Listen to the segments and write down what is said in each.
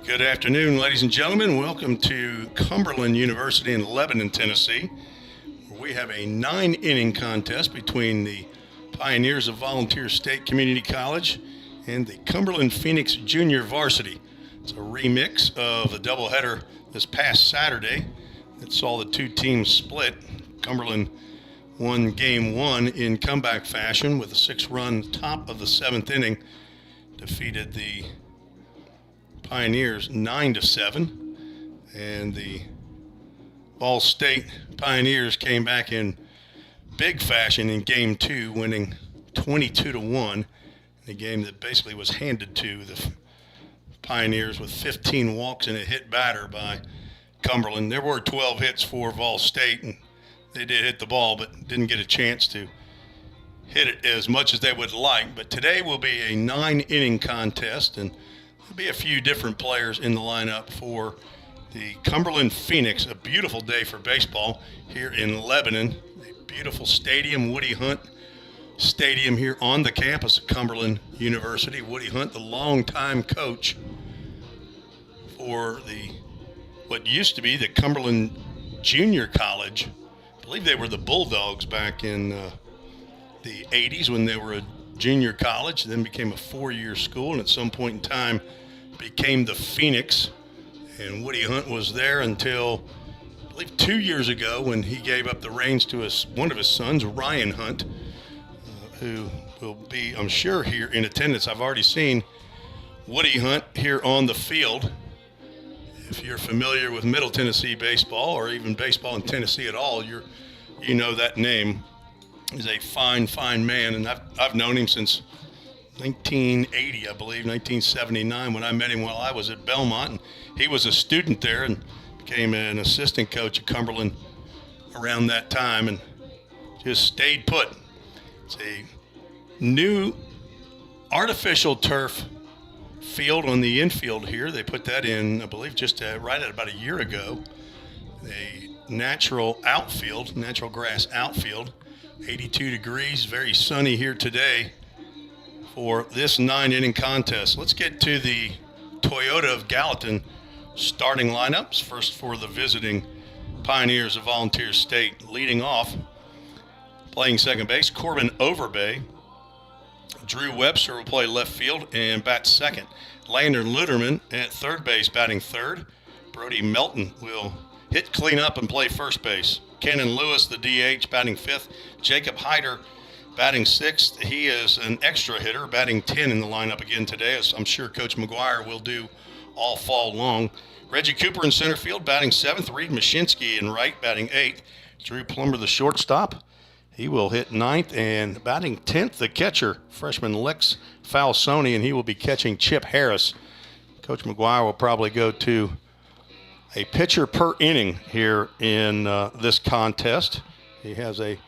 Good afternoon, ladies and gentlemen. Welcome to Cumberland University in Lebanon, Tennessee, where we have a 9-inning contest between the Pioneers of Volunteer State Community College and the Cumberland Phoenix Junior Varsity. It's a remix of the doubleheader this past Saturday that saw the two teams split. Cumberland won game one in comeback fashion with a 6-run top of the 7th inning, defeated the Pioneers 9-7, and the Ball State Pioneers came back in big fashion in game two, winning 22-1 in a game that basically was handed to the Pioneers with 15 walks and a hit batter by Cumberland. There were 12 hits for Ball State, and they did hit the ball but didn't get a chance to hit it as much as they would like. But today will be a 9-inning contest, and there'll be a few different players in the lineup for the Cumberland Phoenix. A beautiful day for baseball here in Lebanon. A beautiful stadium, Woody Hunt Stadium here on the campus of Cumberland University. Woody Hunt, the longtime coach for what used to be the Cumberland Junior College. I believe they were the Bulldogs back in the 80s when they were a junior college, then became a 4-year school, and at some point in time became the Phoenix. And Woody Hunt was there until, I believe, 2 years ago when he gave up the reins to one of his sons, Ryan Hunt, who will be, I'm sure, here in attendance. I've already seen Woody Hunt here on the field. If you're familiar with Middle Tennessee baseball, or even baseball in Tennessee at all, you know that name. He's a fine, fine man, and I've known him since 1980, I believe, 1979, when I met him while I was at Belmont. And he was a student there and became an assistant coach at Cumberland around that time and just stayed put. It's a new artificial turf field on the infield here. They put that in, I believe, just right at about a year ago. A natural grass outfield. 82 degrees, very sunny here today for this 9-inning contest. Let's get to the Toyota of Gallatin starting lineups. First for the visiting Pioneers of Volunteer State. Leading off, playing second base, Corbin Overbay. Drew Webster will play left field and bat second. Landon Luderman at third base, batting third. Brody Melton will hit cleanup and play first base. Kenan Lewis, the DH, batting fifth. Jacob Hyder, batting sixth. He is an extra hitter, batting 10 in the lineup again today, as I'm sure Coach McGuire will do all fall long. Reggie Cooper in center field, batting seventh. Reed Mashinsky in right, batting eighth. Drew Plummer, the shortstop. He will hit ninth, and batting 10th, the catcher, freshman Lex Falsoni, and he will be catching Chip Harris. Coach McGuire will probably go to a pitcher per inning here in this contest. He has a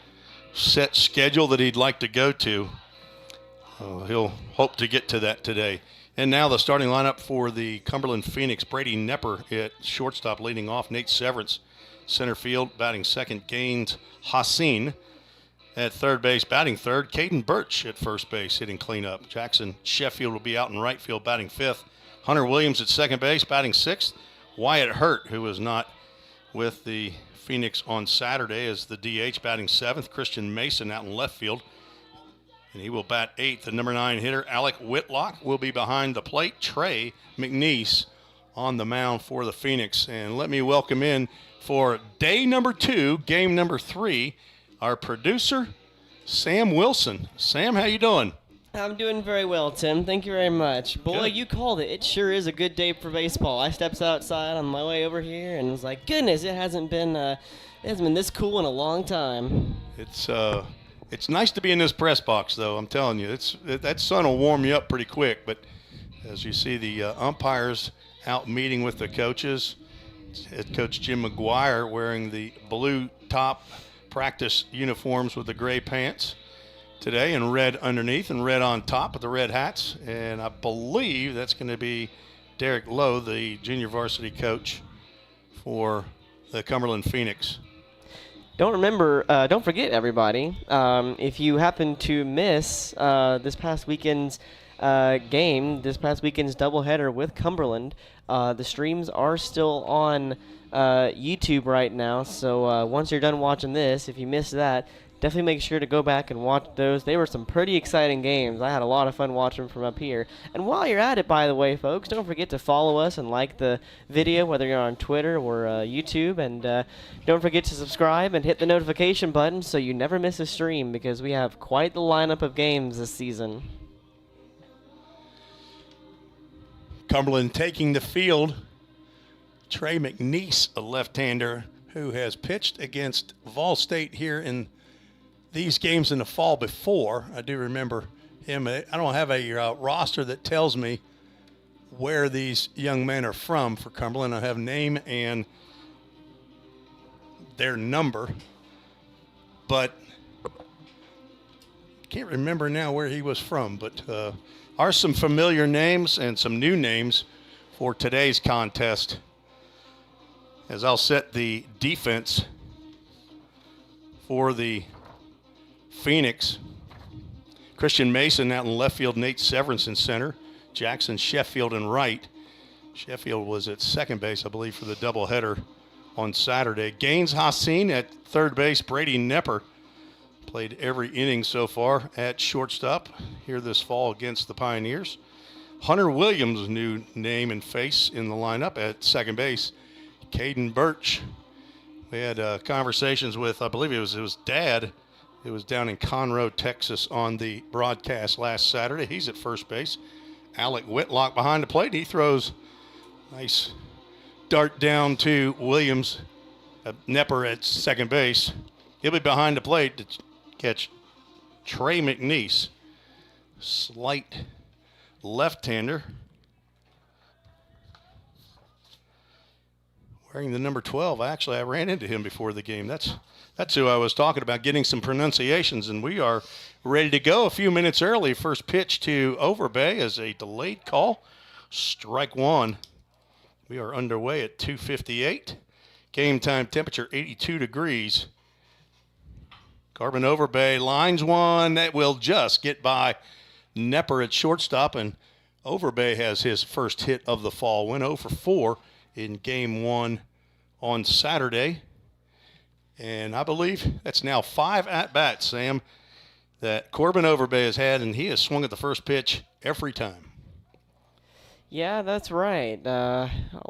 set schedule that he'd like to go to. He'll hope to get to that today. And now the starting lineup for the Cumberland Phoenix. Brady Nepper at shortstop leading off. Nate Severance, center field, batting second. Gaines Hassin at third base, batting third. Caden Birch at first base, hitting cleanup. Jackson Sheffield will be out in right field, batting fifth. Hunter Williams at second base, batting sixth. Wyatt Hurt, who was not with the Phoenix on Saturday, is the DH, batting seventh. Christian Mason out in left field, and he will bat eighth. The number 9 hitter, Alec Whitlock, will be behind the plate. Trey McNeese on the mound for the Phoenix. And let me welcome in for day number 2, game number 3, our producer, Sam Wilson. Sam, how you doing? I'm doing very well, Tim. Thank you very much. Boy, Good. You called it. It sure is a good day for baseball. I stepped outside on my way over here and was like, goodness, it hasn't been this cool in a long time. It's nice to be in this press box, though. I'm telling you, that sun will warm you up pretty quick. But as you see the umpires out meeting with the coaches, head coach Jim McGuire wearing the blue top practice uniforms with the gray pants today, and red underneath and red on top with the red hats. And I believe that's going to be Derek Lowe, the junior varsity coach for the Cumberland Phoenix. Don't forget, everybody, if you happen to miss this past weekend's this past weekend's doubleheader with Cumberland, the streams are still on YouTube right now. So once you're done watching this, if you missed that, definitely make sure to go back and watch those. They were some pretty exciting games. I had a lot of fun watching them from up here. And while you're at it, by the way, folks, don't forget to follow us and like the video, whether you're on Twitter or YouTube. And don't forget to subscribe and hit the notification button so you never miss a stream, because we have quite the lineup of games this season. Cumberland taking the field. Trey McNeese, a left-hander who has pitched against Vol State here in these games in the fall before. I do remember him. I don't have a roster that tells me where these young men are from for Cumberland. I have name and their number, but can't remember now where he was from. But are some familiar names and some new names for today's contest, as I'll set the defense for the Phoenix. Christian Mason out in left field, Nate Severance in center, Jackson Sheffield in right. Sheffield was at second base, I believe, for the doubleheader on Saturday. Gaines Hassin at third base. Brady Nepper played every inning so far at shortstop here this fall against the Pioneers. Hunter Williams, new name and face in the lineup at second base. Caden Birch. We had conversations with, I believe it was his dad. It was down in Conroe, Texas on the broadcast last Saturday. He's at first base. Alec Whitlock behind the plate. He throws nice dart down to Williams. Nepper at second base. He'll be behind the plate to catch Trey McNeese. Slight left-hander. Wearing the number 12. Actually, I ran into him before the game. That's who I was talking about, getting some pronunciations, and we are ready to go a few minutes early. First pitch to Overbay is a delayed call. Strike one. We are underway at 2:58. Game time temperature 82 degrees. Carbon Overbay lines one that will just get by Nepper at shortstop, and Overbay has his first hit of the fall. Went 0 for 4 in game one on Saturday. And I believe that's now 5 at-bats, Sam, that Corbin Overbay has had, and he has swung at the first pitch every time. Yeah, that's right.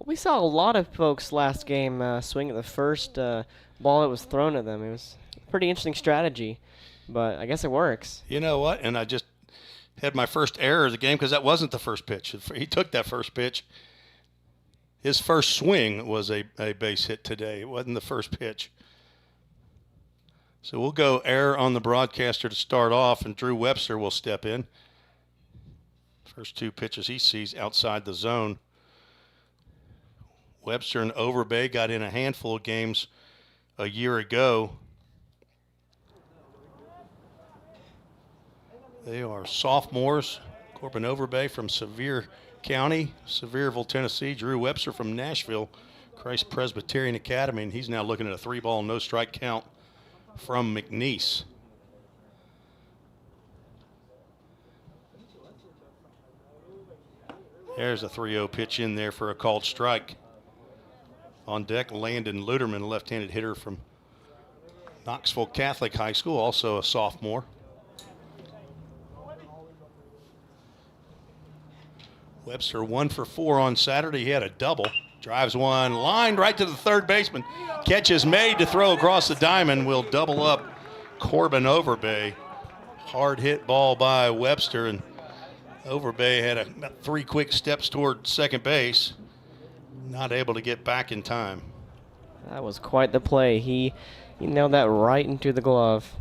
We saw a lot of folks last game swing at the first ball that was thrown at them. It was a pretty interesting strategy, but I guess it works. You know what? And I just had my first error of the game because that wasn't the first pitch. He took that first pitch. His first swing was a base hit today. It wasn't the first pitch. So we'll go error on the broadcaster to start off, and Drew Webster will step in. First two pitches he sees outside the zone. Webster and Overbay got in a handful of games a year ago. They are sophomores. Corbin Overbay from Sevier County, Sevierville, Tennessee. Drew Webster from Nashville, Christ Presbyterian Academy, and he's now looking at a 3-ball, no-strike count from McNeese. There's a 3-0 pitch in there for a called strike. On deck, Landon Luderman, left-handed hitter from Knoxville Catholic High School, also a sophomore. Webster 1 for 4 on Saturday. He had a double. Drives one, lined right to the third baseman. Catch is made to throw across the diamond. Will double up Corbin Overbay. Hard hit ball by Webster, and Overbay had about 3 quick steps toward second base. Not able to get back in time. That was quite the play. He nailed that right into the glove.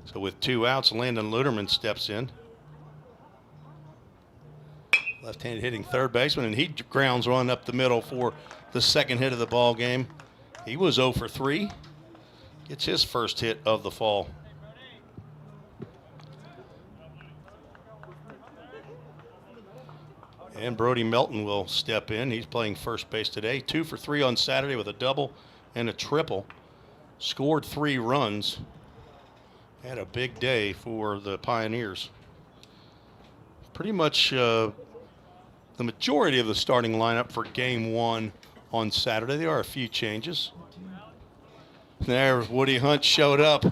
So with 2 outs, Landon Luderman steps in. Left-handed hitting third baseman, and he grounds one up the middle for the second hit of the ball game. He was 0 for 3. Gets his first hit of the fall. And Brody Melton will step in. He's playing first base today. 2 for 3 on Saturday with a double and a triple. Scored 3 runs. Had a big day for the Pioneers. Pretty much the majority of the starting lineup for game 1 on Saturday. There are a few changes. There, Woody Hunt showed up.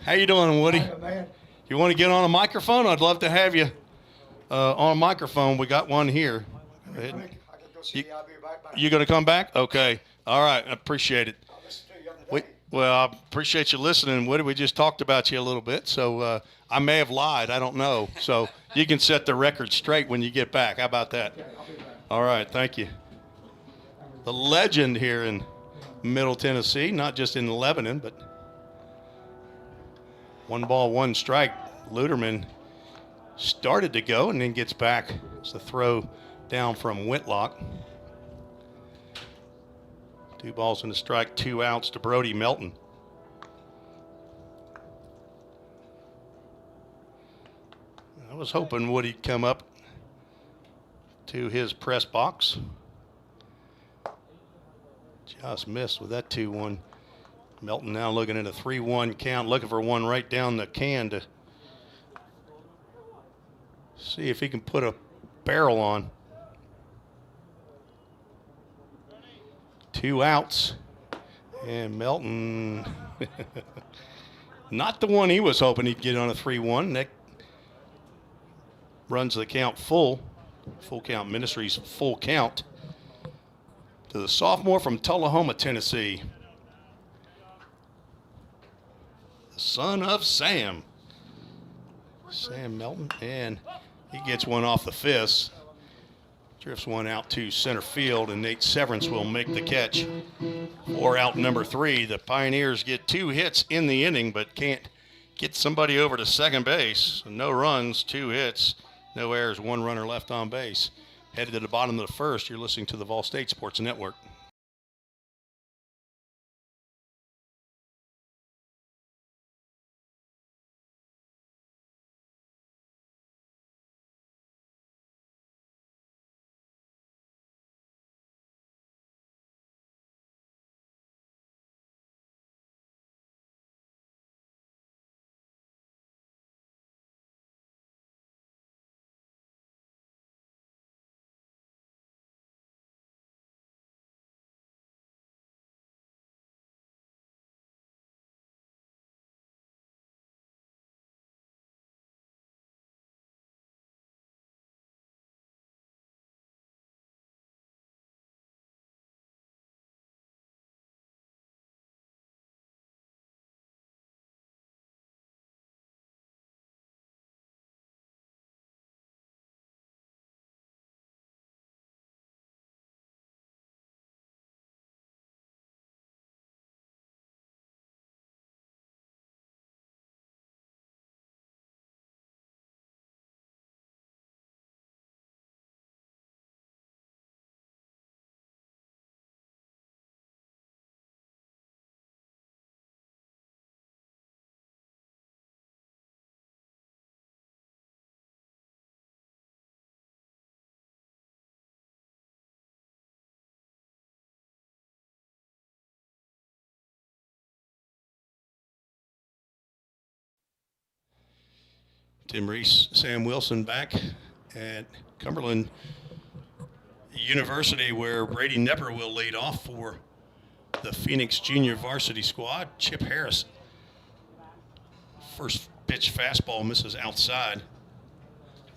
How you doing, Woody? Hey, man. You want to get on a microphone? I'd love to have you on a microphone. We got one here. Go ahead. I can go see I'll be right back. You going to come back? Okay. All right. I appreciate it. I'll listen to you on the day. Well, I appreciate you listening, Woody. We just talked about you a little bit, so I may have lied. I don't know. So you can set the record straight when you get back. How about that? Okay, I'll be back. All right. Thank you. The legend here in Middle Tennessee, not just in Lebanon, but 1 ball, 1 strike. Luderman started to go and then gets back. It's a throw down from Whitlock. 2 balls and a strike, 2 outs to Brody Melton. I was hoping Woody'd come up to his press box. Just missed with that 2-1. Melton now looking at a 3-1 count, looking for one right down the can to see if he can put a barrel on. 2 outs. And Melton, not the one he was hoping he'd get on a 3-1. That runs the count full. Full count Ministries, full count. To the sophomore from Tullahoma, Tennessee. The son of Sam. Sam Melton. And he gets one off the fist. Drifts one out to center field, and Nate Severance will make the catch. For out number 3. The Pioneers get 2 hits in the inning, but can't get somebody over to second base. No runs, 2 hits, no errors, 1 runner left on base. Headed to the bottom of the first, you're listening to the Vol State Sports Network. Tim Reese, Sam Wilson back at Cumberland University, where Brady Nepper will lead off for the Phoenix Junior Varsity squad. Chip Harris, first pitch fastball misses outside.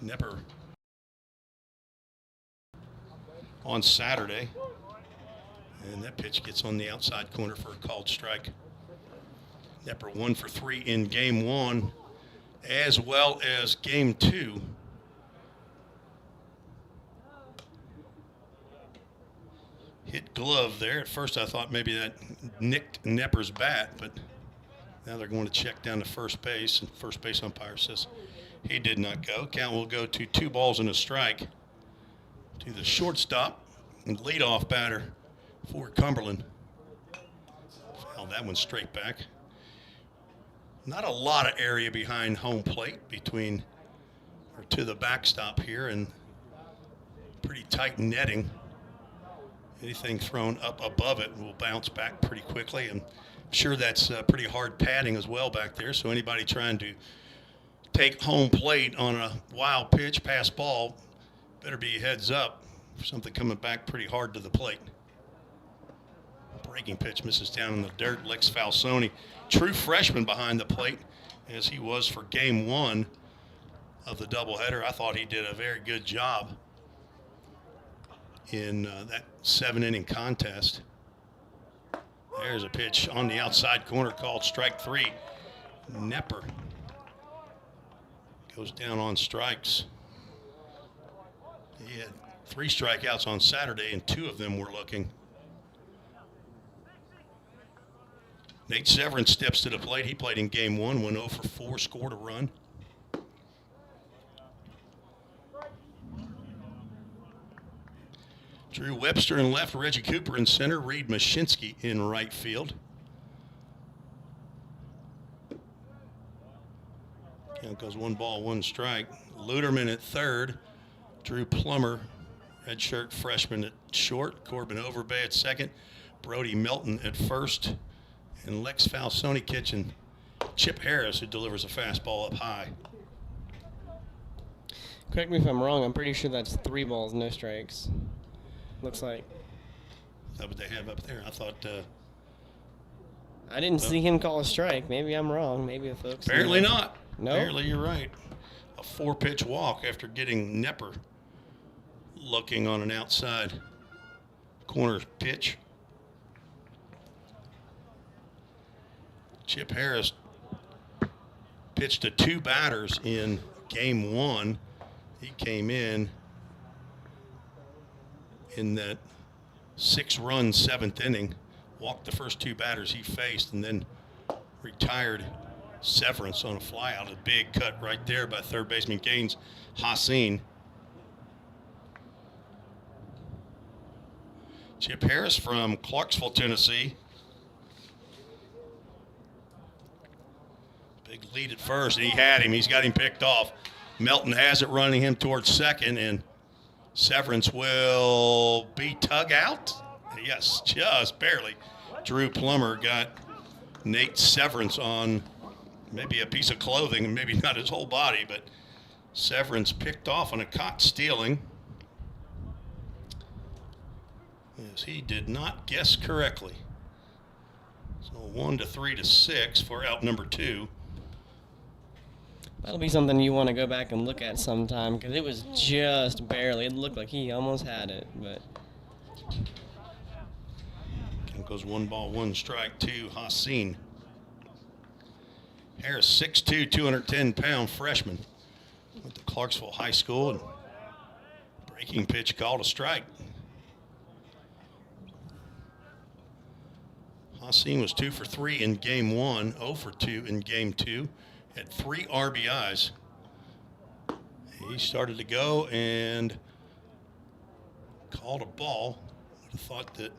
Nepper on Saturday, and that pitch gets on the outside corner for a called strike. Nepper 1 for 3 in game 1, as well as game 2. Hit glove there. At first I thought maybe that nicked Nepper's bat, but now they're going to check down to first base, and first base umpire says he did not go. Count will go to 2 balls and a strike to the shortstop and leadoff batter for Cumberland. Fouled that one straight back. Not a lot of area behind home plate between or to the backstop here, and pretty tight netting. Anything thrown up above it will bounce back pretty quickly, and I'm sure that's pretty hard padding as well back there. So anybody trying to take home plate on a wild pitch, pass ball, better be heads up for something coming back pretty hard to the plate. Breaking pitch misses down in the dirt. Lex Falsoni, true freshman behind the plate, as he was for game one of the doubleheader. I thought he did a very good job in that 7-inning contest. There's a pitch on the outside corner called strike 3. Nepper goes down on strikes. He had 3 strikeouts on Saturday, and 2 of them were looking. Nate Severance steps to the plate. He played in game 1, went 0 for 4, scored a run. Drew Webster in left, Reggie Cooper in center, Reed Mashinsky in right field. Count goes 1 ball, 1 strike. Luderman at third, Drew Plummer, redshirt freshman at short, Corbin Overbay at second, Brody Melton at first, and Lex Falsoni catching Chip Harris, who delivers a fastball up high. Correct me if I'm wrong. I'm pretty sure that's 3 balls, no strikes. Looks like. Is that what they have up there? I thought. I didn't see him call a strike. Maybe I'm wrong. Maybe the folks. Apparently not. No. Apparently you're right. A 4-pitch walk after getting Nepper looking on an outside corner pitch. Chip Harris pitched to 2 batters in game 1. He came in that 6-run 7th inning, walked the first 2 batters he faced, and then retired Severance on a flyout. A big cut right there by third baseman Gaines Hassan. Chip Harris from Clarksville, Tennessee. Big lead at first, and he had him. He's got him picked off. Melton has it, running him towards second, and Severance will be tug out. Yes, just barely. Drew Plummer got Nate Severance on maybe a piece of clothing, and maybe not his whole body, but Severance picked off on a caught stealing. Yes, he did not guess correctly. So 1 to 3 to 6 for out number 2. That'll be something you want to go back and look at sometime, because it was just barely. It looked like he almost had it, but. Count goes 1 ball, 1 strike to Hassan. Harris, 6'2", 210-pound freshman. Went to Clarksville High School, and breaking pitch called a strike. Hassan was 2 for 3 in game 1, 0 for 2 in game 2. Had 3 RBIs. He started to go and called a ball. Would have thought that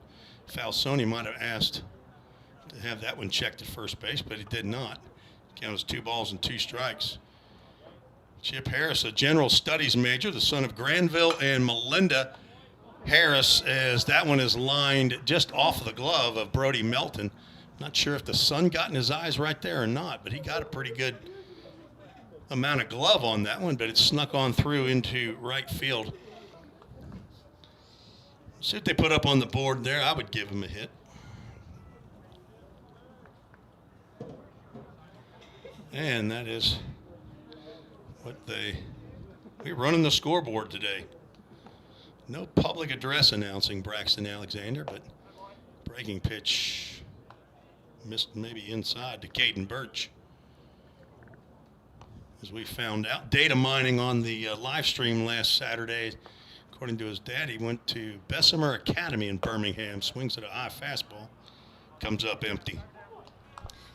Falsoni might have asked to have that one checked at first base, but he did not. Count as 2 balls and 2 strikes. Chip Harris, a general studies major, the son of Granville and Melinda Harris, as that one is lined just off of the glove of Brody Melton. Not sure if the sun got in his eyes right there or not, but he got a pretty good amount of glove on that one, but it snuck on through into right field. See what they put up on the board there. I would give him a hit. And that is what we're running the scoreboard today. No public address announcing Braxton Alexander, but breaking pitch missed maybe inside to Caden Birch. As we found out, data mining on the live stream last Saturday, according to his dad, he went to Bessemer Academy in Birmingham, swings at a high fastball, comes up empty.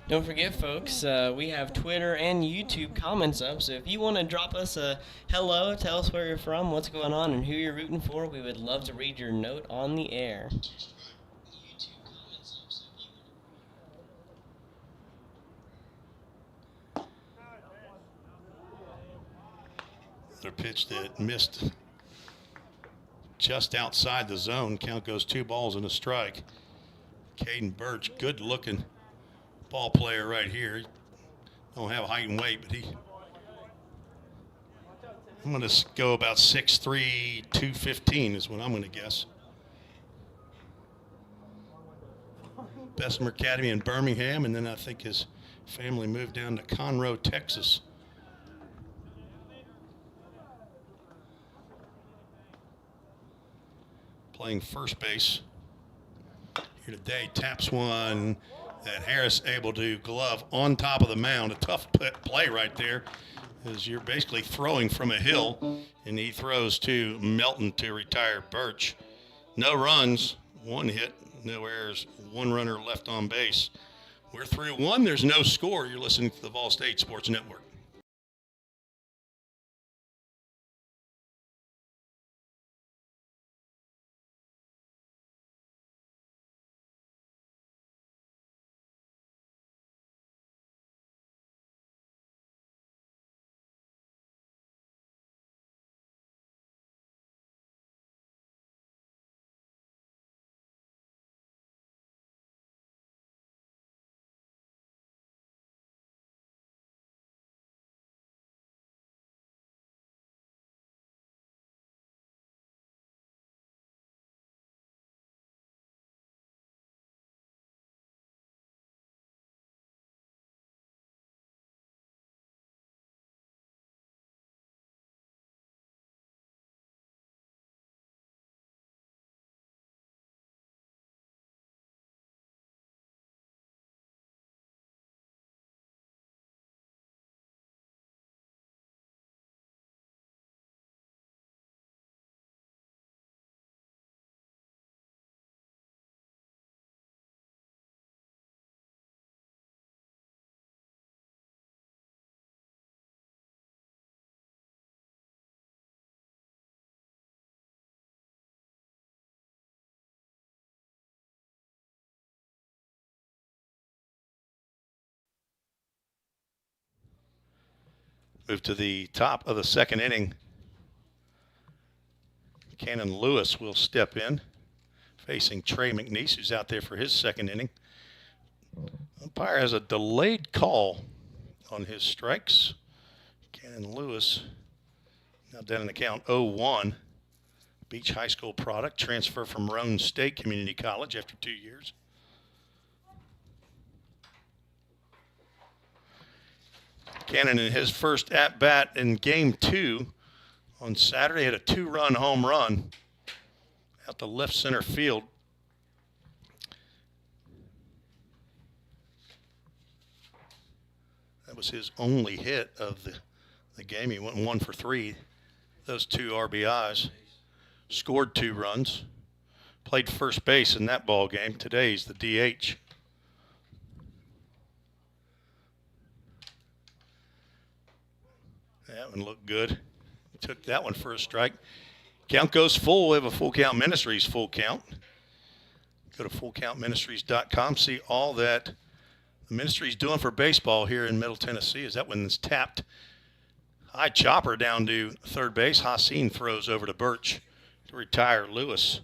Don't forget, folks, we have Twitter and YouTube comments up, so if you want to drop us a hello, tell us where you're from, what's going on, and who you're rooting for, we would love to read your note on the air. Another pitch that missed just outside the zone. Count goes 2 balls and a strike. Caden Birch, good looking ball player right here. Don't have height and weight, but I'm going to go about 6'3", 215 is what I'm going to guess. Bessemer Academy in Birmingham, and then I think his family moved down to Conroe, Texas. Playing first base here today. Taps one that Harris able to glove on top of the mound. A tough play right there, as you're basically throwing from a hill, and he throws to Melton to retire Birch. No runs, 1 hit, no errors, 1 runner left on base. We're through 1. There's no score. You're listening to the Vol State Sports Network. Move to the top of the 2nd inning. Cannon Lewis will step in, facing Trey McNeese, who's out there for his 2nd inning. Umpire has a delayed call on his strikes. Cannon Lewis now down in the count 0-1. Beach High School product, transfer from Roane State Community College after 2 years. Cannon in his first at-bat in Game 2 on Saturday had a 2-run home run out to left center field. That was his only hit of the game. He went 1 for 3. Those 2 RBIs. Scored 2 runs. Played first base in that ball game. Today's the DH. That one looked good. Took that one for a strike. Count goes full. We have a Full Count Ministries full count. Go to fullcountministries.com. See all that the ministry's doing for baseball here in Middle Tennessee. Is that one that's tapped? High chopper down to third base. Hassan throws over to Birch to retire Lewis.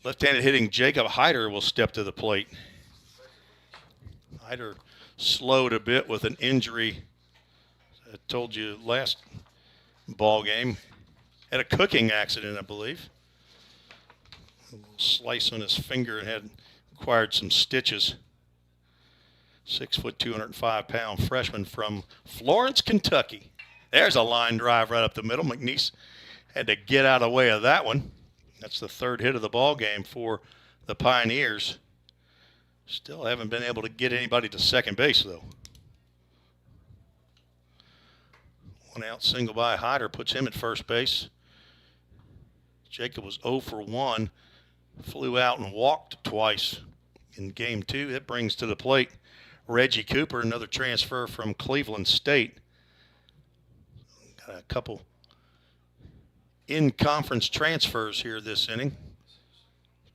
Left-handed hitting Jacob Hyder will step to the plate. Hyder slowed a bit with an injury. I told you last ball game. Had a cooking accident, I believe. A little slice on his finger and had acquired some stitches. 6 foot, 205-pound freshman from Florence, Kentucky. There's a line drive right up the middle. McNeese had to get out of the way of that one. That's the 3rd hit of the ball game for the Pioneers. Still haven't been able to get anybody to second base, though. 1 out single by Hyder puts him at first base. Jacob was 0 for 1. Flew out and walked twice in Game 2. It brings to the plate Reggie Cooper, another transfer from Cleveland State. Got a couple in-conference transfers here this inning.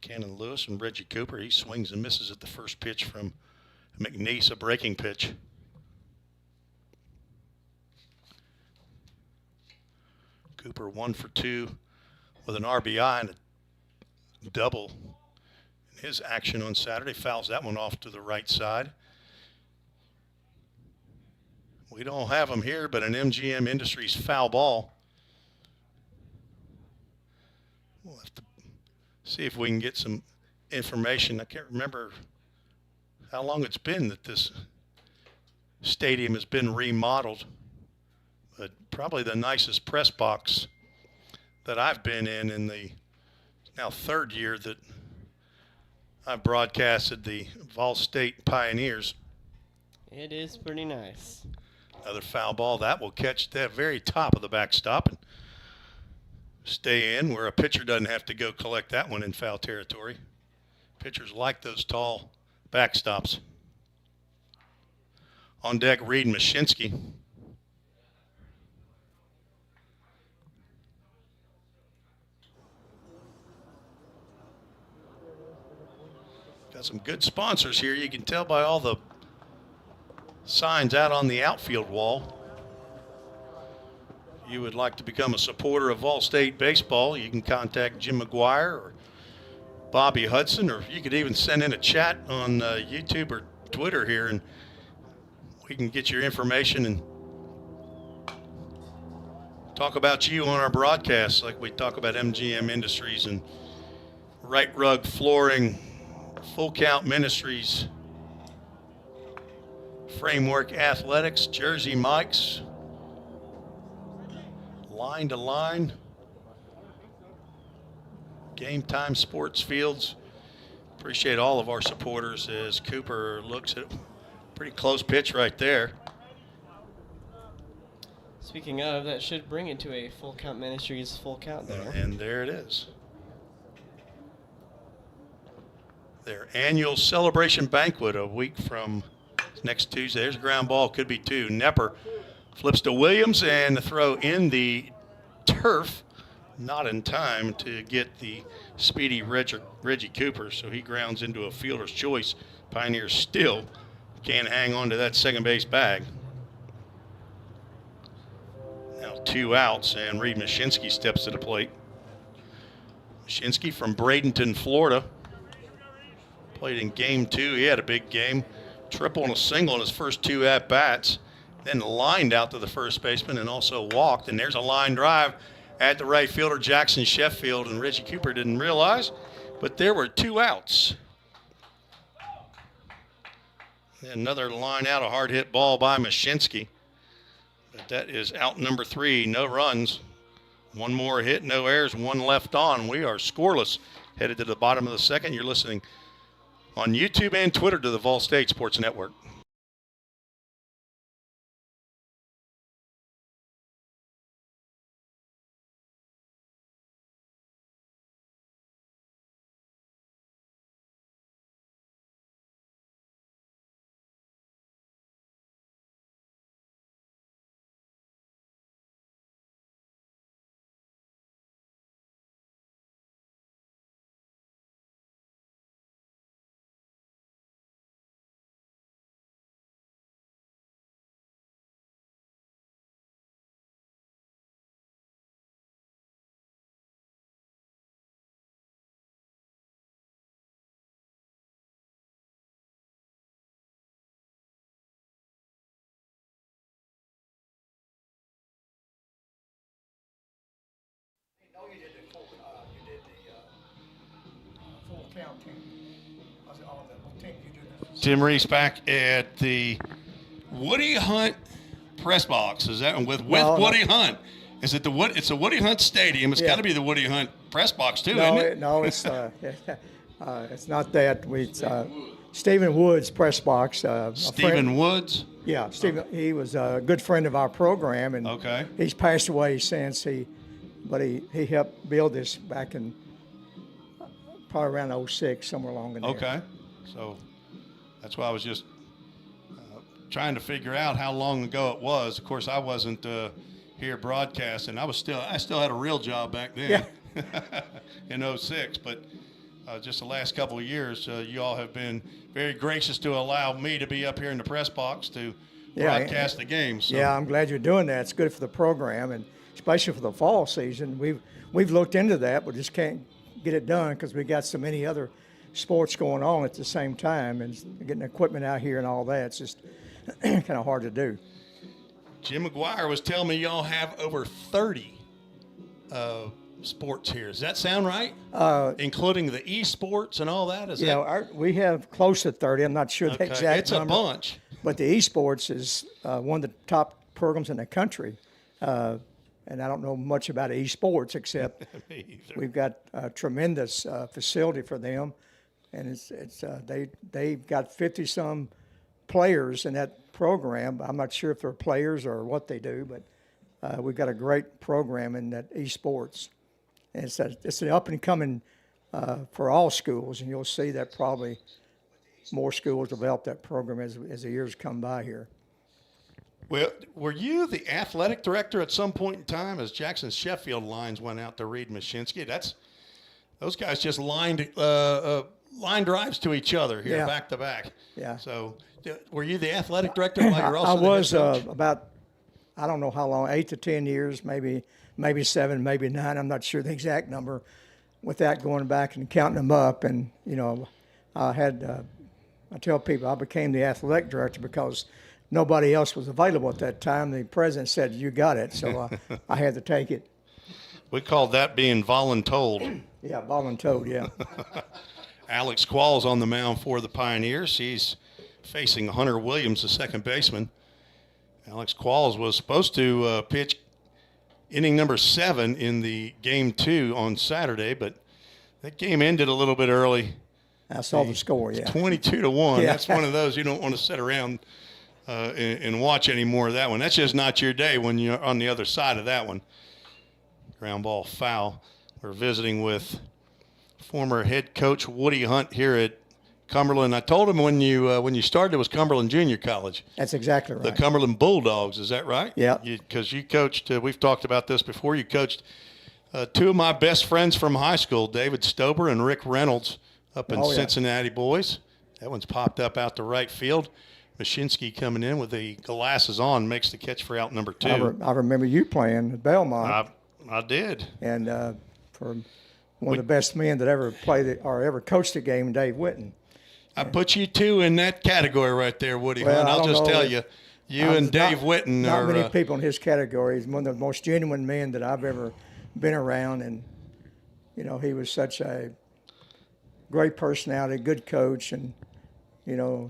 Cannon Lewis and Reggie Cooper. He swings and misses at the first pitch from McNeese, a breaking pitch. Cooper 1 for 2 with an RBI and a double in his action on Saturday. Fouls that one off to the right side. We don't have them here, but an MGM Industries foul ball. We'll have to see if we can get some information. I can't remember how long it's been that this stadium has been remodeled, but probably the nicest press box that I've been in the now third year that I've broadcasted the Vol State Pioneers. It is pretty nice. Another foul ball. That will catch the very top of the backstop and stay in, where a pitcher doesn't have to go collect that one in foul territory. Pitchers like those tall backstops. On deck, Reed Mashinsky. Got some good sponsors here. You can tell by all the signs out on the outfield wall. If you would like to become a supporter of Vol State baseball, you can contact Jim McGuire or Bobby Hudson, or you could even send in a chat on YouTube or Twitter here, and we can get your information and talk about you on our broadcasts like we talk about MGM Industries and Right Rug Flooring, Full Count Ministries, Framework Athletics, Jersey Mike's, Line to Line, Game Time Sports Fields. Appreciate all of our supporters as Cooper looks at a pretty close pitch right there. Speaking of, that should bring it to a Full Count Ministries full count there. And there it is. Their annual celebration banquet a week from next Tuesday. There's a ground ball, could be two. Nepper flips to Williams, and the throw in the turf, not in time to get the speedy Reggie Cooper, so he grounds into a fielder's choice. Pioneers still can't hang on to that second base bag. Now 2 outs, and Reed Mashinsky steps to the plate. Mashinsky from Bradenton, Florida. Played in game 2. He had a big game. Triple and a single in his first 2 at-bats. Then lined out to the first baseman and also walked. And there's a line drive at the right fielder, Jackson Sheffield, and Reggie Cooper didn't realize, but there were 2 outs. Another line out, a hard hit ball by Mashinsky. But that is out number 3, no runs. 1 more hit, no errors, 1 left on. We are scoreless, headed to the bottom of the second. You're listening on YouTube and Twitter to the Vol State Sports Network. You did the full count team. All the team you did. Tim Reese back at the Woody Hunt press box. Is that with Woody Hunt? Is it it's a Woody Hunt Stadium? It's got to be the Woody Hunt press box too, isn't it? No, it's it's not that. It's Stephen Wood's press box. Stephen Woods. Yeah, Stephen. He was a good friend of our program, and he's passed away since. But he helped build this back in probably around 06, somewhere along in there. Okay, so that's why I was just trying to figure out how long ago it was. Of course, I wasn't here broadcasting. I still had a real job back then in 06, but just the last couple of years, you all have been very gracious to allow me to be up here in the press box to broadcast the game. So. Yeah, I'm glad you're doing that. It's good for the program, and especially for the fall season. We've looked into that, but just can't get it done because we got so many other sports going on at the same time, and getting equipment out here and all that. It's just kind of hard to do. Jim McGuire was telling me y'all have over 30 sports here. Does that sound right? Including the esports and all that? We have close to 30. I'm not sure the exact number. It's a bunch. But the esports is one of the top programs in the country. And I don't know much about esports except we've got a tremendous facility for them. And they've got 50-some players in that program. I'm not sure if they're players or what they do, but we've got a great program in that esports. And it's an up-and-coming for all schools, and you'll see that probably more schools develop that program as the years come by here. Well, were you the athletic director at some point in time as Jackson Sheffield lines went out to Reed Mashinsky? Those guys just line drives to each other here, back to back. Yeah. So, were you the athletic director while you were also I the was head coach? About, I don't know how long, 8 to 10 years, maybe 7, maybe 9. I'm not sure the exact number. Without going back and counting them up, and I tell people I became the athletic director because nobody else was available at that time. The president said, "You got it," so I had to take it. We called that being voluntold. Yeah, voluntold, yeah. Alex Qualls on the mound for the Pioneers. He's facing Hunter Williams, the second baseman. Alex Qualls was supposed to pitch inning number 7 in the game 2 on Saturday, but that game ended a little bit early. I saw the score, yeah. 22-1. Yeah. That's one of those you don't want to sit around and watch any more of that one. That's just not your day when you're on the other side of that one. Ground ball foul. We're visiting with former head coach Woody Hunt here at Cumberland. I told him when you started, it was Cumberland Junior College. That's exactly right. The Cumberland Bulldogs, is that right? Yeah. Because you coached, we've talked about this before, you coached 2 of my best friends from high school, David Stober and Rick Reynolds, up in Cincinnati Boys. That one's popped up out to right field. Mashinsky coming in with the glasses on makes the catch for out number 2. I remember you playing at Belmont. I did. And for one of the best men that ever played or ever coached a game, Dave Whitten. I put you 2 in that category right there, Woody Hunt. I'll just tell you, and Dave Whitten are. Not many – people in his category. He's one of the most genuine men that I've ever been around. And, he was such a great personality, good coach, and,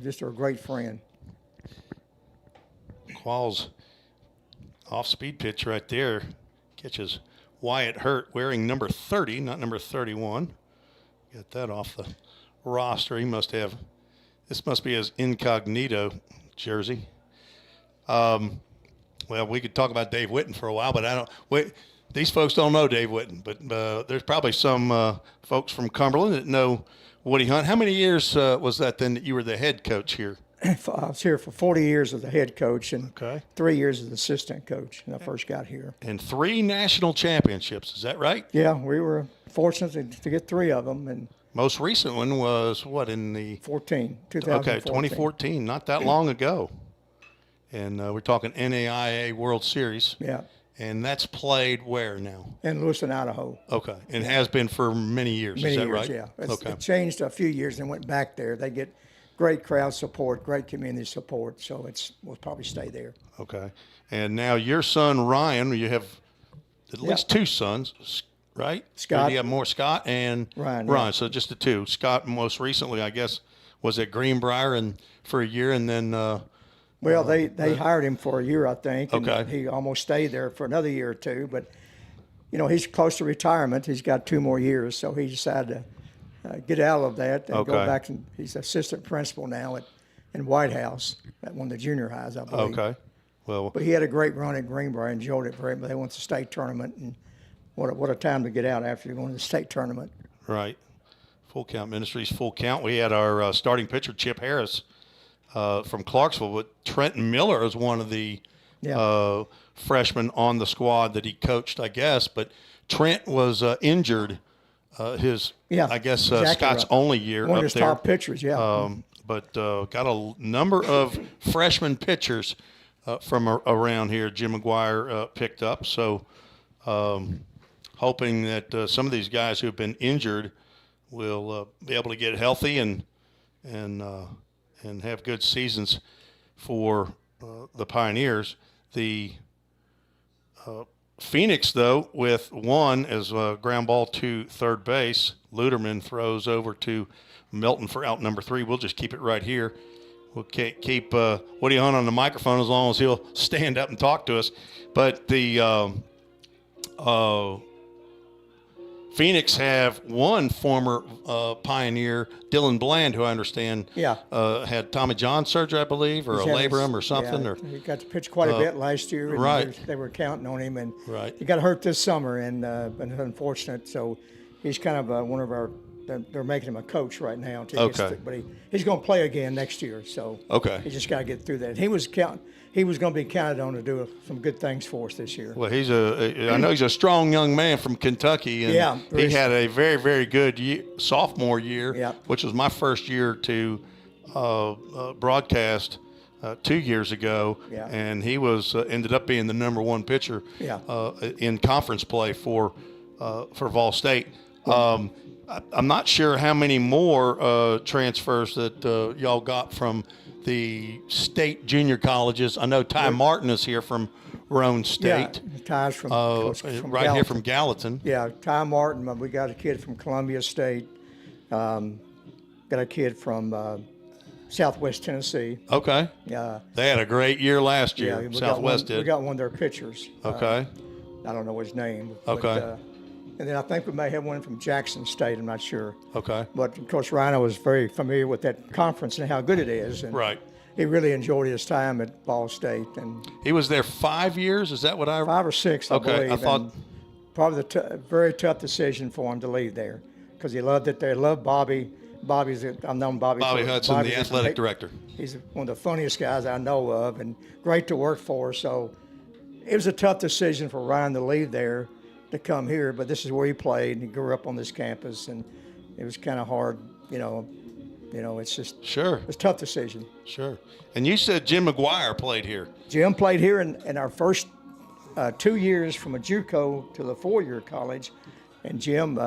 just a great friend. Qualls off-speed pitch right there. Catches Wyatt Hurt wearing number 30, not number 31. Get that off the roster. This must be his incognito jersey. Well, we could talk about Dave Whitten for a while, but these folks don't know Dave Whitten, but there's probably some folks from Cumberland that know Woody Hunt. How many years was that then that you were the head coach here? I was here for 40 years as the head coach and 3 years as assistant coach when I first got here. And 3 national championships, is that right? Yeah, we were fortunate to get 3 of them. And most recent one was what, in the 2014. Okay, 2014, not that long ago. And we're talking NAIA World Series. Yeah. And that's played where now? In Lewiston, Idaho. Okay, and has been for many years. Is that right? Yeah. Okay. It changed a few years and went back there. They get great crowd support, great community support, so we'll probably stay there. Okay. And now your son, Ryan, you have at least 2 sons, right? Scott. Or do you have more? Scott and Ryan. Yeah. So just the 2. Scott most recently, I guess, was at Greenbrier for a year, and then well, they hired him for a year, I think, and okay. He almost stayed there for another year or 2, but he's close to retirement. He's got 2 more years, so he decided to get out of that and go back. And he's assistant principal now in White House at one of the junior highs, I believe. Okay. Well, but he had a great run at Greenbrier. Enjoyed it very much. They went to the state tournament, and what a time to get out after going to the state tournament. Right. Full Count Ministries, Full Count. We had our starting pitcher, Chip Harris, from Clarksville. But Trenton Miller is one of the freshmen on the squad that he coached, I guess. But Trent was injured. Scott's right. only year one up of his there. Top pitchers, yeah. But got a number of freshman pitchers from around here. Jim McGuire picked up. So hoping that some of these guys who have been injured will be able to get healthy and have good seasons for the Pioneers. The Phoenix, though, with one as a ground ball to third base. Luderman throws over to Milton for out number 3. We'll just keep it right here. We'll keep Woody Hunt on the microphone as long as he'll stand up and talk to us. But the Phoenix have one former Pioneer, Dylan Bland, who I understand had Tommy John surgery, I believe, or a labrum or something. Yeah, or he got to pitch quite a bit last year. And right. They were counting on him, and right. he got hurt this summer, and unfortunate. So he's kind of one of our. They're making him a coach right now. But he's going to play again next year. So he just got to get through that. He was going to be counted on to do some good things for us this year. Well, I know he's a strong young man from Kentucky, and he had a very, very good sophomore year, which was my first year to broadcast 2 years ago, and he was ended up being the number 1 pitcher in conference play for Vol State. I'm not sure how many more transfers that y'all got from the state junior colleges. I know Ty Martin is here from Roane State. Yeah, Ty's from right Gallatin. Here from Gallatin. Yeah, Ty Martin. We got a kid from Columbia State. Got a kid from Southwest Tennessee. Okay. They had a great year last year. Yeah, Southwest did. We got one of their pitchers. Okay. I don't know his name. Okay. But, and then I think we may have one from Jackson State. I'm not sure. Okay. But of course, Rhino was very familiar with that conference and how good it is. And right. He really enjoyed his time at Ball State, and he was there 5 years. Is that what 5 or 6? I believe. I thought and probably very tough decision for him to leave there because he loved it there. Loved Bobby. I've known Bobby. Bobby Hudson, the athletic director. He's one of the funniest guys I know of, and great to work for. So it was a tough decision for Ryan to leave there to come here, but this is where he played, and he grew up on this campus, and it was kind of hard, it's just it's a tough decision. Sure. And you said Jim McGuire played here. Jim played here in our first 2 years from a JUCO to the 4-year college, and Jim,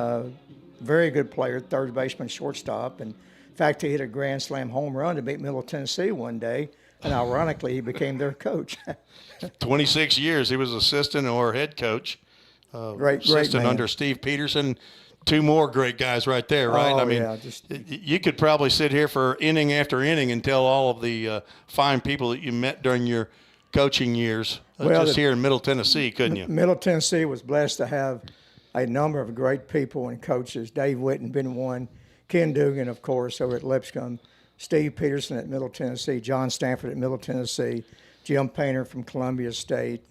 very good player, third baseman, shortstop, and in fact, he hit a grand slam home run to beat Middle Tennessee one day, and ironically, he became their coach. 26 years. He was assistant or head coach. Great man. Under Steve Peterson. 2 more great guys right there, right? Oh, I mean, you could probably sit here for inning after inning and tell all of the fine people that you met during your coaching years here in Middle Tennessee, couldn't you? Middle Tennessee was blessed to have a number of great people and coaches. Dave Whitten been one, Ken Dugan, of course, over at Lipscomb, Steve Peterson at Middle Tennessee, John Stanford at Middle Tennessee, Jim Painter from Columbia State,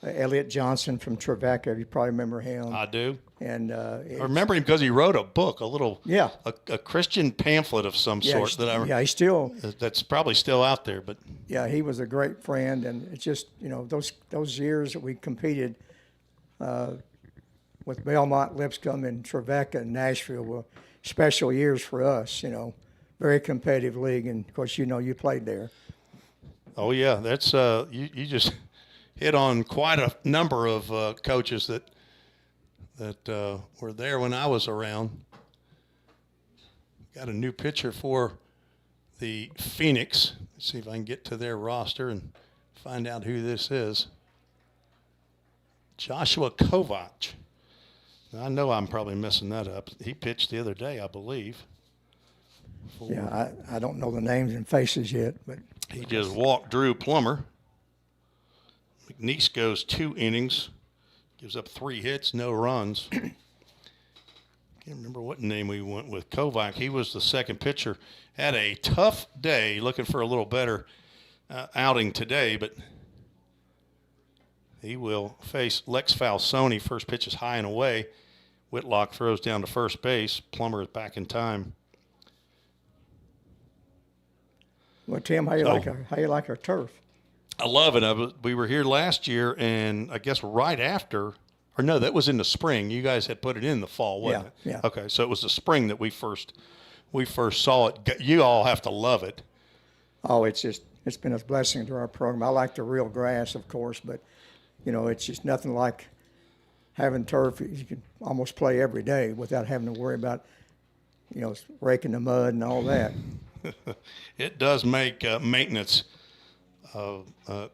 Elliot Johnson from Trevecca. You probably remember him. I do. And I remember him because he wrote a book, a Christian pamphlet of some sort that's probably still out there. But he was a great friend, and it's just those years that we competed with Belmont, Lipscomb, and Trevecca and Nashville were special years for us. Very competitive league, and of course you played there. Oh yeah, that's you just hit on quite a number of coaches that were there when I was around. Got a new pitcher for the Phoenix. Let's see if I can get to their roster and find out who this is. Joshua Kovac. Now, I know I'm probably messing that up. He pitched the other day, I believe. I don't know the names and faces yet, but he just walked Drew Plummer. McNeese goes 2 innings, gives up 3 hits, no runs. Can't remember what name we went with. Kovac, he was the second pitcher. Had a tough day, looking for a little better outing today, but he will face Lex Falsoni. First pitch is high and away. Whitlock throws down to first base. Plummer is back in time. Well, Tim, how you like our turf? I love it. We were here last year, and I guess right after, or no, that was in the spring. You guys had put it in the fall, wasn't it? Yeah. Okay, so it was the spring that we first saw it. You all have to love it. Oh, it's been a blessing to our program. I like the real grass, of course, but it's just nothing like having turf, you can almost play every day without having to worry about, raking the mud and all that. It does make maintenance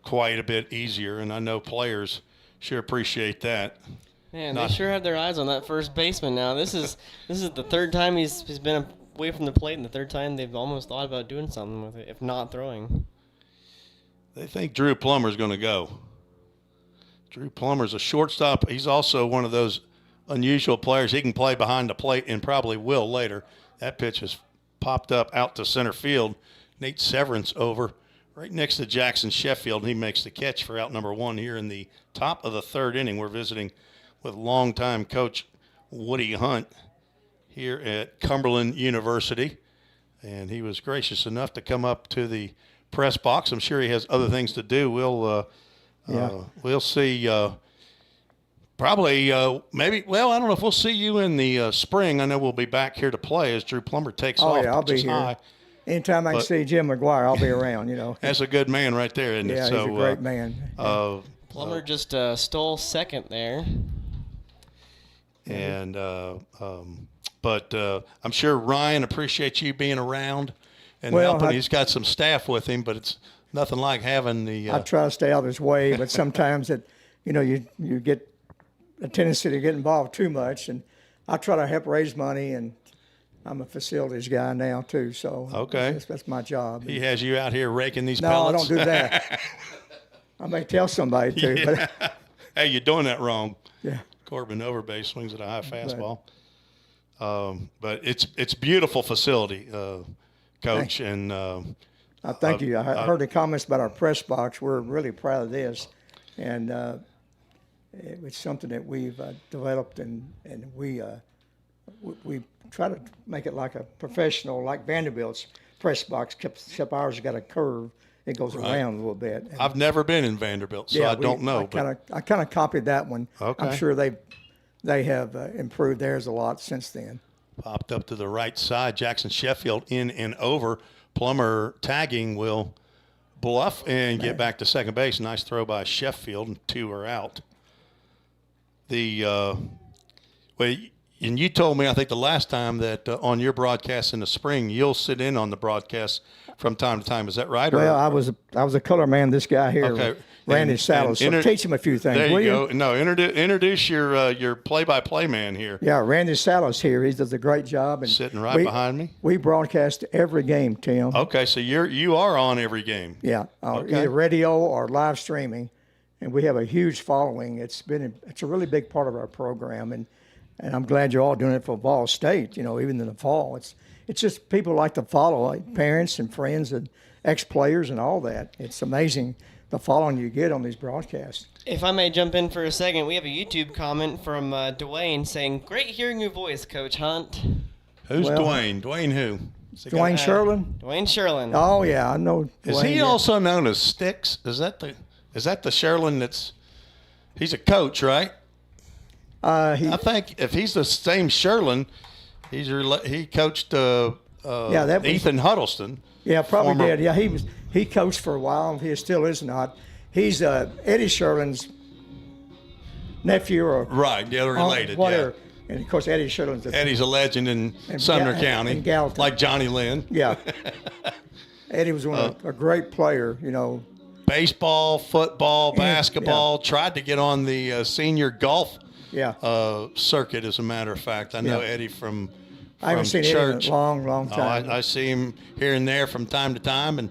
quite a bit easier, and I know players sure appreciate that. Man, they sure have their eyes on that first baseman now. This is the third time he's been away from the plate, and the third time they've almost thought about doing something with it, if not throwing. They think Drew Plummer's going to go. Drew Plummer's a shortstop. He's also one of those unusual players. He can play behind the plate and probably will later. That pitch has popped up out to center field. Nate Severance over right next to Jackson Sheffield. He makes the catch for out number 1 here in the top of the third inning. We're visiting with longtime coach Woody Hunt here at Cumberland University. And he was gracious enough to come up to the press box. I'm sure he has other things to do. We'll see. Probably, maybe. Well, I don't know if we'll see you in the spring. I know we'll be back here to play as Drew Plummer takes off. Oh yeah, I'll be here. High. Anytime I can see Jim McGuire, I'll be around. That's a good man right there, isn't it? Yeah, he's a great man. Plummer just stole second there. And but I'm sure Ryan appreciates you being around and helping. He's got some staff with him, but it's nothing like having the. I try to stay out of his way, but sometimes you get a tendency to get involved too much, and I try to help raise money, and I'm a facilities guy now too, so okay, that's my job. He has you out here raking these no, pellets? No, I don't do that. I may tell somebody to. Yeah. But hey, you're doing that wrong. Yeah. Corbin Overbase swings at a high fastball. But it's beautiful facility, Coach, and thank you. I heard the comments about our press box. We're really proud of this, and it's something that we've developed, and we try to make it like a professional, like Vanderbilt's press box. Except ours has got a curve. It goes around a little bit. And I've never been in Vanderbilt, so I don't know. I kind of copied that one. Okay. I'm sure they have improved theirs a lot since then. Popped up to the right side. Jackson Sheffield in and over. Plummer tagging will bluff and get back to second base. Nice throw by Sheffield, and 2 are out. And you told me, I think the last time, that on your broadcast in the spring, you'll sit in on the broadcast from time to time. Is that right? Well, I was a color man. This guy here, Randy Salas. So teach him a few things. There you go. No, introduce your play-by-play man here. Yeah, Randy Salas here. He does a great job. And sitting right behind me. We broadcast every game, Tim. Okay, so you are on every game. Yeah, either radio or live streaming, and we have a huge following. It's a really big part of our program, and I'm glad you're all doing it for Vol State. Even in the fall, it's just people like to follow, like parents and friends and ex-players and all that. It's amazing the following you get on these broadcasts. If I may jump in for a second, we have a YouTube comment from Dwayne saying, "Great hearing your voice, Coach Hunt." Who's Dwayne? Dwayne who? Dwayne Sherlin. Dwayne Sherlin. Oh yeah, I know. Dwayne, is he also known as Sticks? Is that the Sherlin that's? He's a coach, right? I think if he's the same Sherlin, he coached Ethan Huddleston. Yeah, probably did. Yeah, he coached for a while. He still is not. He's Eddie Sherlin's nephew or right. Yeah, they're related. Whatever. Yeah. And of course, Eddie's a legend in Sumner County, in Gallatin. like Johnny Lynn. Yeah. Eddie was a great player. Baseball, football, basketball. Yeah. Tried to get on the senior golf. Yeah. Circuit, as a matter of fact. I know Eddie from I haven't seen church. Eddie in a long time. I see him here and there from time to time, and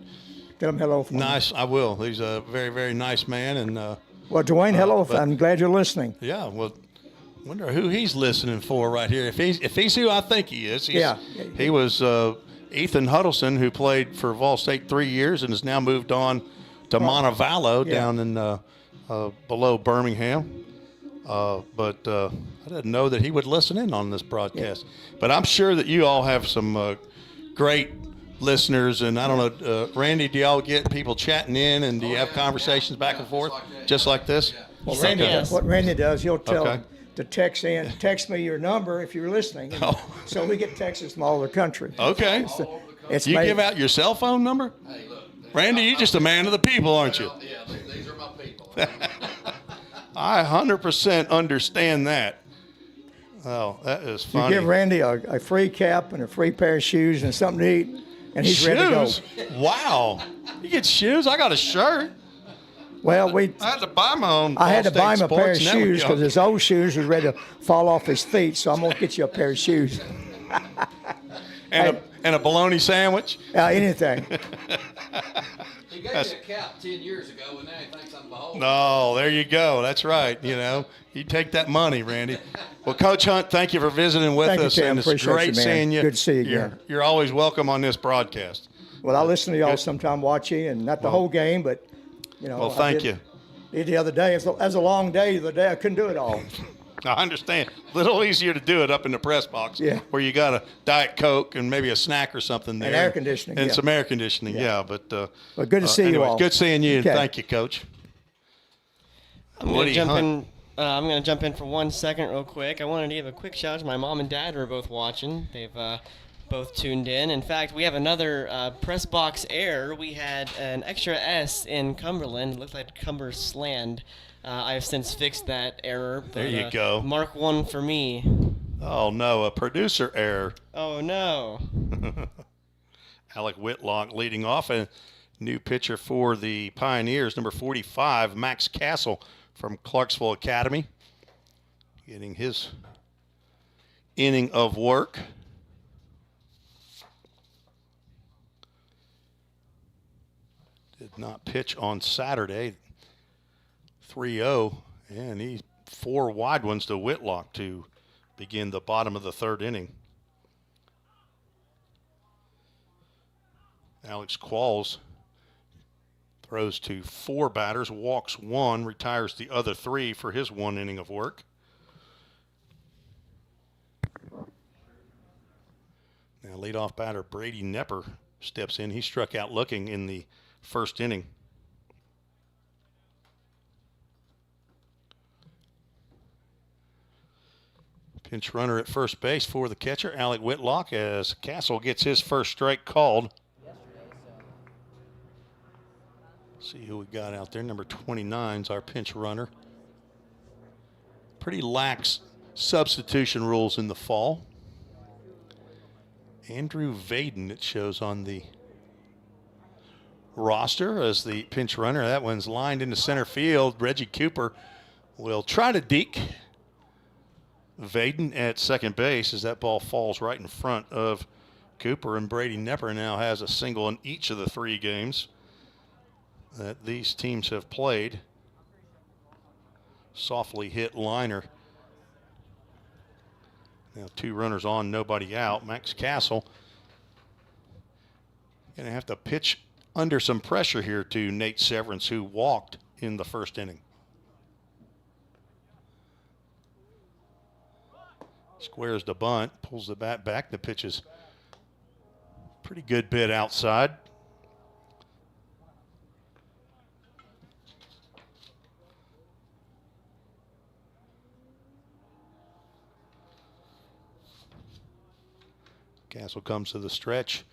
tell him hello. Nice, I will. He's a very, very nice man, and well, Dwayne, hello. I'm glad you're listening. Yeah. Well, wonder who he's listening for right here. If he's who I think he is. He was Ethan Huddleston, who played for Vol State 3 years and has now moved on to Montevallo down in below Birmingham. But I didn't know that he would listen in on this broadcast. Yeah. But I'm sure that you all have some great listeners. And I don't know, Randy, do y'all get people chatting in, and do you have conversations back and forth just like this? Well, what Randy does, he'll tell them to text me your number if you're listening. So we get texts from all over the country. Okay. You give out your cell phone number? Hey, look. Randy, you're just a man of the people, aren't you? Yeah, these are my people. I 100% understand that. Oh, that is You funny. give Randy a free cap and a free pair of shoes and something to eat, and he's Shoes? ready to go. Wow. You get shoes? I got a shirt. Well, I had to buy my own. I had to Ball buy him State a pair of Sports shoes because Network. his old shoes was ready to fall off his feet, so I'm going to get you a pair of shoes. And a bologna sandwich. Anything. He gave me a cap 10 years ago, and now he thinks I'm beholden. No, there you go. That's right. You know, you take that money, Randy. Well, Coach Hunt, thank you for visiting with Thank you, us. Tim. And it's Appreciate great you, man. seeing you. Good to see you again. You're always welcome on this broadcast. Well, I listen to y'all sometime, watch you, and not the whole game, but, you know. Well, thank you. The other day, it was a long day the other day. I couldn't do it all. I understand. A little easier to do it up in the press box, Yeah. where you got a Diet Coke and maybe a snack or something there. And air conditioning, And yeah. some air conditioning, Yeah. yeah. But good to see you anyways, all. Good seeing you. Okay. And thank you, Coach. I'm going to jump in for 1 second real quick. I wanted to give a quick shout out to my mom and dad who are both watching. They've both tuned in. In fact, we have another press box error. We had an extra S in Cumberland. It looked like Cumbersland. I have since fixed that error. But, There you go. Mark 1 for me. Oh, no, a producer error. Oh, no. Alec Whitlock leading off. A new pitcher for the Pioneers, number 45, Max Castle from Clarksville Academy, getting his inning of work. Did not pitch on Saturday. 3-0, and he 4 wide ones to Whitlock to begin the bottom of the third inning. Alex Qualls throws to 4 batters, walks 1, retires the other 3 for his 1 inning of work. Now leadoff batter Brady Nepper steps in. He struck out looking in the first inning. Pinch runner at first base for the catcher, Alec Whitlock, as Castle gets his first strike called. See who we got out there. Number 29 is our pinch runner. Pretty lax substitution rules in the fall. Andrew Vaden, it shows on the roster as the pinch runner. That one's lined into center field. Reggie Cooper will try to deke Vaden at second base as that ball falls right in front of Cooper, and Brady Nepper now has a single in each of the 3 games that these teams have played. Softly hit liner. Now 2 runners on, nobody out. Max Castle going to have to pitch under some pressure here to Nate Severance, who walked in the first inning. Squares the bunt, pulls the bat back. The pitch is pretty good bit outside. Castle comes to the stretch,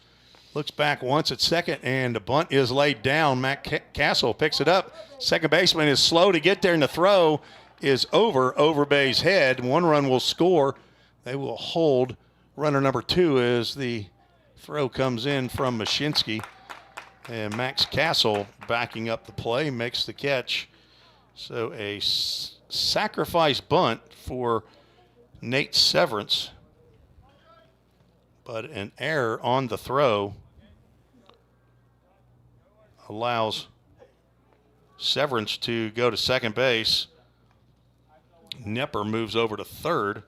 looks back once at second, and the bunt is laid down. Matt Castle picks it up. Second baseman is slow to get there, and the throw is over Overbay's head. 1 run will score. They will hold runner number 2 as the throw comes in from Mashinsky. And Max Castle backing up the play, makes the catch. So a sacrifice bunt for Nate Severance. But an error on the throw allows Severance to go to second base. Nepper moves over to third.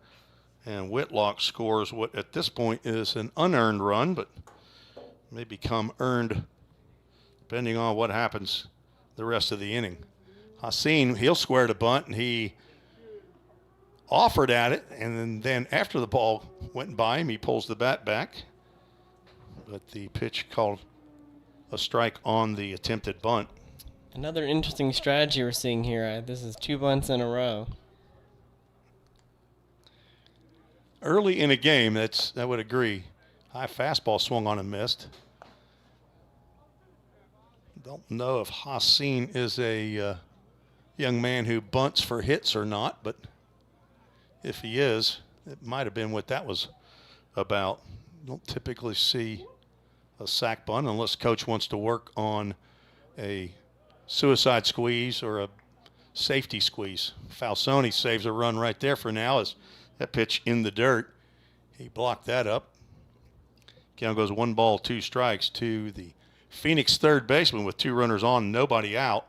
And Whitlock scores what at this point is an unearned run, but may become earned depending on what happens the rest of the inning. Hassan, he'll square the bunt, and he offered at it, and then after the ball went by him, he pulls the bat back. But the pitch called a strike on the attempted bunt. Another interesting strategy we're seeing here. This is 2 bunts in a row. Early in a game, I would agree. High fastball swung on and missed. Don't know if Hassan is a young man who bunts for hits or not, but if he is, it might have been what that was about. Don't typically see a sack bunt unless coach wants to work on a suicide squeeze or a safety squeeze. Falsoni saves a run right there for now as that pitch in the dirt. He blocked that up. Count goes 1 ball, 2 strikes to the Phoenix third baseman with 2 runners on, nobody out.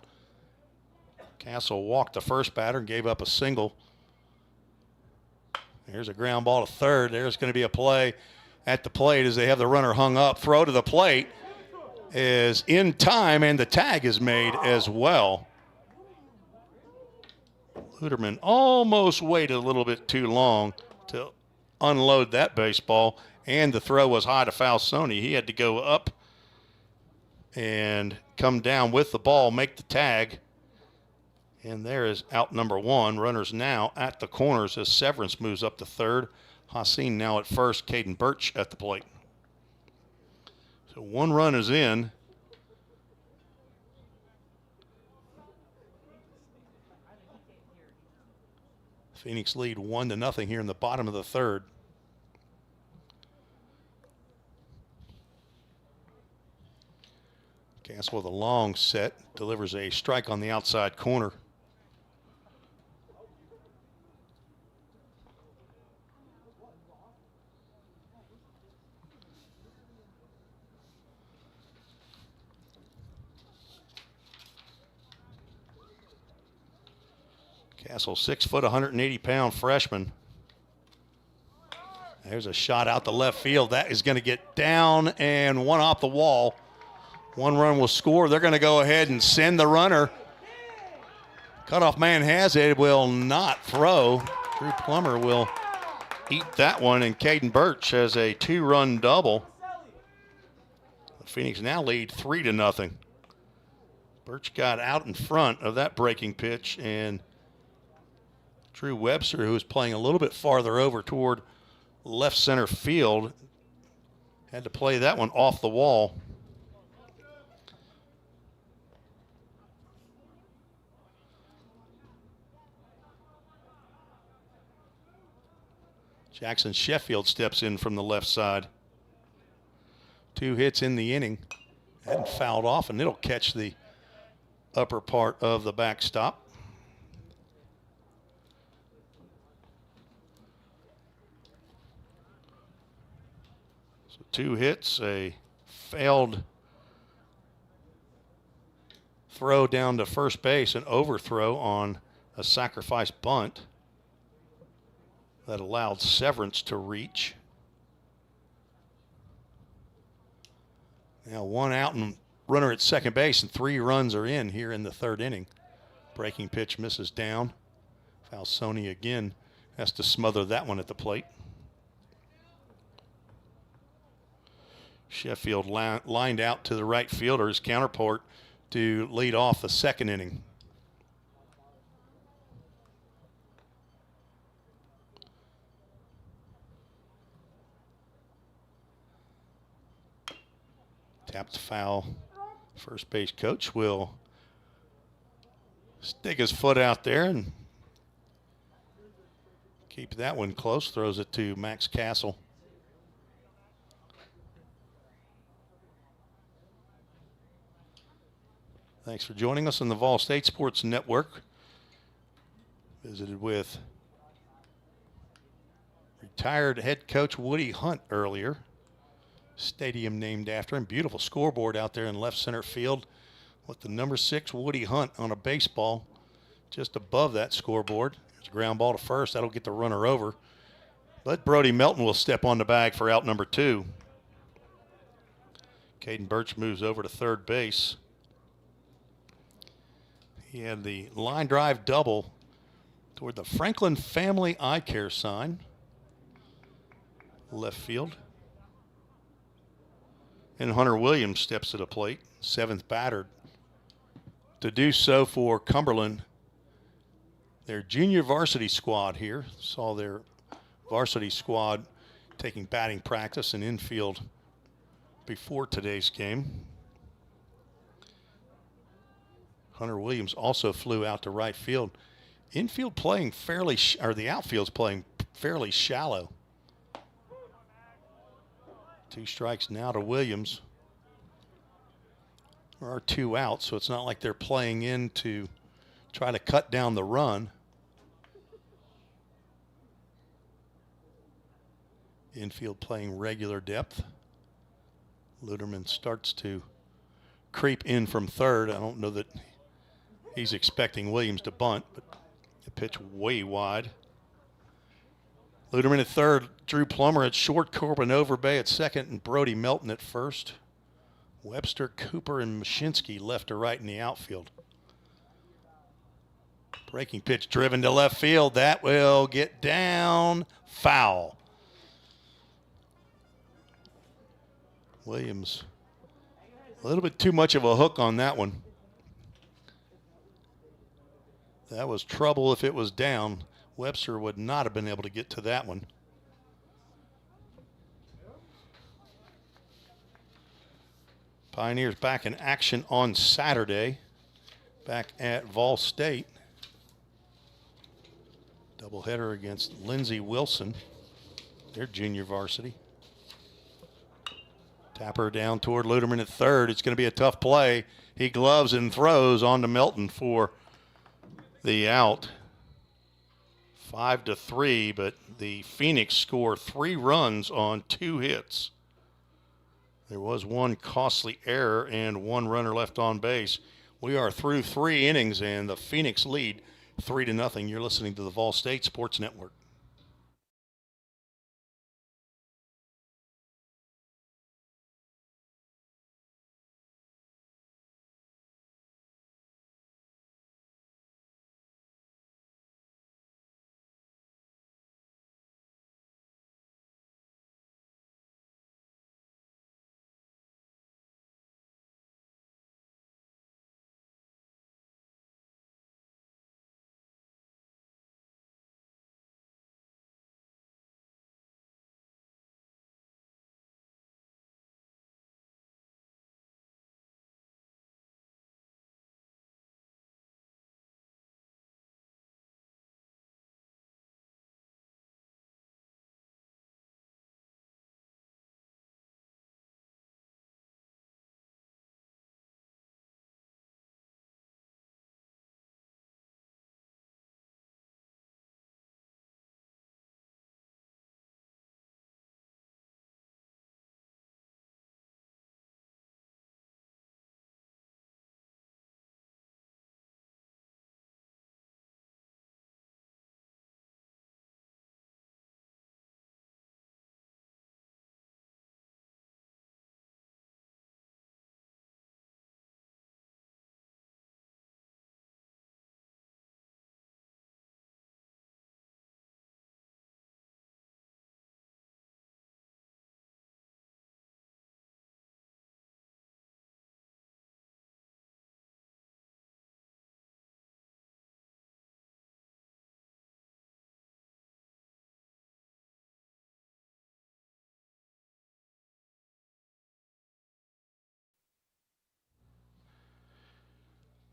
Castle walked the first batter and gave up a single. There's a ground ball to third. There's going to be a play at the plate as they have the runner hung up. Throw to the plate is in time, and the tag is made as well. Luderman almost waited a little bit too long to unload that baseball, and the throw was high to Falsoni. He had to go up and come down with the ball, make the tag. And there is out number 1. Runners now at the corners as Severance moves up to third. Hassan now at first. Caden Birch at the plate. So 1 run is in. Phoenix lead 1-0 here in the bottom of the third. Castle with a long set, delivers a strike on the outside corner. Castle, 6 foot, 180-pound freshman. There's a shot out the left field. That is going to get down and 1 off the wall. 1 run will score. They're going to go ahead and send the runner. Cutoff man has it, will not throw. Drew Plummer will eat that one, and Caden Birch has a 2-run double. The Phoenix now lead 3-0. Birch got out in front of that breaking pitch, and Drew Webster, who was playing a little bit farther over toward left center field, had to play that one off the wall. Jackson Sheffield steps in from the left side. 2 hits in the inning. Hadn't fouled off, and it'll catch the upper part of the backstop. So 2 hits, a failed throw down to first base, an overthrow on a sacrifice bunt that allowed Severance to reach. Now 1 out and runner at second base, and 3 runs are in here in the third inning. Breaking pitch misses down. Falsoni again has to smother that one at the plate. Sheffield lined out to the right fielder, his counterpart, to lead off the second inning. Tapped foul. First base coach will stick his foot out there and keep that one close. Throws it to Max Castle. Thanks for joining us on the Vol State Sports Network. Visited with retired head coach Woody Hunt earlier. Stadium named after him. Beautiful scoreboard out there in left center field with the number 6 Woody Hunt on a baseball just above that scoreboard. There's a ground ball to first. That'll get the runner over. But Brody Melton will step on the bag for out number 2. Caden Birch moves over to third base. He had the line drive double toward the Franklin Family Eye Care sign. Left field. And Hunter Williams steps to the plate, 7th batter. To do so for Cumberland, their junior varsity squad here. Saw their varsity squad taking batting practice and infield before today's game. Hunter Williams also flew out to right field. Infield playing fairly, or the outfield's playing fairly shallow. 2 strikes now to Williams. There are 2 outs, so it's not like they're playing in to try to cut down the run. Infield playing regular depth. Luderman starts to creep in from third. I don't know that he's expecting Williams to bunt, but the pitch way wide. Luderman at third, Drew Plummer at short, Corbin Overbay at second, and Brody Melton at first. Webster, Cooper, and Mashinsky left to right in the outfield. Breaking pitch driven to left field. That will get down. Foul. Williams, a little bit too much of a hook on that one. That was trouble if it was down. Webster would not have been able to get to that one. Pioneers back in action on Saturday, back at Vol State. Doubleheader against Lindsey Wilson, their junior varsity. Tapper down toward Luderman at third. It's going to be a tough play. He gloves and throws on to Melton for the out. 5-3, but the Phoenix score 3 runs on 2 hits. There was 1 costly error and 1 runner left on base. We are through 3 innings, and the Phoenix lead 3-0. You're listening to the Vol State Sports Network.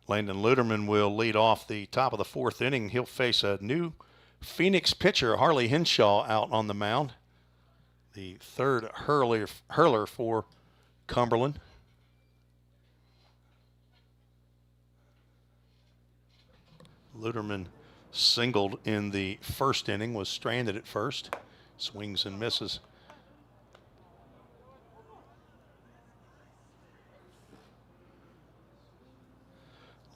Landon Luderman will lead off the top of the 4th inning. He'll face a new Phoenix pitcher, Harley Henshaw, out on the mound. The 3rd hurler for Cumberland. Luderman singled in the 1st inning, was stranded at first. Swings and misses.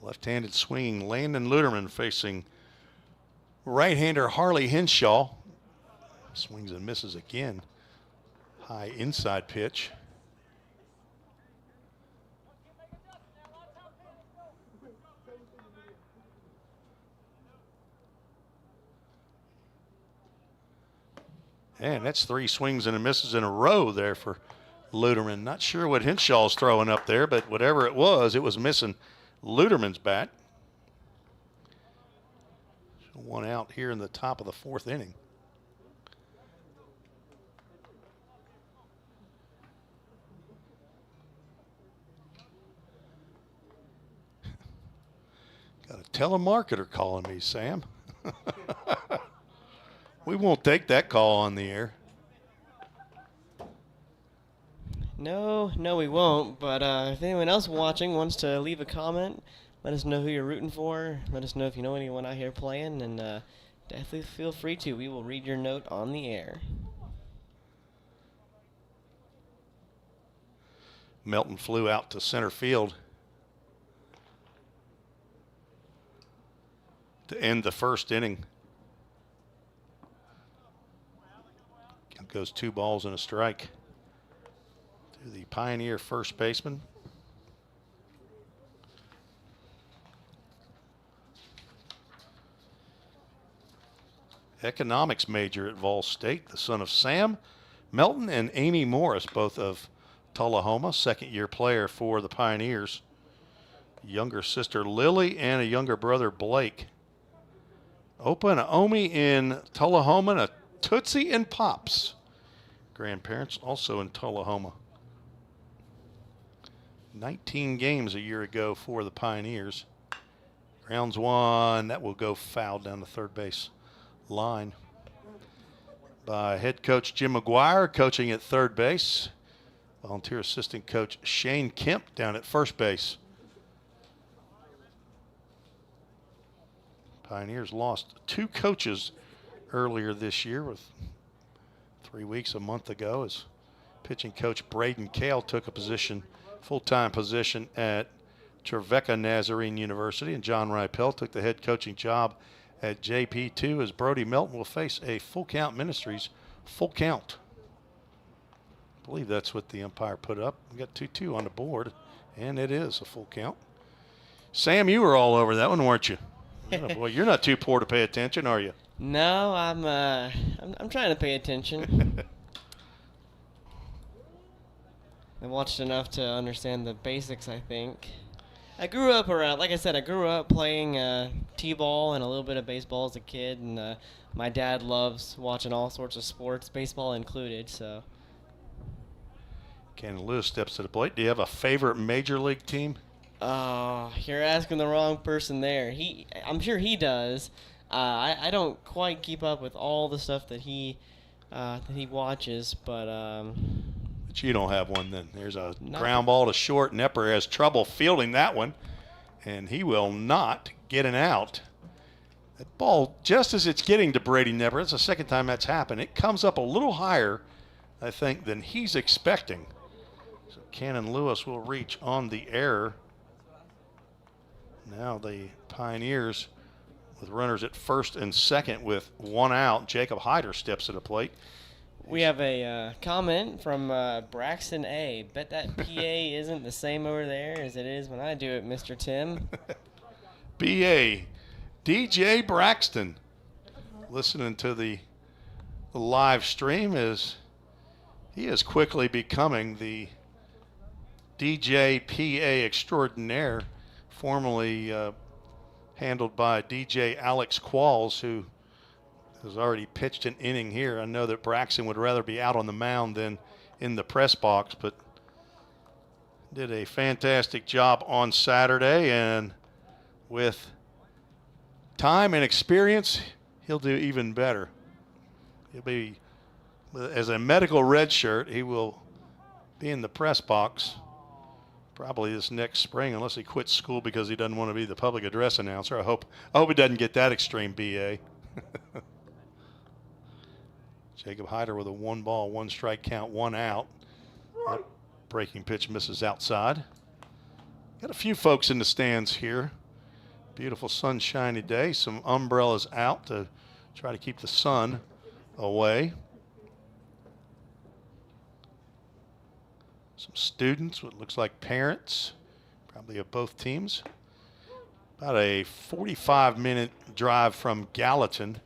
Left-handed swinging Landon Luderman facing right-hander Harley Henshaw. Swings and misses again. High inside pitch. And that's 3 swings and misses in a row there for Luderman. Not sure what Henshaw's throwing up there, but whatever it was missing Luderman's bat. 1 out here in the top of the 4th inning. telemarketer calling me, Sam. We won't take that call on the air. No, we won't. But if anyone else watching wants to leave a comment, let us know who you're rooting for. Let us know if you know anyone out here playing, and definitely feel free to. We will read your note on the air. Melton flew out to center field to end the first inning. Goes 2 balls and a strike to the Pioneer first baseman. Economics major at Vol State, the son of Sam Melton and Amy Morris, both of Tullahoma, second-year player for the Pioneers. Younger sister Lily and a younger brother Blake. Opa and Omi in Tullahoma, and a Tootsie and Pops. Grandparents also in Tullahoma. 19 games a year ago for the Pioneers. Grounds 1, that will go foul down the third base line by head coach Jim McGuire, coaching at third base. Volunteer assistant coach Shane Kemp down at first base. Pioneers lost 2 coaches earlier this year, with 3 weeks a month ago, as pitching coach Braden Kale took a position, full-time position at Trevecca Nazarene University, and John Ripel took the head coaching job at JP2, as Brody Melton will face a Full Count Ministries full count. I believe that's what the umpire put up. We got 2-2 on the board, and it is a full count. Sam, you were all over that one, weren't you? Oh boy, you're not too poor to pay attention, are you? No, I'm trying to pay attention. I watched enough to understand the basics, I think. I grew up around, like I said, I grew up playing t-ball and a little bit of baseball as a kid, and my dad loves watching all sorts of sports, baseball included, so. Ken Lewis steps to the plate. Do you have a favorite major league team? Oh, you're asking the wrong person there. I'm sure he does. I don't quite keep up with all the stuff that he watches, but But you don't have one then. There's a ground ball to short. Nepper has trouble fielding that one, and he will not get an out. That ball, just as it's getting to Brady Nepper, it's the second time that's happened. It comes up a little higher, I think, than he's expecting. So Cannon Lewis will reach on the error. Now the Pioneers, with runners at first and second with 1 out, Jacob Hyder steps to the plate. We have a comment from Braxton A. Bet that PA isn't the same over there as it is when I do it, Mr. Tim. BA, DJ Braxton, listening to the live stream, as he is quickly becoming the DJ PA extraordinaire, formerly handled by DJ Alex Qualls, who has already pitched an inning here. I know that Braxton would rather be out on the mound than in the press box, but did a fantastic job on Saturday, and with time and experience, he'll do even better. He'll be, as a medical red shirt, he will be in the press box probably this next spring, unless he quits school because he doesn't want to be the public address announcer. I hope he doesn't get that extreme, BA. Jacob Hyder with a 1-ball, 1-strike count, 1 out. That breaking pitch misses outside. Got a few folks in the stands here. Beautiful sunshiny day. Some umbrellas out to try to keep the sun away. Some students, what looks like parents, probably of both teams. About a 45-minute drive from Gallatin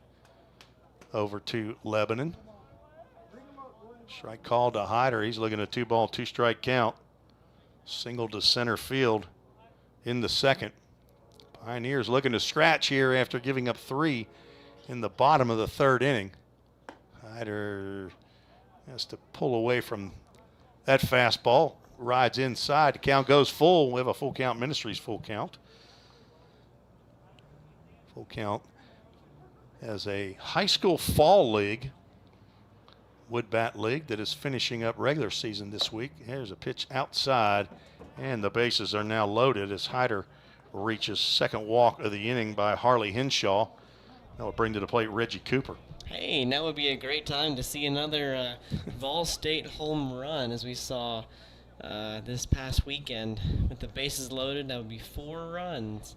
over to Lebanon. Strike call to Hyder. He's looking at a 2-ball, 2-strike count. Single to center field in the second. Pioneers looking to scratch here after giving up 3 in the bottom of the third inning. Hyder has to pull away from that fastball. Rides inside. The count goes full. We have a Full Count Ministries full count. Full Count has a high school fall league, wood bat league, that is finishing up regular season this week. Here's a pitch outside, and the bases are now loaded as Hyder reaches second walk of the inning by Harley Henshaw. That will bring to the plate Reggie Cooper. Hey, now would be a great time to see another Vol State home run, as we saw this past weekend. With the bases loaded, that would be 4 runs.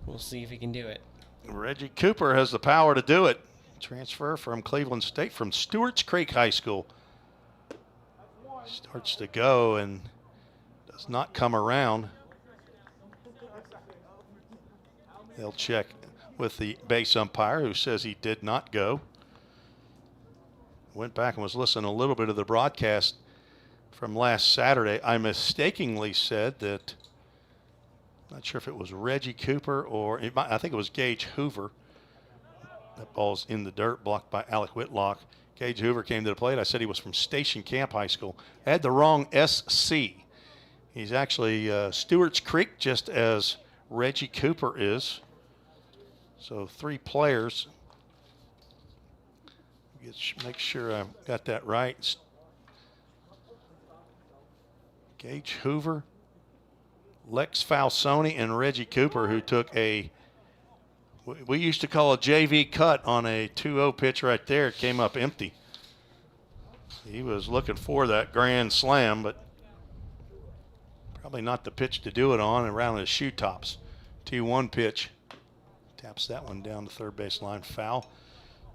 We'll see if he can do it. Reggie Cooper has the power to do it. Transfer from Cleveland State from Stewart's Creek High School. Starts to go and does not come around. They'll check with the base umpire, who says he did not go. Went back and was listening a little bit of the broadcast from last Saturday. I mistakenly said that, not sure if it was Reggie Cooper or I think it was Gage Hoover. That ball's in the dirt, blocked by Alec Whitlock. Gage Hoover came to the plate. I said he was from Station Camp High School. I had the wrong SC. He's actually Stewart's Creek, just as Reggie Cooper is. So 3 players. Make sure I got that right. Gage Hoover, Lex Falsoni, and Reggie Cooper, who took a, we used to call a JV cut on a 2-0 pitch right there. It came up empty. He was looking for that grand slam, but probably not the pitch to do it on, around his shoe tops. 2-1 pitch. Taps that one down the third base line. Foul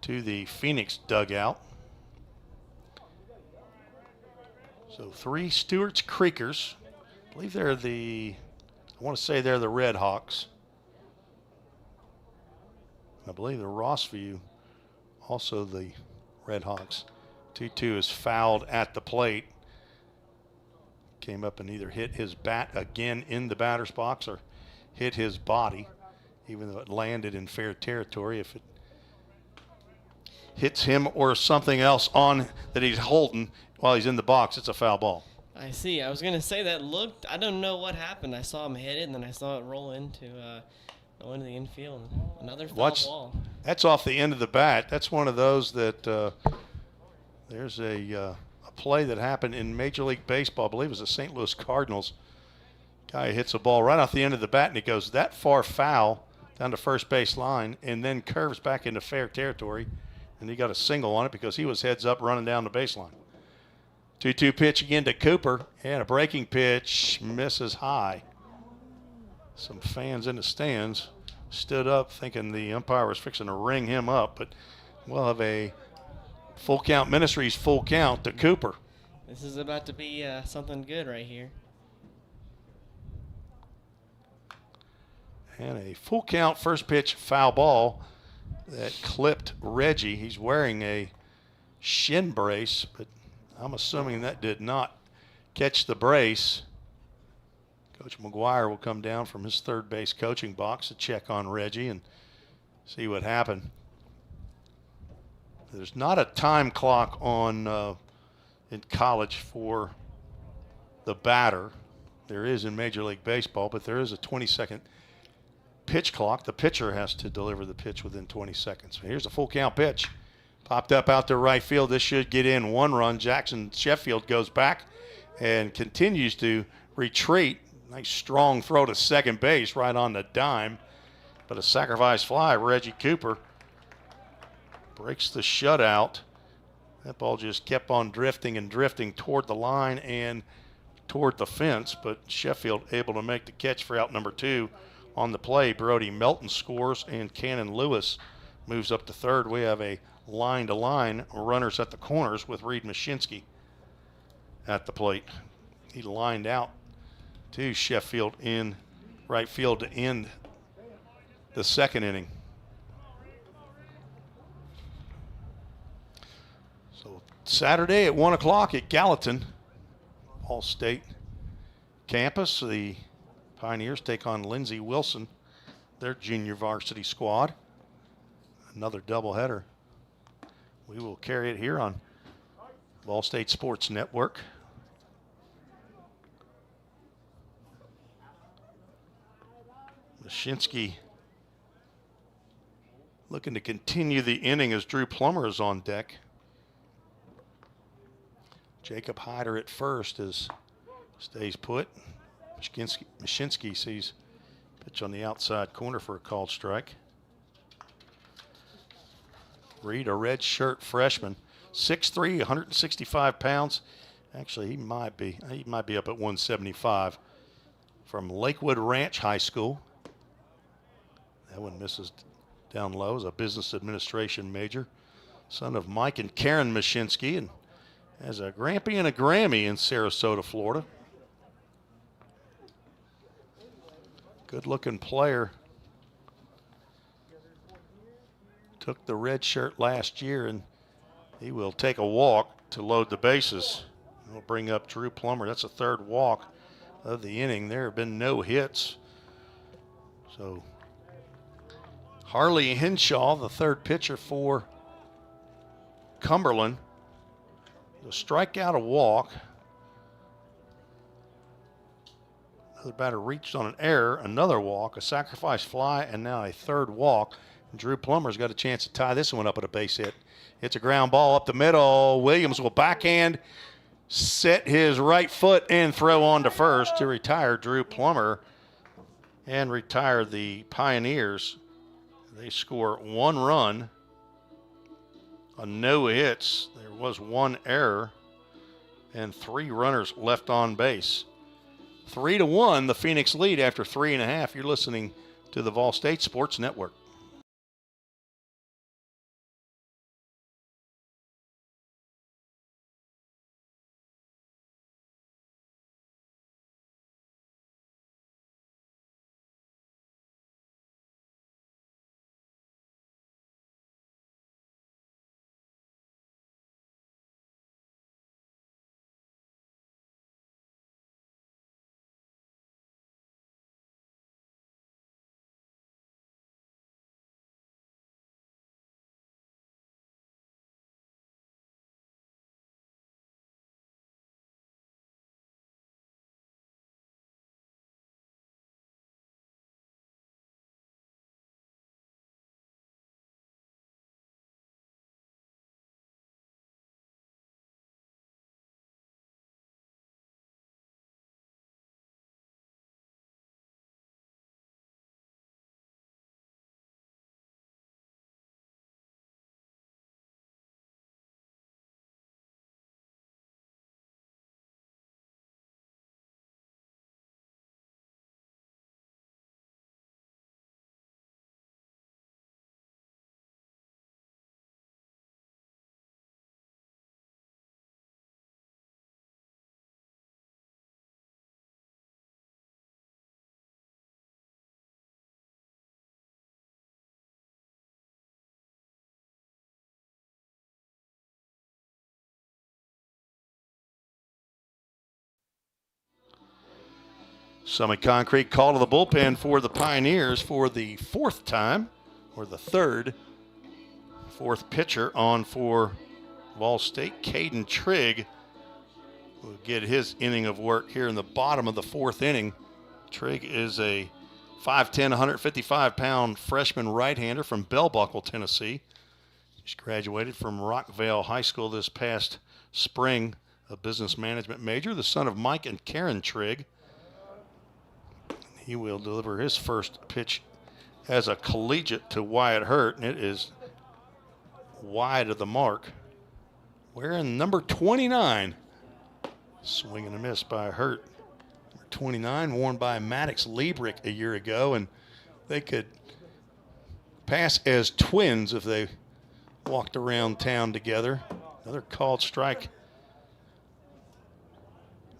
to the Phoenix dugout. So 3 Stewart's Creekers. I believe they're I want to say they're the Red Hawks. I believe the Rossview, also the Red Hawks. 2-2 is fouled at the plate. Came up and either hit his bat again in the batter's box or hit his body, even though it landed in fair territory. If it hits him or something else on that he's holding while he's in the box, it's a foul ball. I see. I was going to say that looked, I don't know what happened. I saw him hit it, and then I saw it roll into the infield. Another foul ball. That's off the end of the bat. That's one of those that there's a play that happened in Major League Baseball. I believe it was the St. Louis Cardinals. Guy hits a ball right off the end of the bat, and it goes that far foul down to first base line and then curves back into fair territory. And he got a single on it because he was heads up running down the baseline. 2-2 pitch again to Cooper, and a breaking pitch misses high. Some fans in the stands stood up thinking the umpire was fixing to ring him up, but we'll have a Full Count Ministries full count to Cooper. This is about to be something good right here. And a full count first pitch foul ball that clipped Reggie. He's wearing a shin brace, but I'm assuming that did not catch the brace. Coach McGuire will come down from his third base coaching box to check on Reggie and see what happened. There's not a time clock on in college for the batter. There is in Major League Baseball, but there is a 20-second pitch clock. The pitcher has to deliver the pitch within 20 seconds. So here's a full count pitch. Popped up out to right field. This should get in 1 run. Jackson Sheffield goes back and continues to retreat. Nice strong throw to second base right on the dime. But a sacrifice fly. Reggie Cooper breaks the shutout. That ball just kept on drifting and drifting toward the line and toward the fence. But Sheffield able to make the catch for out number 2 on the play. Brody Melton scores and Cannon Lewis moves up to third. We have a line-to-line runners at the corners with Reed Mashinsky at the plate. He lined out to Sheffield in right field to end the second inning. So Saturday at 1 o'clock at Gallatin, All-State campus, the Pioneers take on Lindsey Wilson, their junior varsity squad. Another doubleheader. We will carry it here on Ball State Sports Network. Mashinsky looking to continue the inning as Drew Plummer is on deck. Jacob Hyder at first as stays put. Mashinsky sees pitch on the outside corner for a called strike. Reed, a red shirt freshman, 6'3", 165 pounds. Actually, he might be up at 175. From Lakewood Ranch High School. That one misses down low. Is a business administration major. Son of Mike and Karen Mashinsky, and has a Grampy and a Grammy in Sarasota, Florida. Good looking player. Took the red shirt last year, and he will take a walk to load the bases. We'll bring up Drew Plummer. That's a third walk of the inning. There have been no hits. So Harley Henshaw, the third pitcher for Cumberland, will strike out a walk. Another batter reached on an error, another walk, a sacrifice fly, and now a third walk. And Drew Plummer's got a chance to tie this one up at a base hit. It's a ground ball up the middle. Williams will backhand, set his right foot, and throw on to first to retire Drew Plummer and retire the Pioneers. They score one run on no hits. There was one error and 3 runners left on base. 3-1, the Phoenix lead after 3.5. You're listening to the Vol State Sports Network. Summit Concrete call to the bullpen for the Pioneers for the 4th time, or the 3rd. 4th pitcher on for Vol State. Caden Trigg will get his inning of work here in the bottom of the 4th inning. Trigg is a 5'10", 155-pound freshman right-hander from Bell Buckle, Tennessee. He's graduated from Rockvale High School this past spring, a business management major, the son of Mike and Karen Trigg. He will deliver his first pitch as a collegiate to Wyatt Hurt, and it is wide of the mark. Wearing number 29. Swing and a miss by Hurt. Number 29 worn by Maddox Liebrick a year ago, and they could pass as twins if they walked around town together. Another called strike.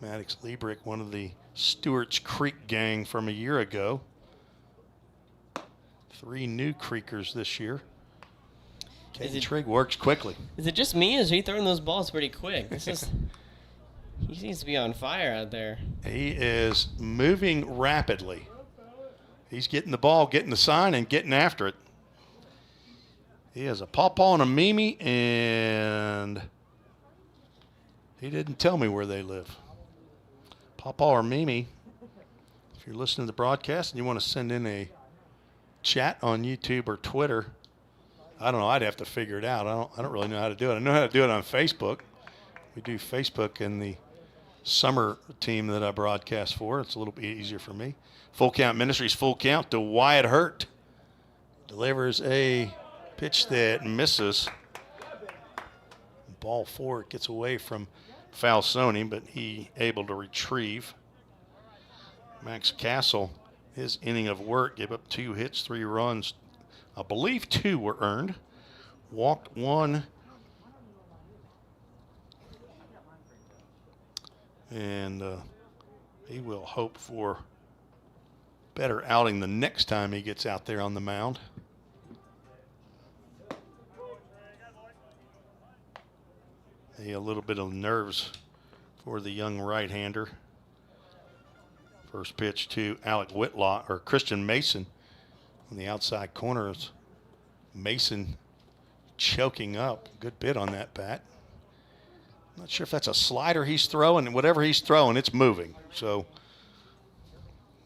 Maddox Liebrick, one of the Stewart's Creek gang from a year ago. 3 new Creekers this year. Caden Trigg works quickly. Is it just me, or is he throwing those balls pretty quick? He seems to be on fire out there. He is moving rapidly. He's getting the ball, getting the sign, and getting after it. He has a pawpaw and a Mimi, and he didn't tell me where they live. Pawpaw or Mimi, if you're listening to the broadcast and you want to send in a chat on YouTube or Twitter, I don't know. I'd have to figure it out. I don't really know how to do it. I know how to do it on Facebook. We do Facebook in the summer team that I broadcast for. It's a little bit easier for me. Full Count Ministries, full count to Wyatt Hurt. Delivers a pitch that misses. Ball 4 gets away from Falsoni, but he able to retrieve. Max Castle, his inning of work, gave up 2 hits, 3 runs. I believe 2 were earned. Walked 1. And he will hope for better outing the next time he gets out there on the mound. A little bit of nerves for the young right-hander. First pitch to Alec Whitlock, or Christian Mason on the outside corners. Mason choking up. Good bit on that bat. Not sure if that's a slider he's throwing, and whatever he's throwing, it's moving. So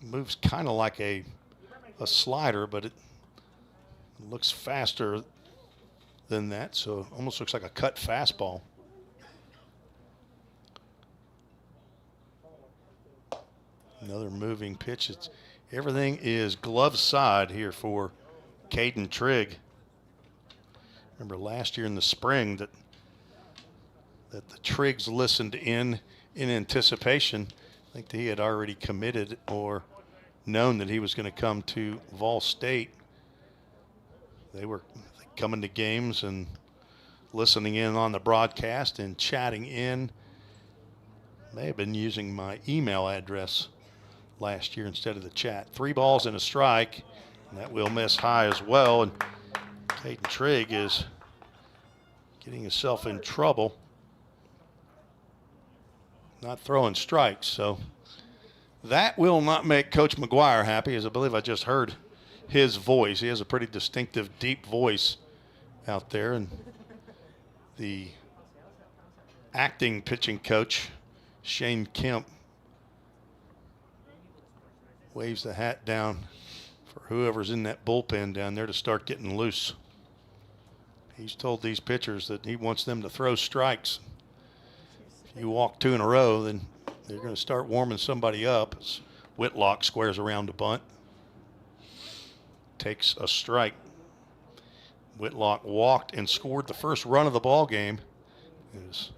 moves kind of like a slider, but it looks faster than that. So it almost looks like a cut fastball. Another moving pitch. Everything is glove side here for Caden Trigg. Remember last year in the spring that the Triggs listened in anticipation. I think that he had already committed or known that he was going to come to Vol State. They were coming to games and listening in on the broadcast and chatting in. May have been using my email address last year instead of the chat. 3 balls and a strike, and that will miss high as well. And Caden Trigg is getting himself in trouble, not throwing strikes. So that will not make Coach McGuire happy, as I believe I just heard his voice. He has a pretty distinctive, deep voice out there. And the acting pitching coach, Shane Kemp, waves the hat down for whoever's in that bullpen down there to start getting loose. He's told these pitchers that he wants them to throw strikes. If you walk 2 in a row, then they're going to start warming somebody up. As Whitlock squares around to bunt. Takes a strike. Whitlock walked and scored the first run of the ball game. As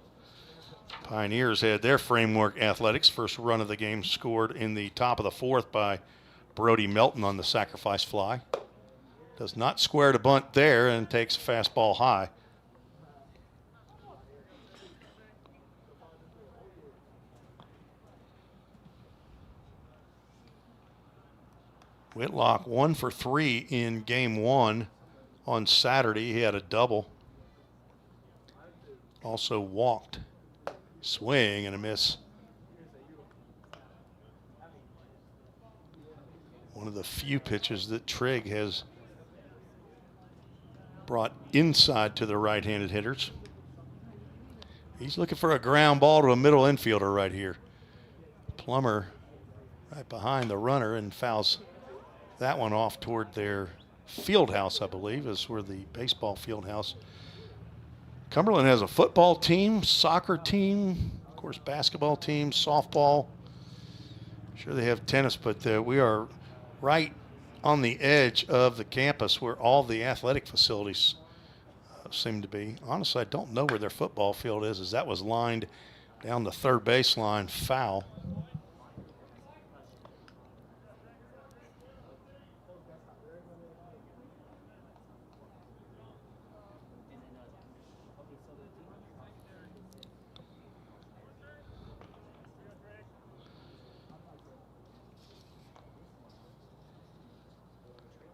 Pioneers had their Framework Athletics first run of the game scored in the top of the 4th by Brody Melton on the sacrifice fly. Does not square to bunt there and takes a fastball high. Whitlock 1 for 3 in game 1 on Saturday. He had a double. Also walked. Swing and a miss. One of the few pitches that Trigg has brought inside to the right-handed hitters. He's looking for a ground ball to a middle infielder right here. Plummer right behind the runner and fouls that one off toward their field house, I believe, is where the baseball field house. Cumberland has a football team, soccer team, of course, basketball team, softball. Sure they have tennis, but we are right on the edge of the campus where all the athletic facilities seem to be. Honestly, I don't know where their football field is, as that was lined down the third baseline foul.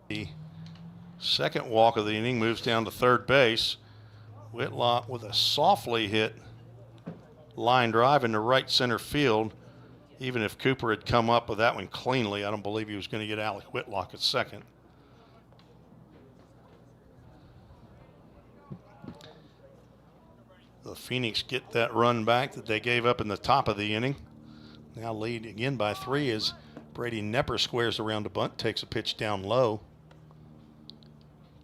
The second walk of the inning moves down to third base. Whitlock with a softly hit line drive into right center field. Even if Cooper had come up with that one cleanly, I don't believe he was going to get Alec Whitlock at second. The Phoenix get that run back that they gave up in the top of the inning. Now lead again by 3 as Brady Nepper squares around to bunt, takes a pitch down low.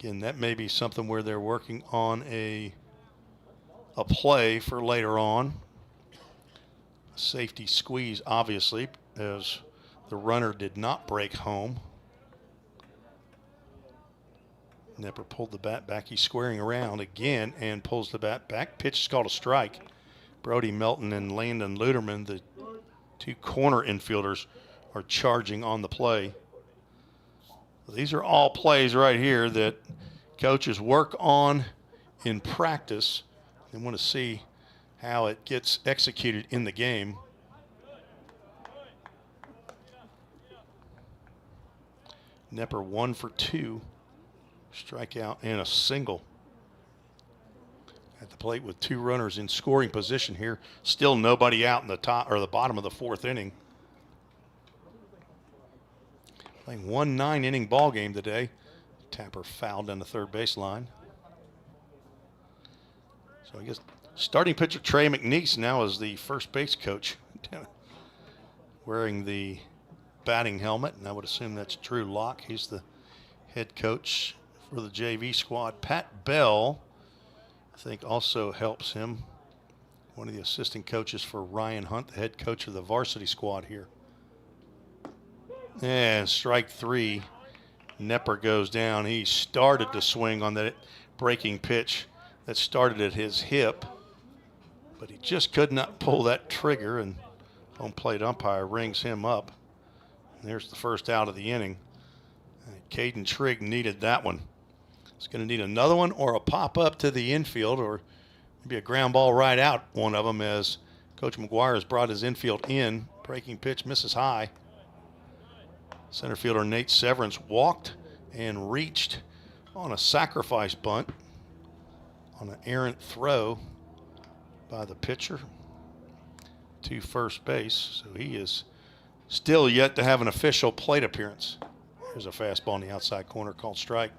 Again, that may be something where they're working on a play for later on. Safety squeeze, obviously, as the runner did not break home. Nepper pulled the bat back. He's squaring around again and pulls the bat back. Pitch is called a strike. Brody Melton and Landon Luderman, the two corner infielders, are charging on the play. These are all plays right here that coaches work on in practice. They want to see how it gets executed in the game. Nepper 1 for 2. Strikeout and a single. At the plate with two runners in scoring position here. Still nobody out in the top or the bottom of the 4th inning. Playing 1 9-inning ball game today. Tapper fouled down the third baseline. So I guess starting pitcher Trey McNeese now is the first base coach, wearing the batting helmet, and I would assume that's Drew Locke. He's the head coach for the JV squad. Pat Bell, I think, also helps him. One of the assistant coaches for Ryan Hunt, the head coach of the varsity squad here. And strike 3. Nepper goes down. He started to swing on that breaking pitch that started at his hip, but he just could not pull that trigger, and home plate umpire rings him up. And there's the first out of the inning. Caden Trigg needed that one. He's going to need another one or a pop up to the infield, or maybe a ground ball right out, one of them, as Coach McGuire has brought his infield in. Breaking pitch misses high. Center fielder Nate Severance walked and reached on a sacrifice bunt on an errant throw by the pitcher to first base. So he is still yet to have an official plate appearance. There's a fastball in the outside corner called strike.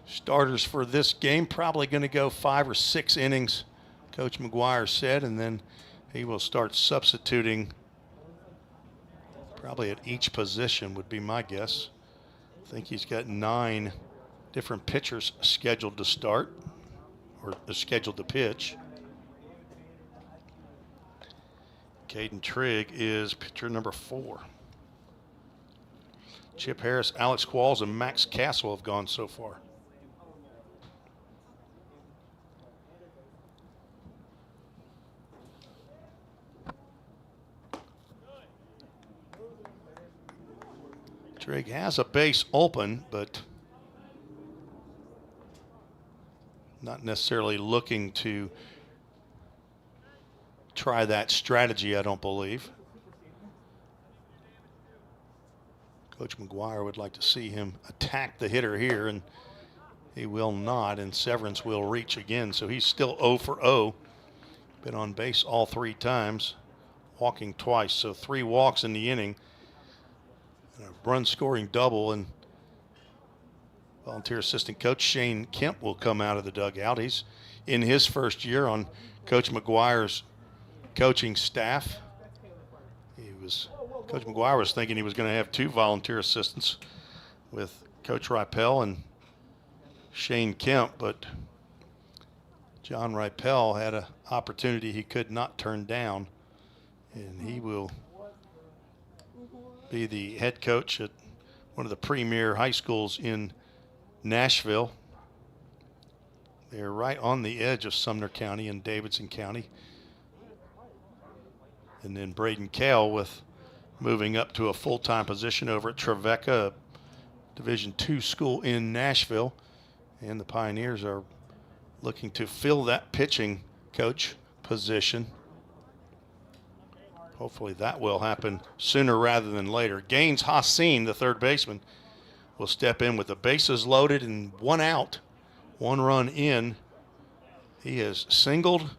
Starters for this game probably going to go 5 or 6 innings, Coach McGuire said, and then he will start substituting probably at each position would be my guess. I think he's got 9 different pitchers scheduled to start or scheduled to pitch. Caden Trigg is pitcher number 4. Chip Harris, Alex Qualls, and Max Castle have gone so far. Trigg has a base open, but not necessarily looking to try that strategy, I don't believe. Coach McGuire would like to see him attack the hitter here, and he will not, and Severance will reach again. So he's still 0 for 0. Been on base all 3 times, walking twice. So 3 walks in the inning. And a run-scoring double, and volunteer assistant coach Shane Kemp will come out of the dugout. He's in his first year on Coach McGuire's coaching staff. Coach McGuire was thinking he was going to have 2 volunteer assistants with Coach Ripel and Shane Kemp, but John Ripel had an opportunity he could not turn down, and he will be the head coach at one of the premier high schools in Nashville. They're right on the edge of Sumner County and Davidson County. And then Braden Kale with moving up to a full-time position over at Trevecca, Division II school in Nashville. And the Pioneers are looking to fill that pitching coach position. Hopefully that will happen sooner rather than later. Gaines Hassin, the third baseman, will step in with the bases loaded and 1 out, 1 run in. He has singled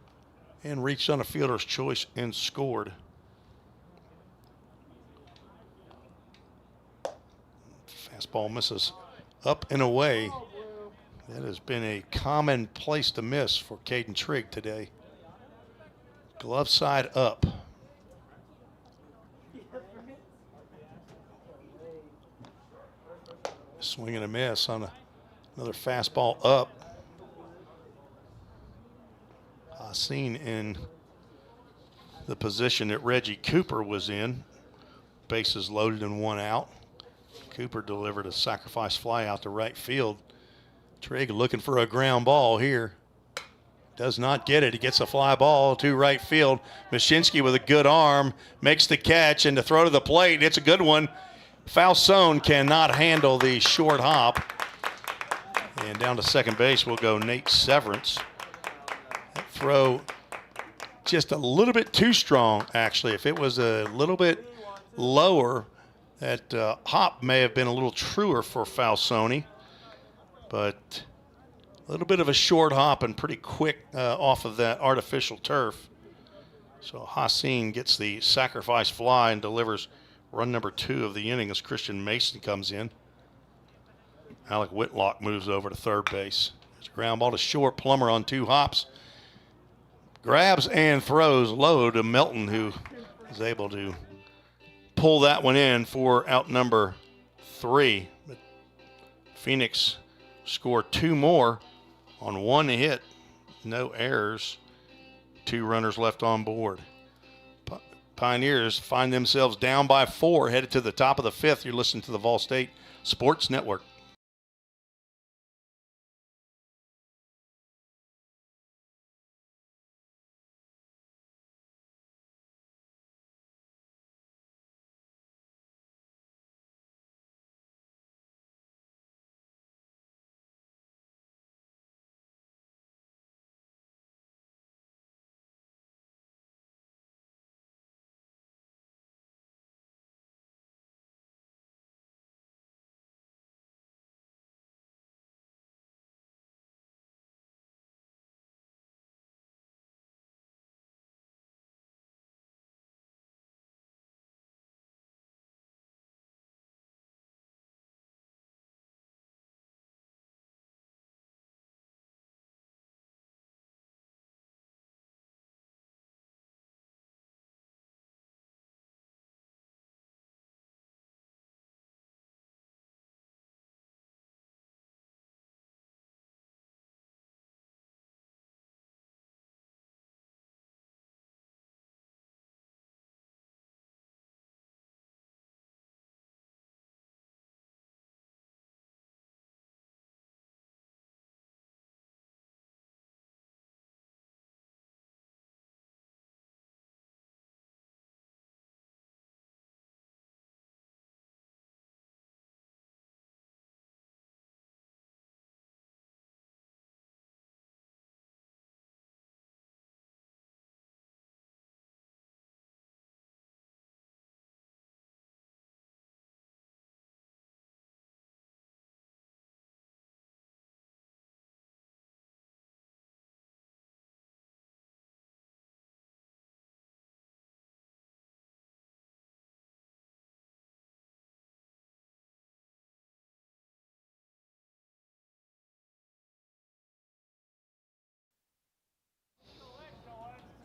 and reached on a fielder's choice and scored. Fastball misses up and away. That has been a common place to miss for Caden Trigg today. Glove side up. Swing and a miss on another fastball up. Seen in the position that Reggie Cooper was in. Bases loaded and 1 out. Cooper delivered a sacrifice fly out to right field. Trigg looking for a ground ball here. Does not get it. He gets a fly ball to right field. Mashinsky with a good arm makes the catch, and the throw to the plate. It's a good one. Falsone cannot handle the short hop. And down to second base will go Nate Severance. That throw just a little bit too strong, actually. If it was a little bit lower, that hop may have been a little truer for Falsone. But a little bit of a short hop and pretty quick off of that artificial turf. So Hassan gets the sacrifice fly and delivers run number 2 of the inning as Christian Mason comes in. Alec Whitlock moves over to third base. There's a ground ball to short. Plummer on 2 hops. Grabs and throws low to Melton, who is able to pull that one in for out number 3. But Phoenix scored 2 more on 1 hit. No errors. 2 runners left on board. Pioneers find themselves down by 4, headed to the top of the 5th. You're listening to the Vol State Sports Network.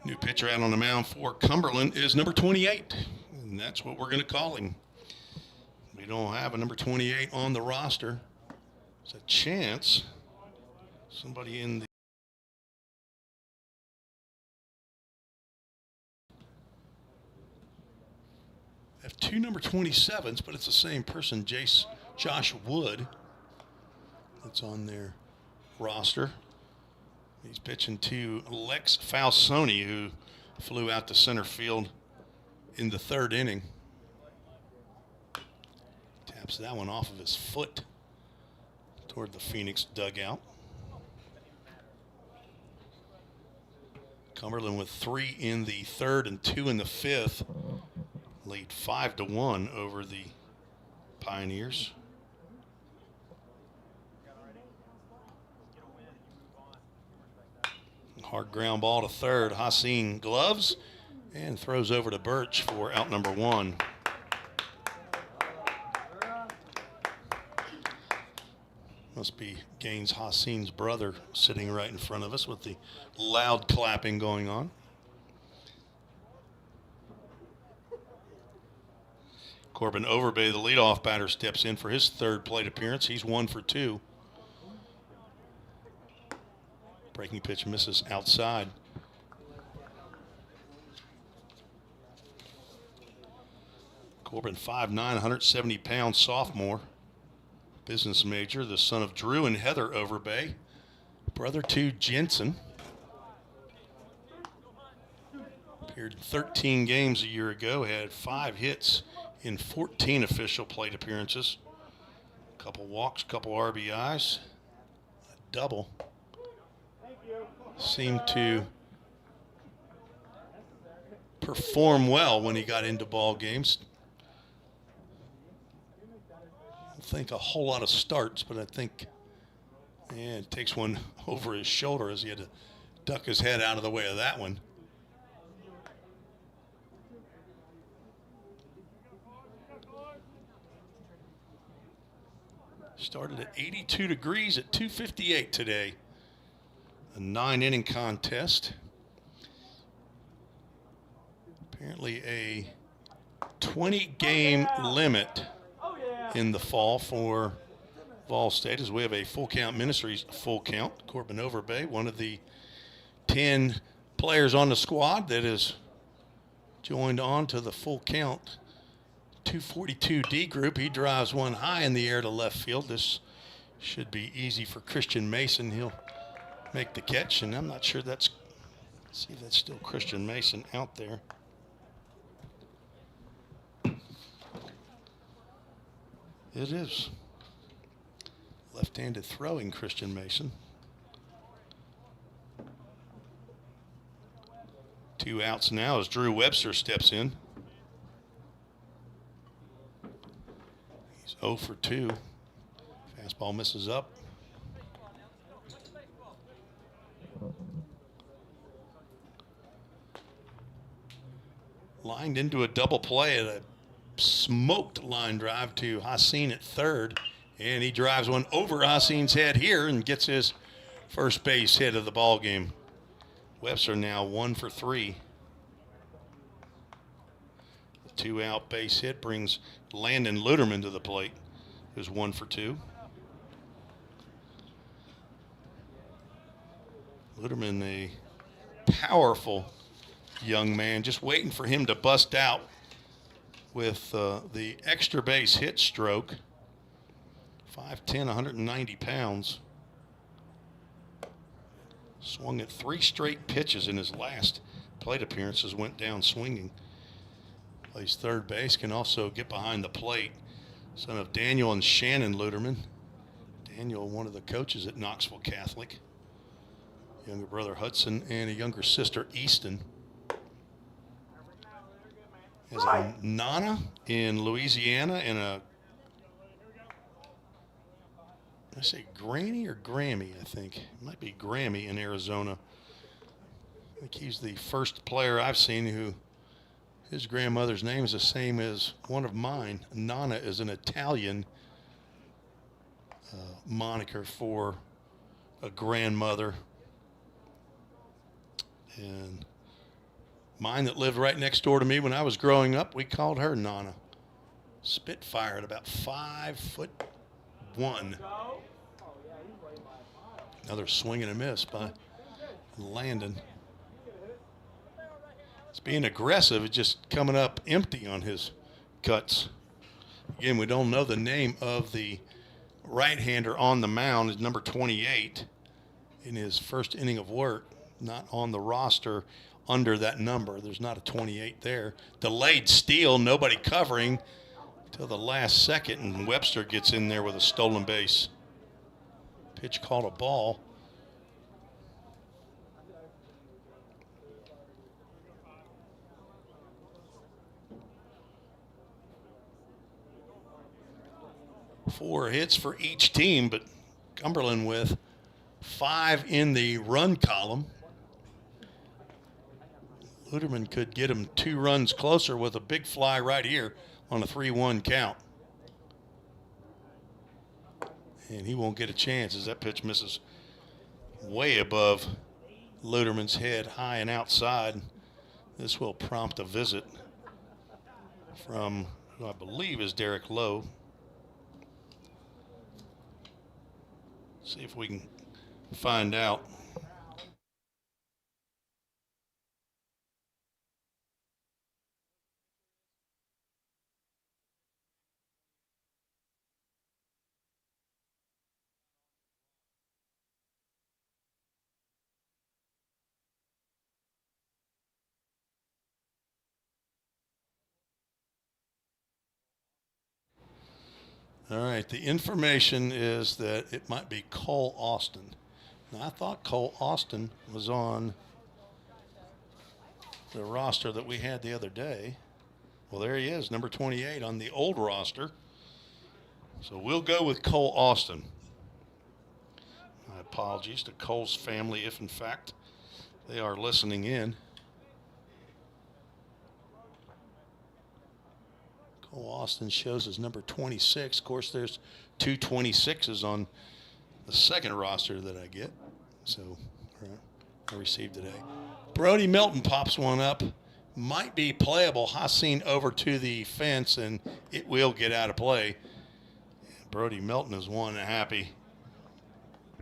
New pitcher out on the mound for Cumberland is number 28, and that's what we're going to call him. We don't have a number 28 on the roster. There's a chance somebody in the have 2 number 27s, but it's the same person, Josh Wood, that's on their roster. He's pitching to Lex Falsone, who flew out to center field in the 3rd inning. Taps that one off of his foot toward the Phoenix dugout. Cumberland with 3 in the 3rd and 2 in the 5th. Lead 5-1 over the Pioneers. Hard ground ball to third. Hassan gloves and throws over to Birch for out number 1. Must be Gaines Hassan's brother sitting right in front of us with the loud clapping going on. Corbin Overbay, the leadoff batter, steps in for his third plate appearance. He's 1 for 2. Breaking pitch misses outside. Corbin, 5'9", 170-pound sophomore. Business major, the son of Drew and Heather Overbay. Brother to Jensen. Appeared in 13 games a year ago, had 5 hits in 14 official plate appearances. A couple walks, couple RBIs, a double. Seemed to perform well when he got into ball games. I don't think a whole lot of starts, but I think it takes one over his shoulder as he had to duck his head out of the way of that one. Started at 82 degrees at 2:58 today. A 9-inning contest. Apparently a 20-game limit in the fall for Vol State, as we have a Full Count Ministries full count. Corbin Overbay, one of the 10 players on the squad that is joined on to the Full Count 242D group. He drives one high in the air to left field. This should be easy for Christian Mason. He'll make the catch, and I'm not sure that's, let's see if that's still Christian Mason out there. It is. Left-handed throwing Christian Mason. 2 outs now as Drew Webster steps in. He's 0 for 2. Fastball misses up. Lined into a double play at a smoked line drive to Haseen at third. And he drives one over Haseen's head here and gets his first base hit of the ball game. Webster now 1 for 3. The 2-out base hit brings Landon Luderman to the plate, who's 1 for 2. Luderman, a powerful young man, just waiting for him to bust out with the extra base hit stroke. 5'10", 190 pounds. Swung at 3 straight pitches in his last plate appearances, went down swinging. Plays third base, can also get behind the plate. Son of Daniel and Shannon Luderman. Daniel, one of the coaches at Knoxville Catholic. Younger brother Hudson and a younger sister Easton. Has a Nana in Louisiana and a, I say Granny or Grammy, I think. It might be Grammy in Arizona. I think he's the first player I've seen who his grandmother's name is the same as one of mine. Nana is an Italian moniker for a grandmother. And mine that lived right next door to me when I was growing up, we called her Nana. Spitfire at about 5'1". Another swing and a miss by Landon. It's being aggressive. It's just coming up empty on his cuts. Again, we don't know the name of the right-hander on the mound. Is number 28 in his first inning of work. Not on the roster under that number. There's not a 28 there. Delayed steal, nobody covering till the last second, and Webster gets in there with a stolen base. Pitch called a ball. Four hits for each team, but Cumberland with 5 in the run column. Luderman could get him 2 runs closer with a big fly right here on a 3-1 count. And he won't get a chance as that pitch misses way above Luderman's head, high and outside. This will prompt a visit from who I believe is Derek Lowe. See if we can find out. All right, the information is that it might be Cole Austin. Now, I thought Cole Austin was on the roster that we had the other day. Well, there he is, number 28 on the old roster. So we'll go with Cole Austin. My apologies to Cole's family if, in fact, they are listening in. Cole Austin shows as number 26. Of course, there's two 26s on the second roster that I get. So I received today. Brody Melton pops one up. Might be playable. Haseen over to the fence, and it will get out of play. Brody Melton is one happy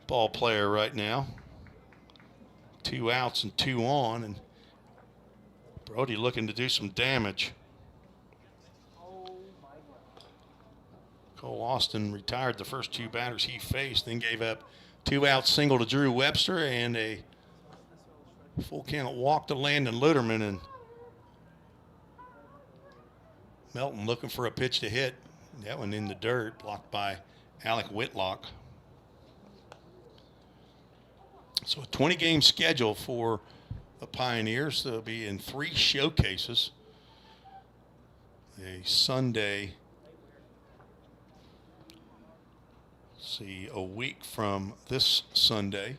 ball player right now. 2 outs and 2 on, and Brody looking to do some damage. Cole Austin retired the first 2 batters he faced, then gave up 2 out single to Drew Webster and a full count walk to Landon Luderman. And Melton looking for a pitch to hit. That one in the dirt, blocked by Alec Whitlock. So a 20-game schedule for the Pioneers. They'll be in 3 showcases. A Sunday, see, a week from this Sunday,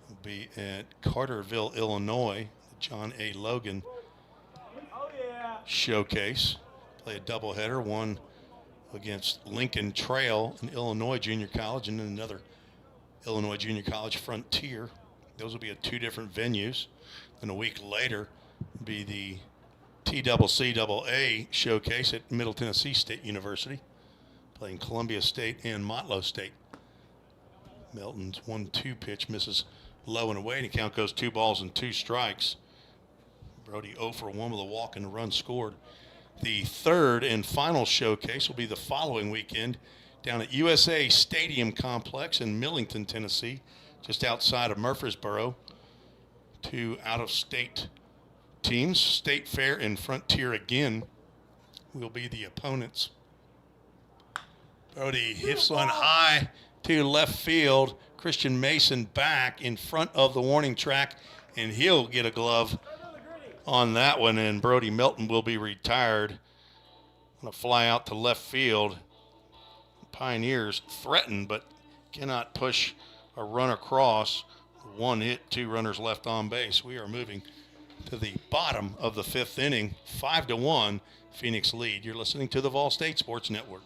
will be at Carterville, Illinois, the John A. Logan showcase. Play a doubleheader, one against Lincoln Trail, an Illinois junior college, and then another Illinois junior college, Frontier. Those will be at 2 different venues. Then a week later will be the TCCAA showcase at Middle Tennessee State University, playing Columbia State and Motlow State. Melton's 1-2 pitch misses low and away, and the count goes 2 balls and 2 strikes. Brody 0 for 1 with a walk and a run scored. The third and final showcase will be the following weekend down at USA Stadium Complex in Millington, Tennessee, just outside of Murfreesboro. 2 out-of-state teams, State Fair and Frontier again, will be the opponents. Brody hits one high to left field. Christian Mason back in front of the warning track, and he'll get a glove on that one, and Brody Melton will be retired. Going to fly out to left field. Pioneers threaten but cannot push a run across. 1 hit, 2 runners left on base. We are moving to the bottom of the 5th inning. 5-1 Phoenix lead. You're listening to the Vol State Sports Network.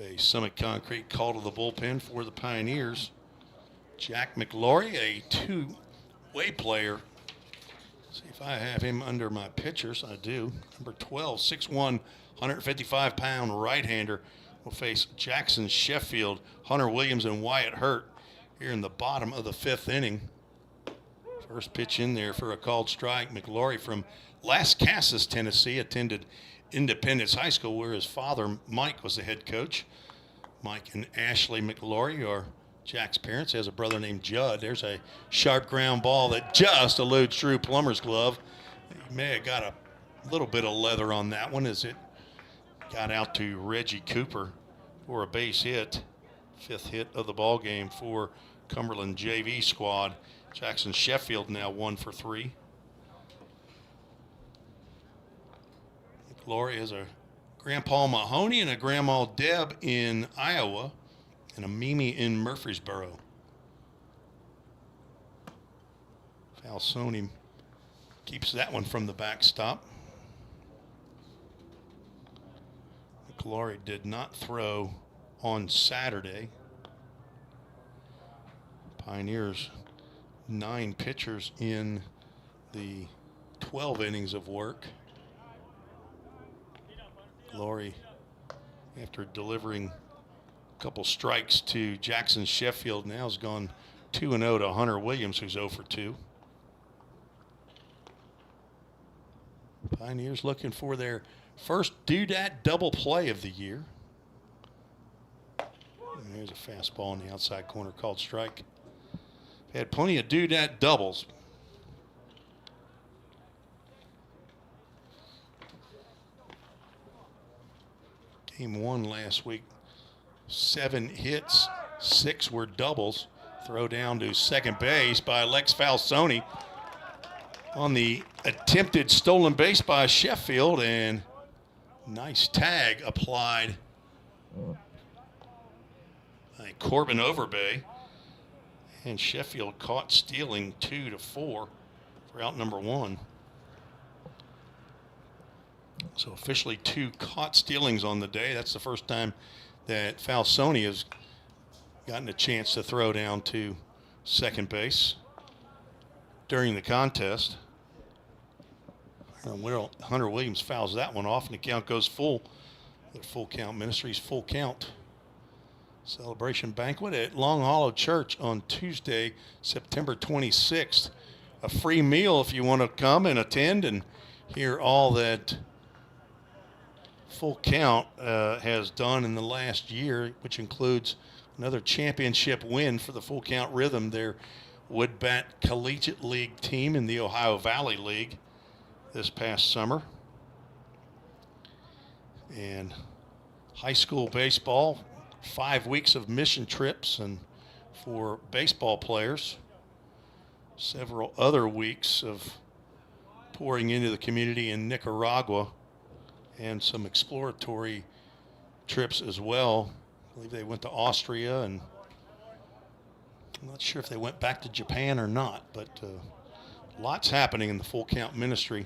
A Summit Concrete call to the bullpen for the Pioneers. Jack McLaury, a two-way player. See if I have him under my pictures. I do. Number 12, 6'1", 155-pound right-hander will face Jackson Sheffield, Hunter Williams, and Wyatt Hurt here in the bottom of the 5th inning. First pitch in there for a called strike. McLaury from Las Casas, Tennessee, attended Independence High School where his father, Mike, was the head coach. Mike and Ashley McLaury are Jack's parents. He has a brother named Judd. There's a sharp ground ball that just eludes Drew Plummer's glove. He may have got a little bit of leather on that one as it got out to Reggie Cooper for a base hit. 5th hit of the ball game for Cumberland JV squad. Jackson Sheffield now 1 for 3. McLaury has a Grandpa Mahoney and a Grandma Deb in Iowa and a Mimi in Murfreesboro. Falsoni keeps that one from the backstop. McLaury did not throw on Saturday. Pioneers 9 pitchers in the 12 innings of work. McLaury, after delivering a couple strikes to Jackson Sheffield, now has gone 2-0 to Hunter Williams, who's 0 for 2. Pioneers looking for their first do-dat double play of the year. And there's a fastball in the outside corner called strike. Had plenty of do-dat doubles. Game 1 last week, 7 hits, 6 were doubles. Throw down to second base by Lex Falsoni on the attempted stolen base by Sheffield, and nice tag applied by Corbin Overbay. And Sheffield caught stealing 2-4 for out number 1. So officially 2 caught stealings on the day. That's the first time that Falsoni has gotten a chance to throw down to second base during the contest. Hunter Williams fouls that one off, and the count goes full. The Full Count Ministries full count celebration banquet at Long Hollow Church on Tuesday, September 26th. A free meal if you want to come and attend and hear all that Full Count has done in the last year, which includes another championship win for the Full Count Rhythm, their Woodbat Collegiate League team in the Ohio Valley League this past summer. And high school baseball, 5 weeks of mission trips and for baseball players, several other weeks of pouring into the community in Nicaragua, and some exploratory trips as well. I believe they went to Austria, and I'm not sure if they went back to Japan or not, but lots happening in the Full Count Ministry.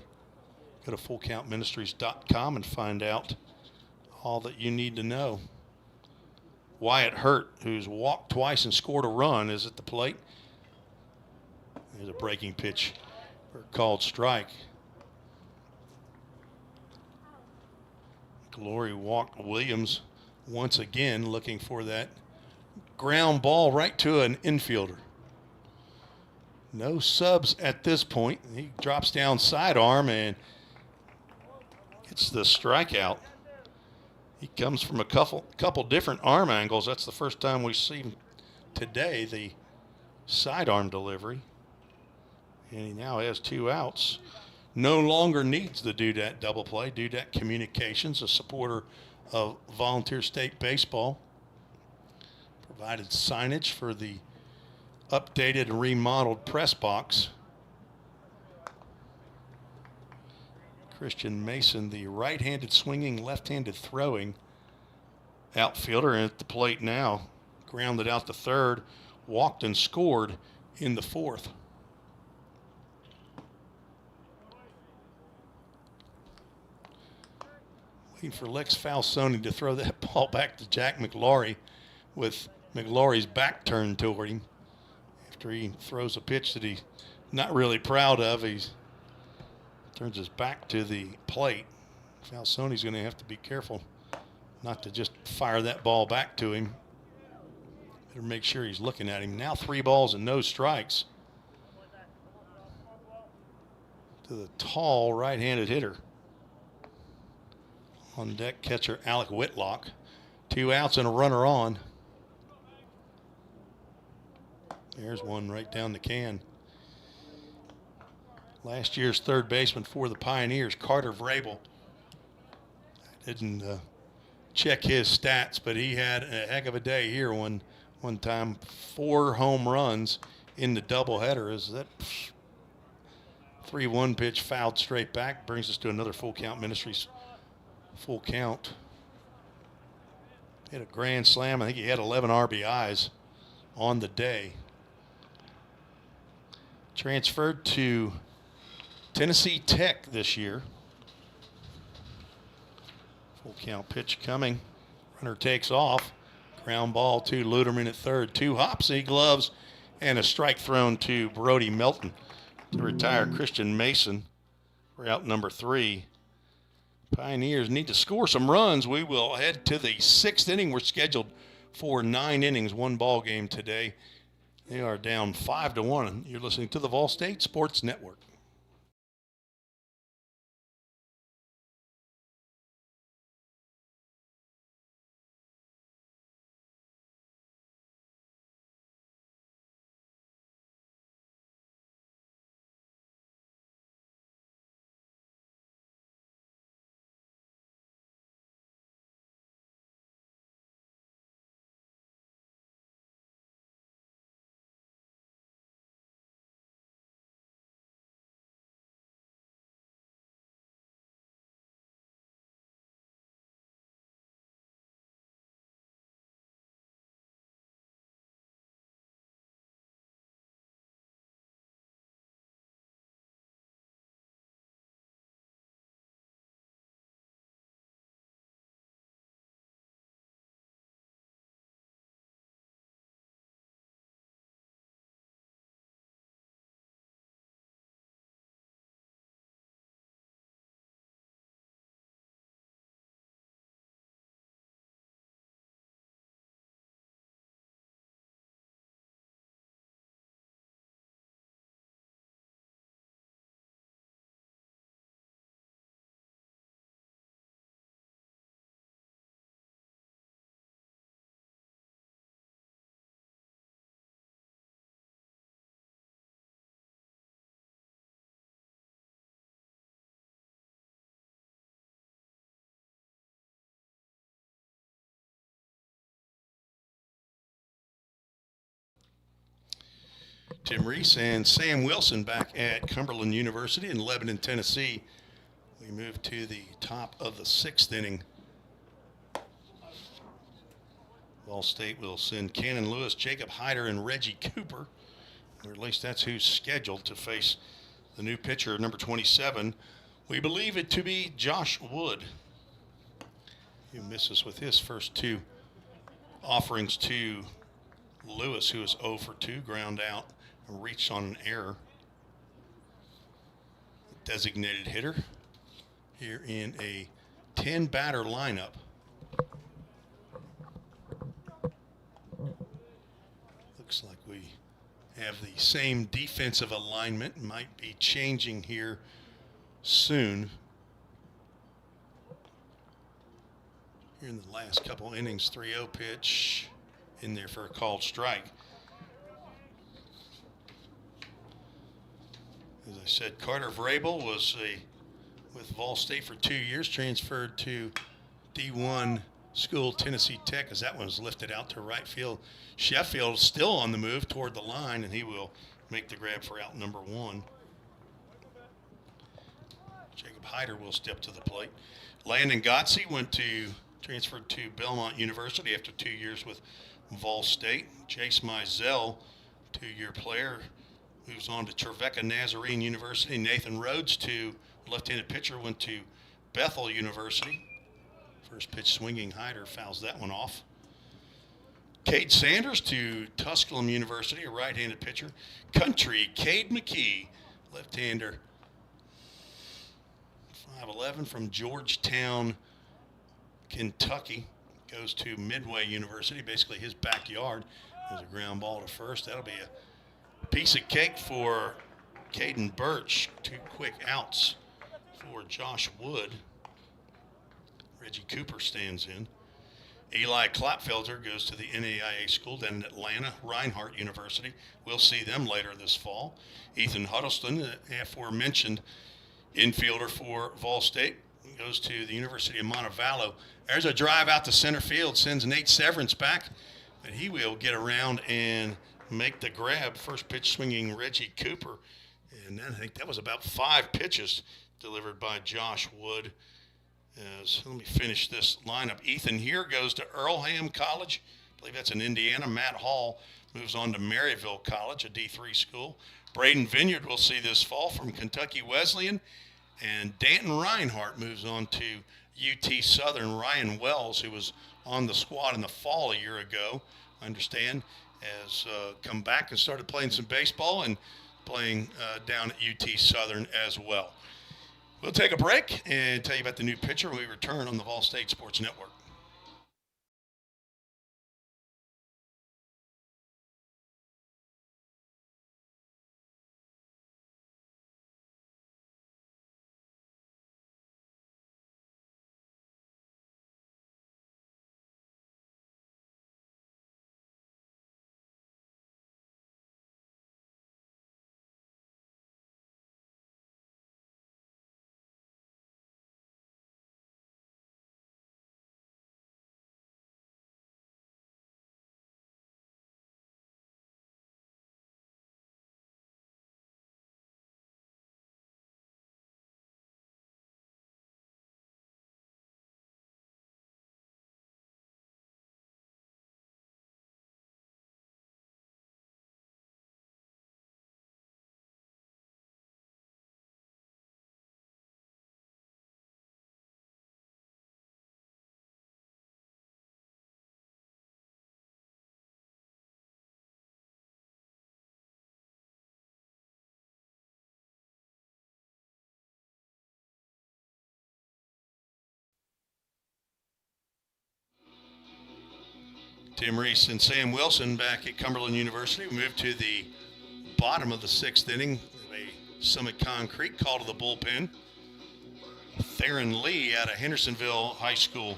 Go to fullcountministries.com and find out all that you need to know. Wyatt Hurt, who's walked twice and scored a run, is at the plate. There's a breaking pitch for a called strike. Glory walked Williams once again, looking for that ground ball right to an infielder. No subs at this point. He drops down sidearm and gets the strikeout. He comes from a couple different arm angles. That's the first time we've seen today the sidearm delivery. And he now has 2 outs. No longer needs the do-dat double play. Do-dat Communications, a supporter of Volunteer State Baseball, provided signage for the updated and remodeled press box. Christian Mason, the right-handed swinging, left-handed throwing outfielder, at the plate now, grounded out to third, walked and scored in the 4th. Looking for Lex Falsoni to throw that ball back to Jack McLaury, with McLaury's back turned toward him. After he throws a pitch that he's not really proud of, he turns his back to the plate. Falsoni's going to have to be careful not to just fire that ball back to him. Better make sure he's looking at him. Now 3 balls and no strikes to the tall right-handed hitter. On deck, catcher Alec Whitlock. 2 outs and a runner on. There's one right down the can. Last year's third baseman for the Pioneers, Carter Vrabel. I didn't check his stats, but he had a heck of a day here one time. 4 home runs in the doubleheader. As that 3-1 pitch fouled straight back, brings us to another full count. Ministries full count. Hit a grand slam. I think he had 11 RBIs on the day. Transferred to Tennessee Tech this year. Full count pitch coming. Runner takes off. Ground ball to Luderman at third. 2 hops, he gloves, and a strike thrown to Brody Melton to retire Christian Mason for out number 3. Pioneers need to score some runs. We will head to the 6th inning. We're scheduled for 9 innings, 1 ball game today. They are down 5-1. You're listening to the Vol State Sports Network. Tim Reese and Sam Wilson back at Cumberland University in Lebanon, Tennessee. We move to the top of the 6th inning. Ball State will send Cannon Lewis, Jacob Hyder, and Reggie Cooper. Or at least that's who's scheduled to face the new pitcher, number 27. We believe it to be Josh Wood. He misses with his first 2 offerings to Lewis, who is 0 for 2, ground out, and reached on an error. Designated hitter here in a 10-batter lineup. Looks like we have the same defensive alignment. Might be changing here soon. Here in the last couple innings, 3-0 pitch in there for a called strike. As I said, Carter Vrabel was with Vol State for 2 years, transferred to D1 school Tennessee Tech as that one was lifted out to right field. Sheffield still on the move toward the line, and he will make the grab for out number 1. Jacob Hyder will step to the plate. Landon Gotze transferred to Belmont University after 2 years with Vol State. Jace Mizell, 2-year player, moves on to Trevecca Nazarene University. Nathan Rhodes, left-handed pitcher, went to Bethel University. First pitch swinging hitter fouls that one off. Cade Sanders to Tusculum University, a right-handed pitcher. Country, Cade McKee, left-hander. 5'11" from Georgetown, Kentucky. Goes to Midway University, basically his backyard. There's a ground ball to first. That'll be a piece of cake for Caden Birch. 2 quick outs for Josh Wood. Reggie Cooper stands in. Eli Klapfelder goes to the NAIA school down in Atlanta, Reinhardt University. We'll see them later this fall. Ethan Huddleston, the aforementioned infielder for Vol State, goes to the University of Montevallo. There's a drive out to center field, sends Nate Severance back, but he will get around and make the grab. First pitch swinging Reggie Cooper, and then I think that was about 5 pitches delivered by Josh Wood. Let me finish this lineup. Ethan here goes to Earlham College. I believe that's in Indiana. Matt Hall moves on to Maryville College, a D3 school. Braden Vineyard will see this fall from Kentucky Wesleyan. And Danton Reinhardt moves on to UT Southern. Ryan Wells, who was on the squad in the fall a year ago, I understand, has come back and started playing some baseball and playing down at UT Southern as well. We'll take a break and tell you about the new pitcher when we return on the Vol State Sports Network. Tim Reese and Sam Wilson back at Cumberland University. We move to the bottom of the 6th inning. A Summit Concrete call to the bullpen. Theron Lee out of Hendersonville High School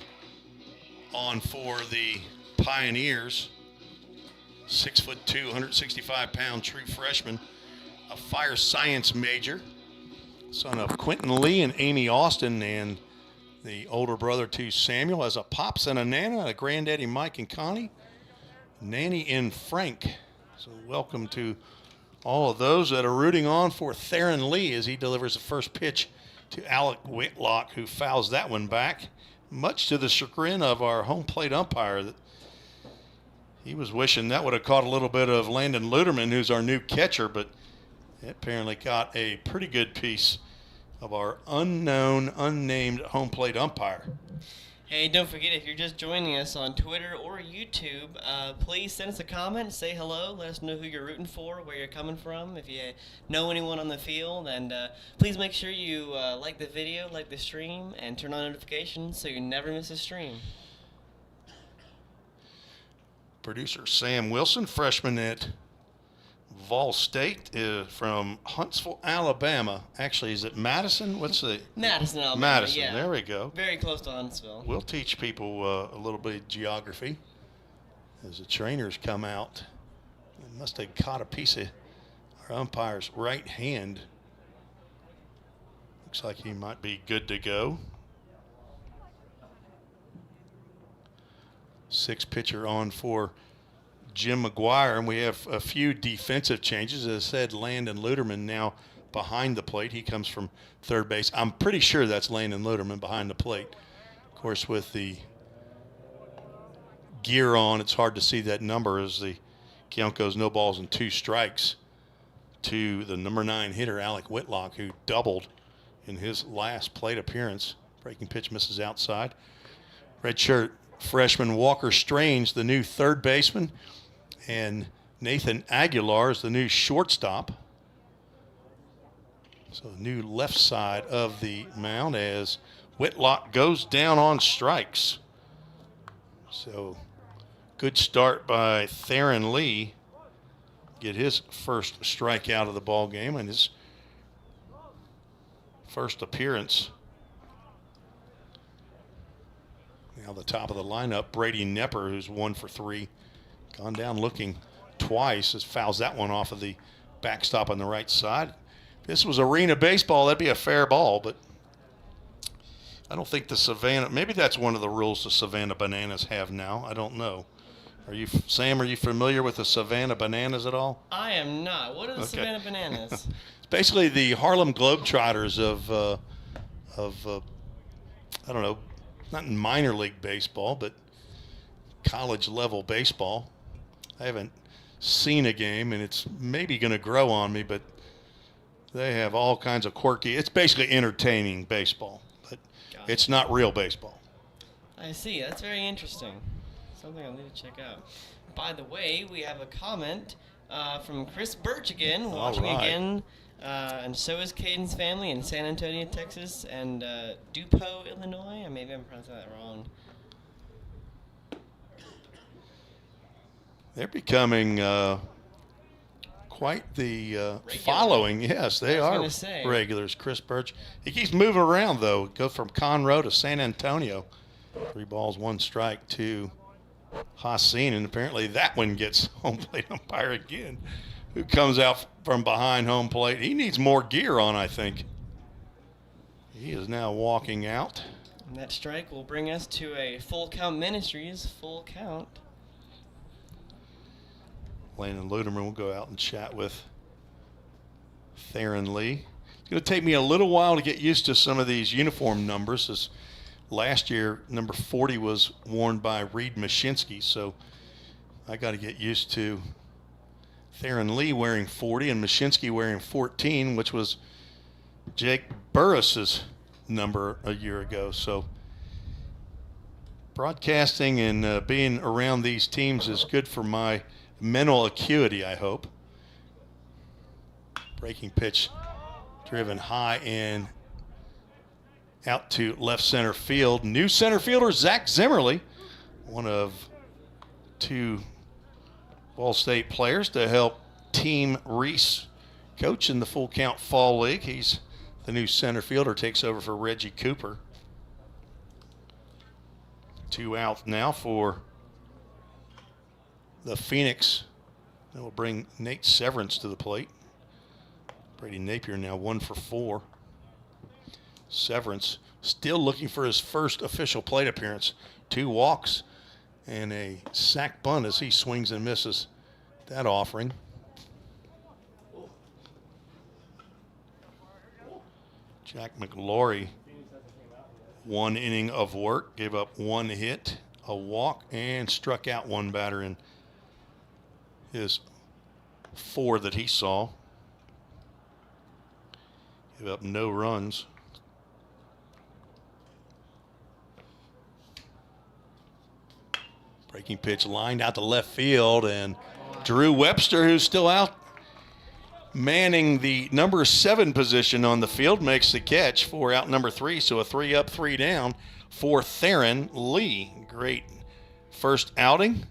on for the Pioneers. 6'2", 165-pound true freshman, a fire science major, son of Quentin Lee and Amy Austin, and the older brother to Samuel, has a pops and a nana, a granddaddy Mike and Connie, Nanny and Frank. So welcome to all of those that are rooting on for Theron Lee as he delivers the first pitch to Alec Whitlock, who fouls that one back, much to the chagrin of our home plate umpire. That he was wishing that would have caught a little bit of Landon Luderman, who's our new catcher, but it apparently got a pretty good piece of our unknown, unnamed home plate umpire. Hey, don't forget, if you're just joining us on Twitter or YouTube, please send us a comment, say hello, let us know who you're rooting for, where you're coming from, if you know anyone on the field, and please make sure you like the video, like the stream, and turn on notifications so you never miss a stream. Producer Sam Wilson, freshman at Vol State, from Huntsville, Alabama. Actually, is it Madison? What's the? Madison, Alabama. Madison, yeah. There we go. Very close to Huntsville. We'll teach people a little bit of geography as the trainers come out. They must have caught a piece of our umpire's right hand. Looks like he might be good to go. 6th pitcher on for Jim McGuire, and we have a few defensive changes. As I said, Landon Luderman now behind the plate. He comes from third base. I'm pretty sure that's Landon Luderman behind the plate. Of course, with the gear on, it's hard to see that number as the count goes no balls and 2 strikes to the number 9 hitter, Alec Whitlock, who doubled in his last plate appearance. Breaking pitch misses outside. redshirt freshman Walker Strange, the new third baseman, and Nathan Aguilar is the new shortstop. So the new left side of the mound as Whitlock goes down on strikes. So good start by Theron Lee. Get his first strikeout of the ball game and his first appearance. Now the top of the lineup, Brady Nepper, who's 1 for 3. Gone down looking twice, as fouls that one off of the backstop on the right side. If this was arena baseball, that'd be a fair ball, but I don't think the Savannah, maybe that's one of the rules the Savannah Bananas have now. I don't know. Sam, are you familiar with the Savannah Bananas at all? I am not. What are the Savannah Bananas? It's basically the Harlem Globetrotters of I don't know, not in minor league baseball, but college level baseball. I haven't seen a game, and it's maybe going to grow on me, but they have all kinds of quirky. It's basically entertaining baseball, but it's not real baseball. I see. That's very interesting. Something I'll need to check out. By the way, we have a comment from Chris Birch again, watching again. And so is Caden's family in San Antonio, Texas, and Dupo, Illinois. Maybe I'm pronouncing that wrong. They're becoming quite the following. Yes, they are regulars. Chris Birch. He keeps moving around, though. Go from Conroe to San Antonio. 3 balls, 1 strike to Hassan, and apparently that one gets home plate umpire again, who comes out from behind home plate. He needs more gear on, I think. He is now walking out. And that strike will bring us to a Full Count Ministries full count. Landon Ludeman will go out and chat with Theron Lee. It's going to take me a little while to get used to some of these uniform numbers. This last year, number 40 was worn by Reed Mashinsky, so I got to get used to Theron Lee wearing 40 and Mashinsky wearing 14, which was Jake Burris's number a year ago. So broadcasting and being around these teams is good for my mental acuity, I hope. Breaking pitch driven high and out to left center field. New center fielder Zach Zimmerly, one of 2 Ball State players to help Team Reese coach in the Full Count Fall League. He's the new center fielder, takes over for Reggie Cooper. 2 out now for the Phoenix. That will bring Nate Severance to the plate. Brady Napier now 1 for 4. Severance still looking for his first official plate appearance. 2 walks and a sac bunt as he swings and misses that offering. Jack McLaury, 1 inning of work, gave up 1 hit, a walk, and struck out 1 batter in his 4 that he saw. Gave up no runs. Breaking pitch lined out to left field, and Drew Webster, who's still out manning the number 7 position on the field, makes the catch for out number 3. So a 3 up, 3 down for Theron Lee. Great first outing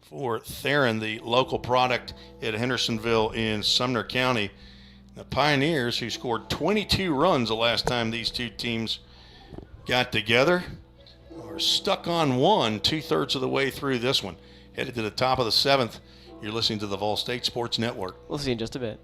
for Theron, the local product at Hendersonville in Sumner County. The Pioneers, who scored 22 runs the last time these 2 teams got together, are stuck on 1 2/3 of the way through this one. Headed to the top of the 7th. You're listening to the Vol State Sports Network. We'll see you in just a bit.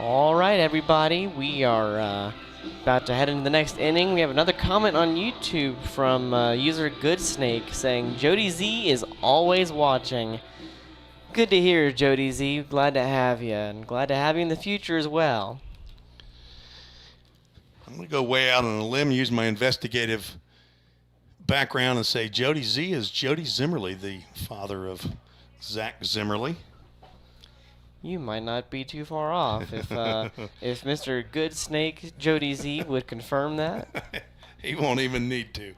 All right, everybody. We are about to head into the next inning. We have another comment on YouTube from user Goodsnake saying, Jody Z is always watching. Good to hear, Jody Z. Glad to have you, and glad to have you in the future as well. I'm going to go way out on a limb, use my investigative background, and say Jody Z is Jody Zimmerly, the father of Zach Zimmerly. You might not be too far off if Mr. Goodsnake Jody Z would confirm that. He won't even need to.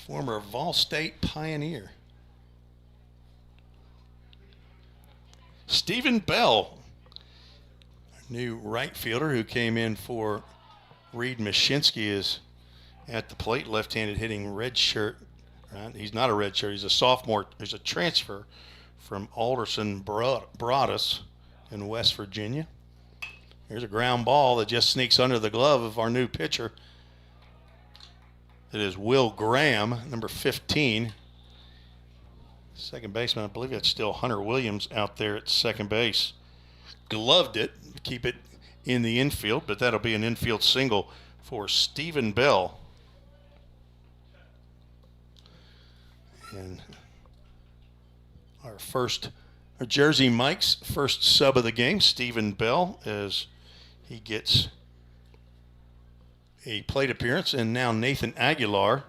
Former Vol State Pioneer. Stephen Bell, our new right fielder who came in for Reed Mashinsky, is at the plate, left-handed hitting red shirt. Right? He's not a red shirt. He's a sophomore. He's a transfer from Alderson Broadus in West Virginia. Here's a ground ball that just sneaks under the glove of our new pitcher. It is Will Graham, number 15. Second baseman, I believe that's still Hunter Williams out there at second base. Gloved it, keep it in the infield, but that'll be an infield single for Stephen Bell. And our Jersey Mike's first sub of the game, Stephen Bell, as he gets a plate appearance. And now Nathan Aguilar,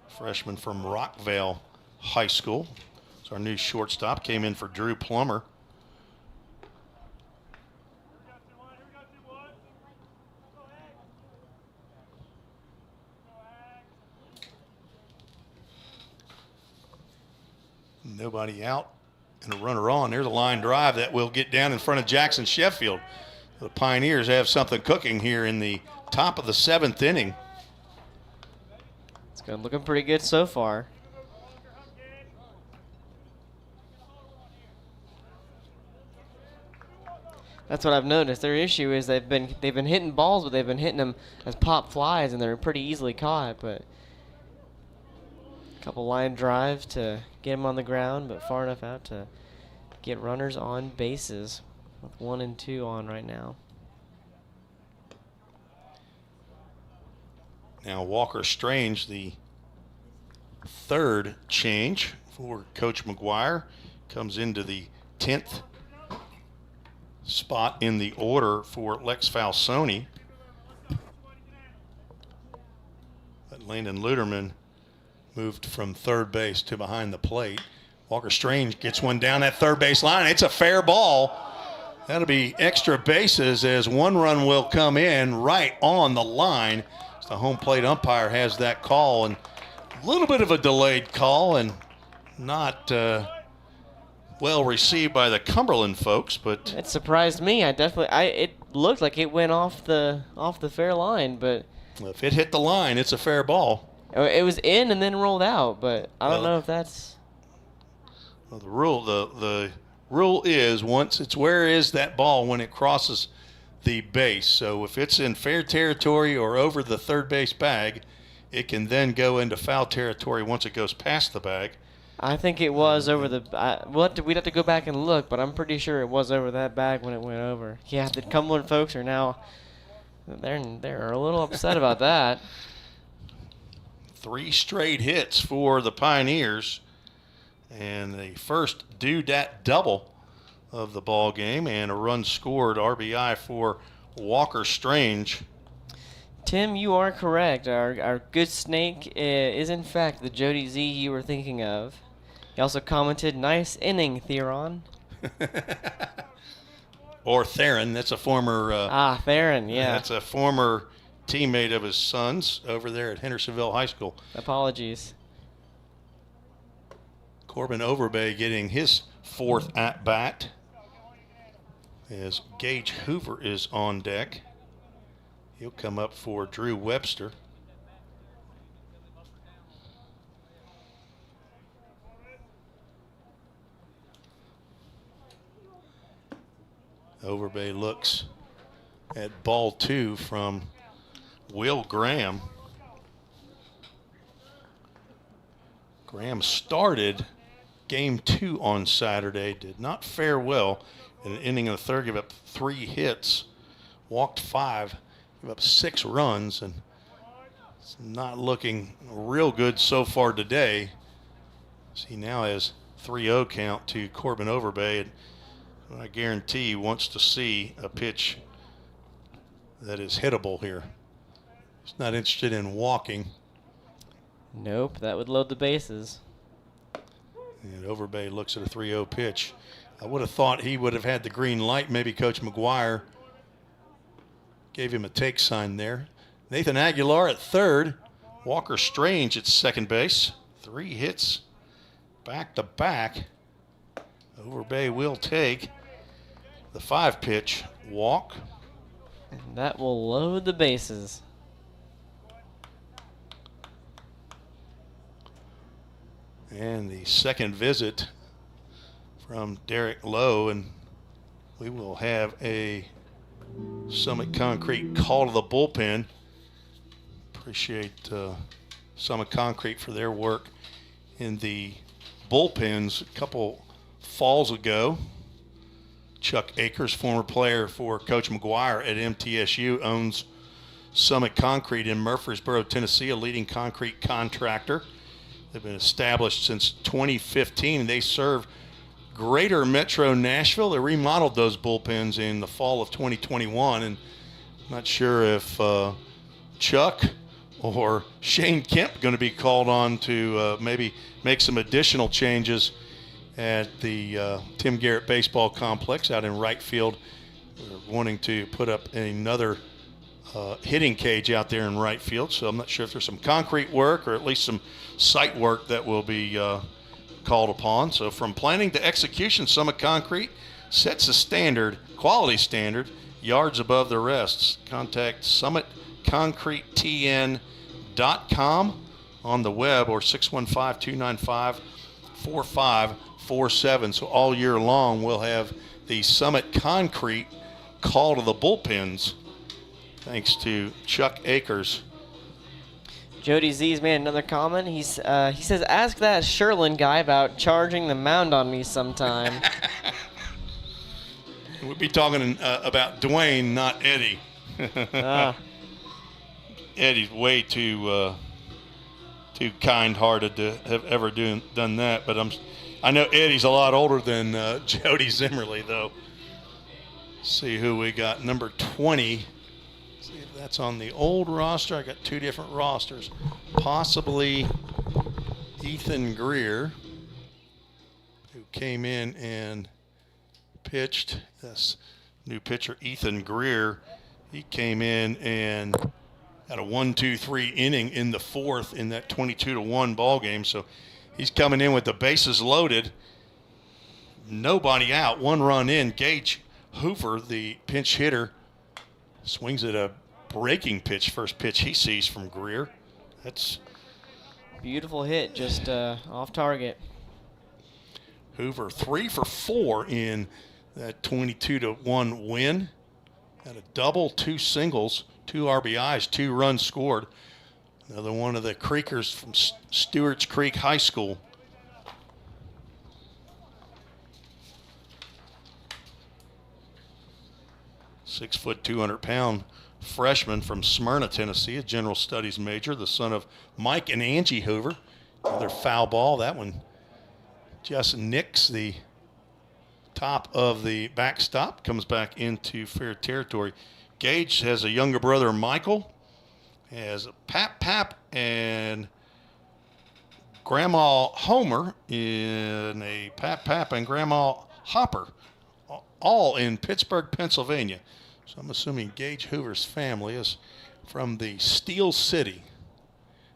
freshman from Rockvale High School. Our new shortstop, came in for Drew Plummer. Nobody out and a runner on. There's a line drive that will get down in front of Jackson Sheffield. The Pioneers have something cooking here in the top of the 7th inning. It's looking pretty good so far. That's what I've noticed. Their issue is they've been hitting balls, but they've been hitting them as pop flies, and they're pretty easily caught. But a couple line drives to get them on the ground, but far enough out to get runners on bases with 1 and 2 on right now. Now Walker Strange, the third change for Coach McGuire, comes into the 10th spot in the order for Lex Falsoni. But Landon Luderman moved from third base to behind the plate. Walker Strange gets one down that third base line. It's a fair ball. That'll be extra bases as one run will come in right on the line. So the home plate umpire has that call, and a little bit of a delayed call and not well received by the Cumberland folks, but it surprised me. It looked like it went off the fair line, but if it hit the line, it's a fair ball. It was in and then rolled out, but I don't know if that's. Well, the rule is once it's where is that ball when it crosses the base. So if it's in fair territory or over the third base bag, it can then go into foul territory once it goes past the bag. I think it was over the. We'd have to go back and look, but I'm pretty sure it was over that bag when it went over. Yeah, the Cumberland folks are now. They're a little upset about that. 3 straight hits for the Pioneers, and the first do-dat double of the ball game, and a run scored, RBI for Walker Strange. Tim, you are correct. Our good snake is in fact the Jody Z you were thinking of. He also commented, "Nice inning, Theron." Or Theron. That's a former. Theron. Yeah. That's a former teammate of his son's over there at Hendersonville High School. Apologies. Corbin Overbay getting his 4th at bat as Gage Hoover is on deck. He'll come up for Drew Webster. Overbay looks at ball 2 from Will Graham. Graham started game 2 on Saturday, did not fare well In an inning and a third, gave up 3 hits, walked 5, gave up 6 runs, and it's not looking real good so far today. He now has 3-0 count to Corbin Overbay, and I guarantee he wants to see a pitch that is hittable here. He's not interested in walking. Nope, that would load the bases. And Overbay looks at a 3-0 pitch. I would have thought he would have had the green light. Maybe Coach McGuire gave him a take sign there. Nathan Aguilar at third. Walker Strange at second base. 3 hits back to back. Overbay will take the 5-pitch walk. And that will load the bases. And the second visit from Derek Lowe, and we will have a Summit Concrete call to the bullpen. Appreciate Summit Concrete for their work in the bullpens a couple falls ago. Chuck Akers, former player for Coach McGuire at MTSU, owns Summit Concrete in Murfreesboro, Tennessee, a leading concrete contractor. They've been established since 2015. They serve greater Metro Nashville. They remodeled those bullpens in the fall of 2021, and I'm not sure if Chuck or Shane Kemp going to be called on to maybe make some additional changes at the Tim Garrett Baseball Complex out in right field. They're wanting to put up another hitting cage out there in right field, so I'm not sure if there's some concrete work or at least some site work that will be called upon. So from planning to execution, Summit Concrete sets a standard, quality standard, yards above the rest. Contact summitconcretetn.com on the web or 615-295-4547. So all year long we'll have the Summit Concrete call to the bullpens, thanks to Chuck Akers. Jody Z's made another comment. He says, ask that Sherlin guy about charging the mound on me sometime. We'll be talking about Dwayne, not Eddie. Eddie's way too kind-hearted to have ever done that. But I know Eddie's a lot older than Jody Zimmerly, though. See who we got. Number 20. See if that's on the old roster. I got 2 different rosters. Possibly Ethan Greer, who came in and pitched. This new pitcher, Ethan Greer, he came in and had a 1-2-3 inning in the 4th in that 22-1 ball game. So he's coming in with the bases loaded, nobody out, 1 run in. Gage Hoover, the pinch hitter, swings at a breaking pitch, first pitch he sees from Greer. That's beautiful hit, just off target. Hoover 3 for 4 in that 22-1 win. Had a double, 2 singles, 2 RBIs, 2 runs scored. Another one of the Creekers from Stewart's Creek High School. .6', 200-pound freshman from Smyrna, Tennessee, a general studies major, the son of Mike and Angie Hoover. Another foul ball. That one just nicks the top of the backstop, comes back into fair territory. Gage has a younger brother, Michael, has a Pap, and Grandma Homer in a Pap, and Grandma Hopper, all in Pittsburgh, Pennsylvania. So I'm assuming Gage Hoover's family is from the Steel City.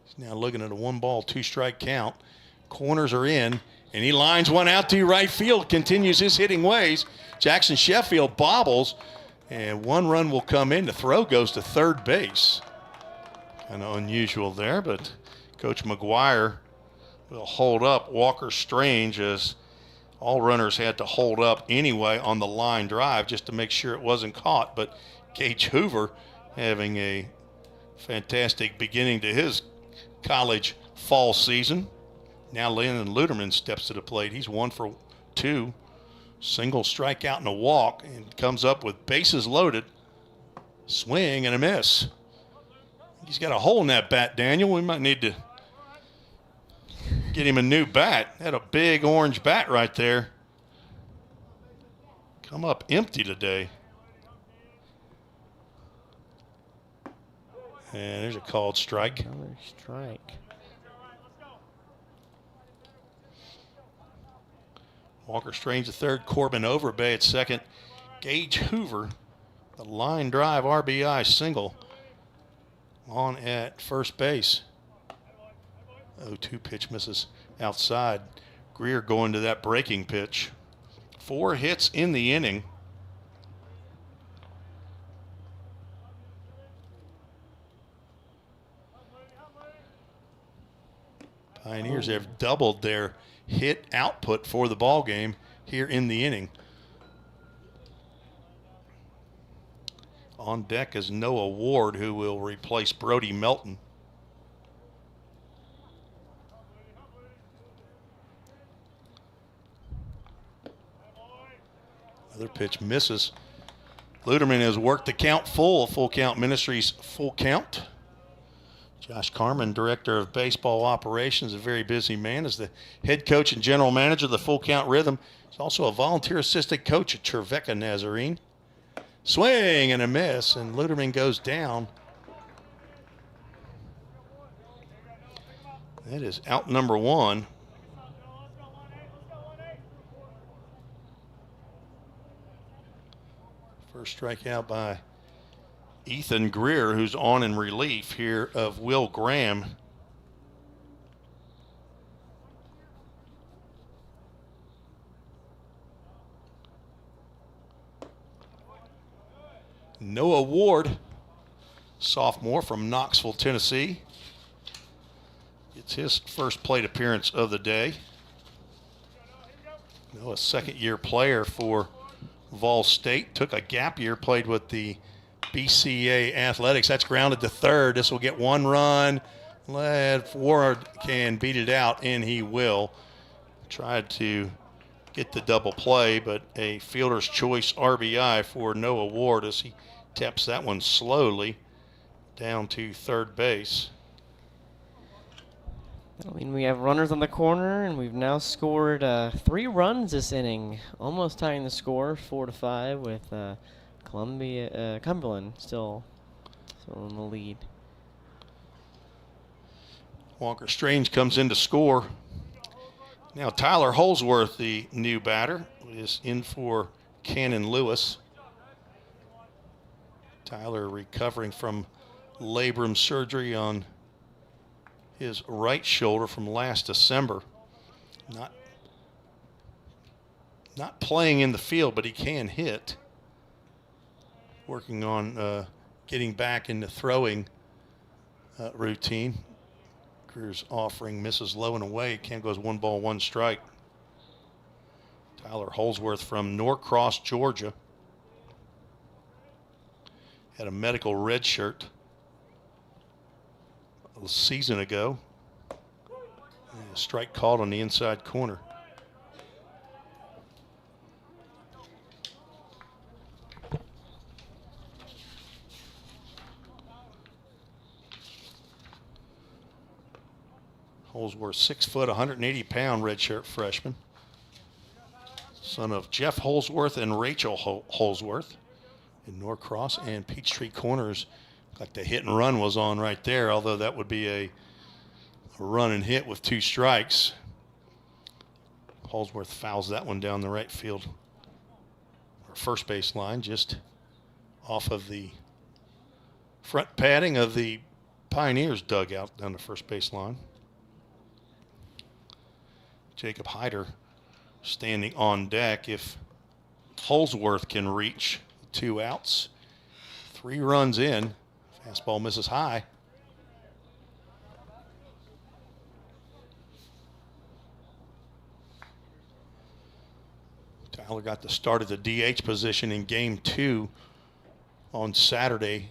He's now looking at a 1-ball, 2-strike count. Corners are in, and he lines one out to right field, continues his hitting ways. Jackson Sheffield bobbles, and 1 run will come in. The throw goes to third base. Kind of unusual there, but Coach McGuire will hold up Walker Strange, as all runners had to hold up anyway on the line drive just to make sure it wasn't caught. But Gage Hoover having a fantastic beginning to his college fall season. Now Landon Luderman steps to the plate. He's 1 for 2 Single strikeout and a walk, and comes up with bases loaded. Swing and a miss. He's got a hole in that bat, Daniel. We might need to get him a new bat. Had a big orange bat right there. Come up empty today. And there's a called strike. Another strike. Walker Strange at third, Corbin Overbay at second. Gage Hoover, the line drive RBI single on at first base. 0-2 pitch misses outside. Greer going to that breaking pitch. 4 hits in the inning. Pioneers have doubled their hit output for the ball game here in the inning. On deck is Noah Ward, who will replace Brody Melton. Another pitch misses. Luderman has worked the count full count ministries full count. Josh Carmen, Director of Baseball Operations, a very busy man, is the head coach and general manager of the Full Count Rhythm. He's also a volunteer assistant coach at Trevecca Nazarene. Swing and a miss, and Luderman goes down. That is out number 1. First strikeout by Ethan Greer, who's on in relief here of Will Graham. Noah Ward, sophomore from Knoxville, Tennessee, gets his first plate appearance of the day. Noah, second-year player for Vol State, took a gap year, played with the BCA Athletics. That's grounded to third. This will get 1 run. Ward can beat it out, and he will. Tried to get the double play, but a fielder's choice RBI for Noah Ward as he taps that one slowly down to third base. I mean, we have runners on the corner, and we've now scored 3 runs this inning, almost tying the score 4-5 with Cumberland still in the lead. Walker Strange comes in to score. Now Tyler Holsworth, the new batter, is in for Cannon Lewis. Tyler recovering from labrum surgery on his right shoulder from last December. Not playing in the field, but he can hit. Working on getting back in the throwing routine. Greer's offering, misses low and away. Cam goes 1 ball, 1 strike. Tyler Holsworth from Norcross, Georgia. Had a medical red shirt a season ago. And a strike called on the inside corner. Holsworth, 6 foot, 180-pound redshirt freshman. Son of Jeff Holsworth and Rachel Holsworth in Norcross and Peachtree Corners. Like the hit and run was on right there, although that would be a run and hit with 2 strikes. Holsworth fouls that one down the right field or first base line, just off of the front padding of the Pioneers dugout down the first base line. Jacob Hyder standing on deck if Holsworth can reach 2 outs. 3 runs in. Fastball misses high. Tyler got the start at the DH position in game 2 on Saturday.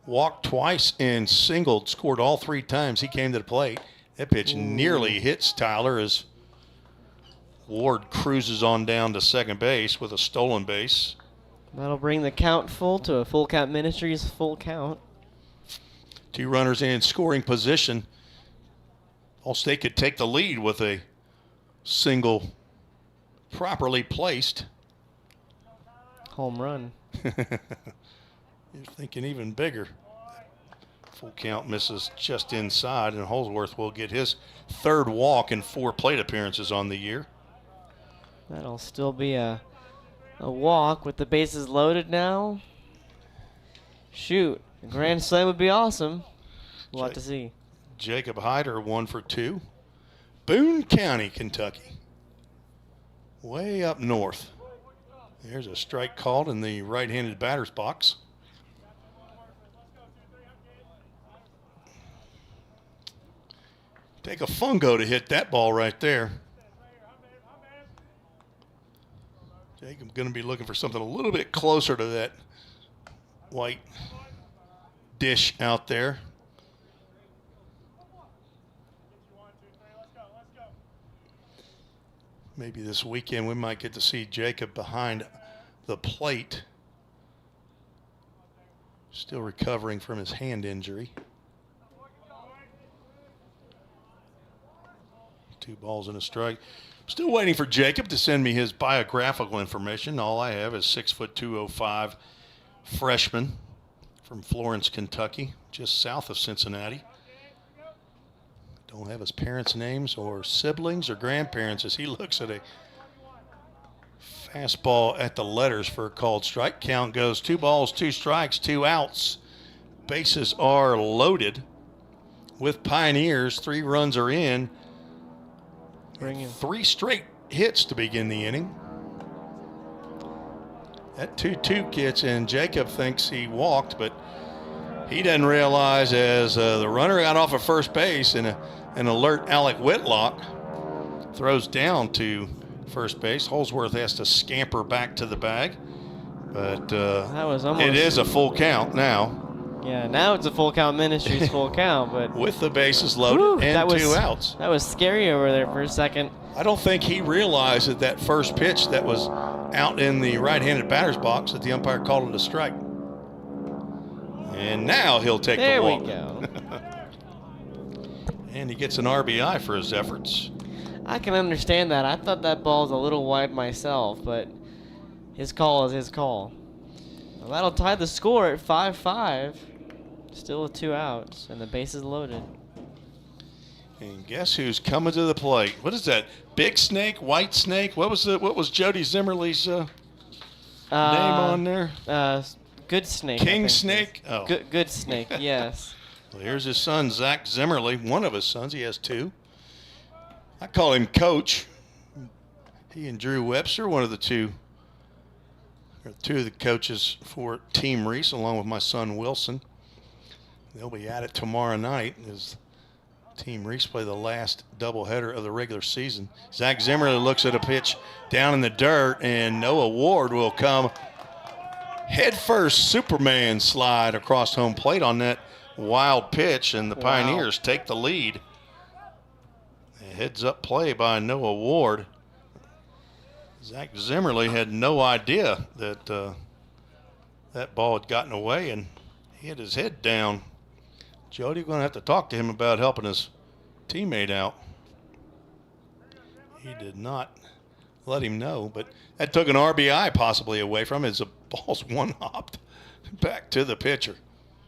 Walked twice and singled, scored all 3 times he came to the plate. That pitch nearly hits Tyler as Ward cruises on down to second base with a stolen base. That'll bring the count full to a full count Ministries full count. 2 runners in scoring position. All-State could take the lead with a single properly placed. Home run. You're thinking even bigger. Full count misses just inside, and Holsworth will get his 3rd walk in 4 plate appearances on the year. That'll still be a walk with the bases loaded now. Shoot, a grand slam would be awesome. We'll have to see. Jacob Hyder 1 for 2. Boone County, Kentucky. Way up north. There's a strike called in the right-handed batter's box. Take a fungo to hit that ball right there. Jacob's going to be looking for something a little bit closer to that white dish out there. Maybe this weekend we might get to see Jacob behind the plate. Still recovering from his hand injury. 2 balls and a strike. Still waiting for Jacob to send me his biographical information. All I have is 6'2", 205 freshman from Florence, Kentucky, just south of Cincinnati. Don't have his parents' names or siblings or grandparents as he looks at a fastball at the letters for a called strike. Count goes 2 balls, 2 strikes, 2 outs. Bases are loaded with Pioneers. 3 runs are in. 3 straight hits to begin the inning. That 2-2 gets in. Jacob thinks he walked, but he doesn't realize as the runner got off of first base and an alert Alec Whitlock throws down to first base. Holsworth has to scamper back to the bag, but that was almost, it is a full count now. Yeah, now it's a full count Ministries full count, but with the bases loaded and 2 outs. That was scary over there for a second. I don't think he realized that first pitch that was out in the right-handed batter's box that the umpire called it a strike. And now he'll take the walk. There we go. And he gets an RBI for his efforts. I can understand that. I thought that ball's a little wide myself, but his call is his call. Well, that'll tie the score at 5-5. Still with 2 outs, and the bases loaded. And guess who's coming to the plate? What is that? Big Snake, White Snake? What was Jody Zimmerly's name on there? Good Snake. King Snake? Oh. Good Snake, yes. Well, here's his son, Zach Zimmerly, one of his sons. He has 2. I call him Coach. He and Drew Webster, one of the 2 of the coaches for Team Reese, along with my son Wilson. They'll be at it tomorrow night as Team Reese play the last doubleheader of the regular season. Zach Zimmerly looks at a pitch down in the dirt, and Noah Ward will come headfirst Superman slide across home plate on that wild pitch, and the Pioneers take the lead. A heads-up play by Noah Ward. Zach Zimmerly had no idea that that ball had gotten away, and he had his head down. Jody, going to have to talk to him about helping his teammate out. He did not let him know, but that took an RBI possibly away from him as the ball's one-hopped back to the pitcher.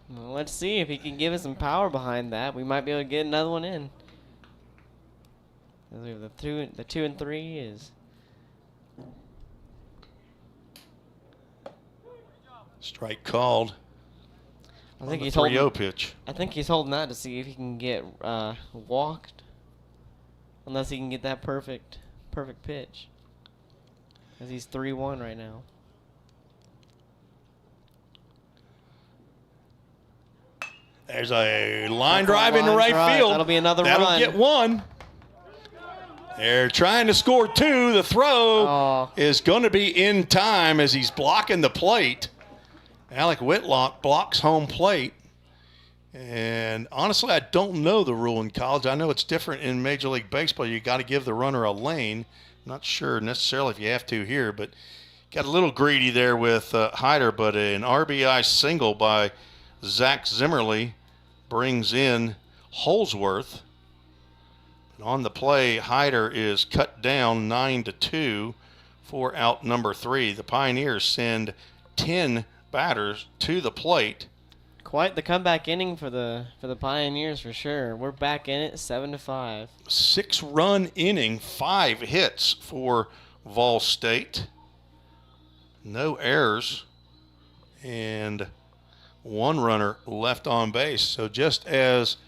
Well, let's see if he can give us some power behind that. We might be able to get another one in. We have the 2 and 3 is. Strike called. I think he's 3-0 pitch. I think he's holding that to see if he can get walked, unless he can get that perfect pitch. Because he's 3-1 right now. There's a line drive into right field. That'll be another run. That'll get 1. They're trying to score 2. The throw is going to be in time as he's blocking the plate. Alec Whitlock blocks home plate. And honestly, I don't know the rule in college. I know it's different in Major League Baseball. You got to give the runner a lane. Not sure necessarily if you have to here, but got a little greedy there with Hyder, but an RBI single by Zach Zimmerly brings in Holsworth. On the play, Hyder is cut down 9-2 for out number 3. The Pioneers send 10 batters to the plate. Quite the comeback inning for the Pioneers for sure. We're back in it, 7-5. 6-run inning, 5 hits for Vol State. No errors, and 1 runner left on base. So just as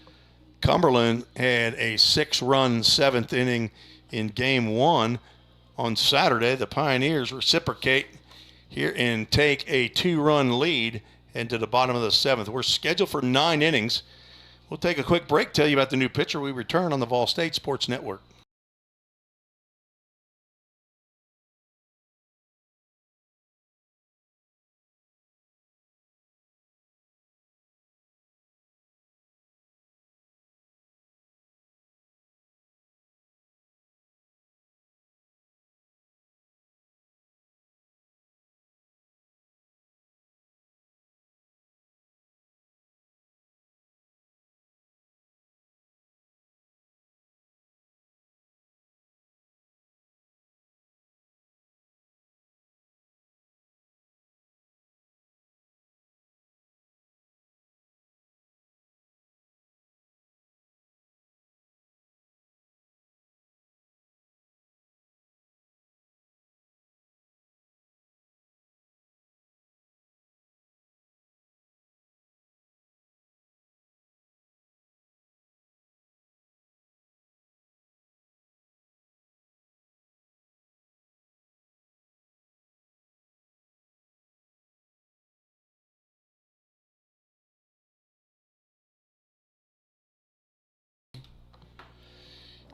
Cumberland had a 6-run 7th inning in Game 1 on Saturday, the Pioneers reciprocate here and take a 2-run lead into the bottom of the 7th. We're scheduled for 9 innings. We'll take a quick break, tell you about the new pitcher. We return on the Vol State Sports Network.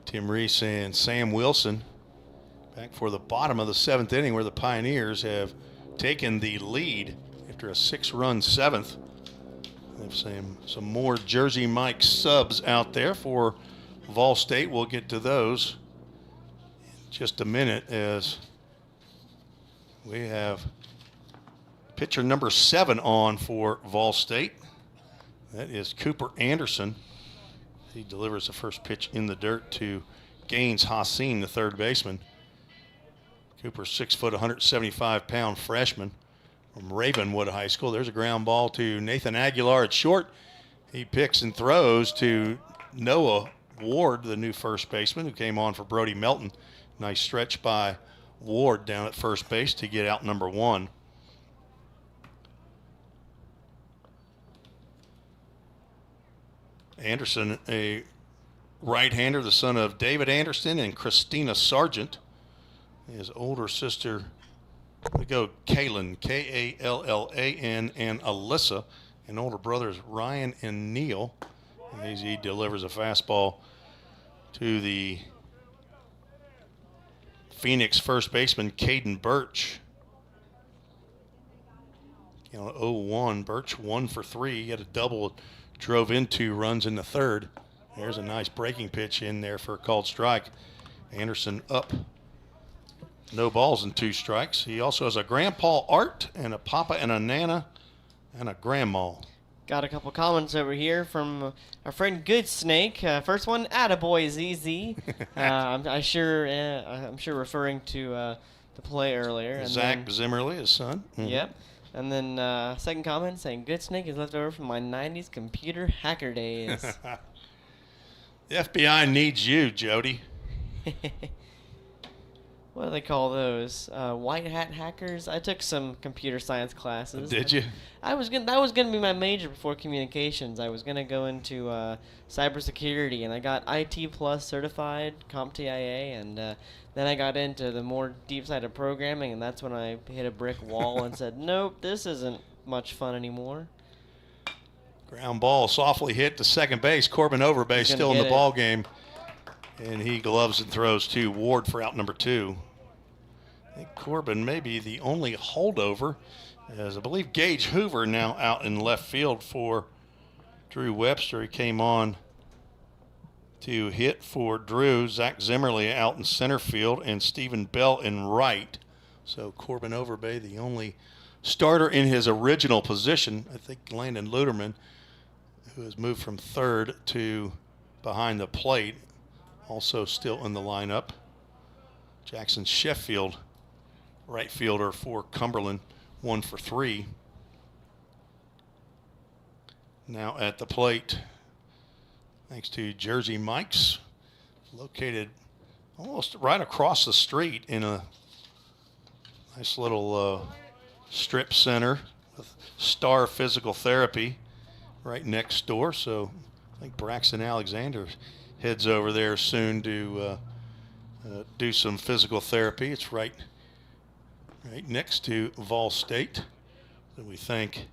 Tim Reese and Sam Wilson back for the bottom of the 7th inning, where the Pioneers have taken the lead after a 6-run 7th. We have some more Jersey Mike subs out there for Vol State. We'll get to those in just a minute, as we have pitcher number 7 on for Vol State. That is Cooper Anderson. He delivers the first pitch in the dirt to Gaines Hassin, the third baseman. Cooper, 6 foot, 175-pound freshman from Ravenwood High School. There's a ground ball to Nathan Aguilar at short. He picks and throws to Noah Ward, the new first baseman, who came on for Brody Melton. Nice stretch by Ward down at first base to get out number 1. Anderson, a right-hander, the son of David Anderson and Christina Sargent. His older sister, we go Kaylin, Kallan, and Alyssa. And older brothers Ryan and Neil. And he delivers a fastball to the Phoenix first baseman, Caden Birch. You know, 0-1. Birch 1 for 3. He had a double. Drove in 2 runs in the 3rd. There's a nice breaking pitch in there for a called strike. Anderson up. No balls and 2 strikes. He also has a Grandpa Art and a Papa and a Nana and a Grandma. Got a couple comments over here from our friend Good Snake. First one, attaboy ZZ. I'm sure referring to the play earlier. And Zach Zimmerly, his son. Mm-hmm. Yep. And then second comment saying, Good Snake is left over from my 90s computer hacker days. The FBI needs you, Jody. What do they call those? White hat hackers? I took some computer science classes. Did you? That was gonna be my major before communications. I was gonna go into cybersecurity, and I got IT Plus certified, CompTIA, and then I got into the more deep side of programming, and that's when I hit a brick wall and said, nope, this isn't much fun anymore. Ground ball softly hit to second base. Corbin Overbase still in the ball game. And he gloves and throws to Ward for out number 2. I think Corbin may be the only holdover, as I believe Gage Hoover now out in left field for Drew Webster. He came on to hit for Drew. Zach Zimmerly out in center field and Stephen Bell in right. So Corbin Overbay, the only starter in his original position. I think Landon Luderman, who has moved from third to behind the plate, also still in the lineup. Jackson Sheffield, right fielder for Cumberland, 1 for 3. Now at the plate, thanks to Jersey Mike's, located almost right across the street in a nice little strip center with Star Physical Therapy right next door. So I think Braxton Alexander heads over there soon to do some physical therapy. It's right next to Vol State. So we thank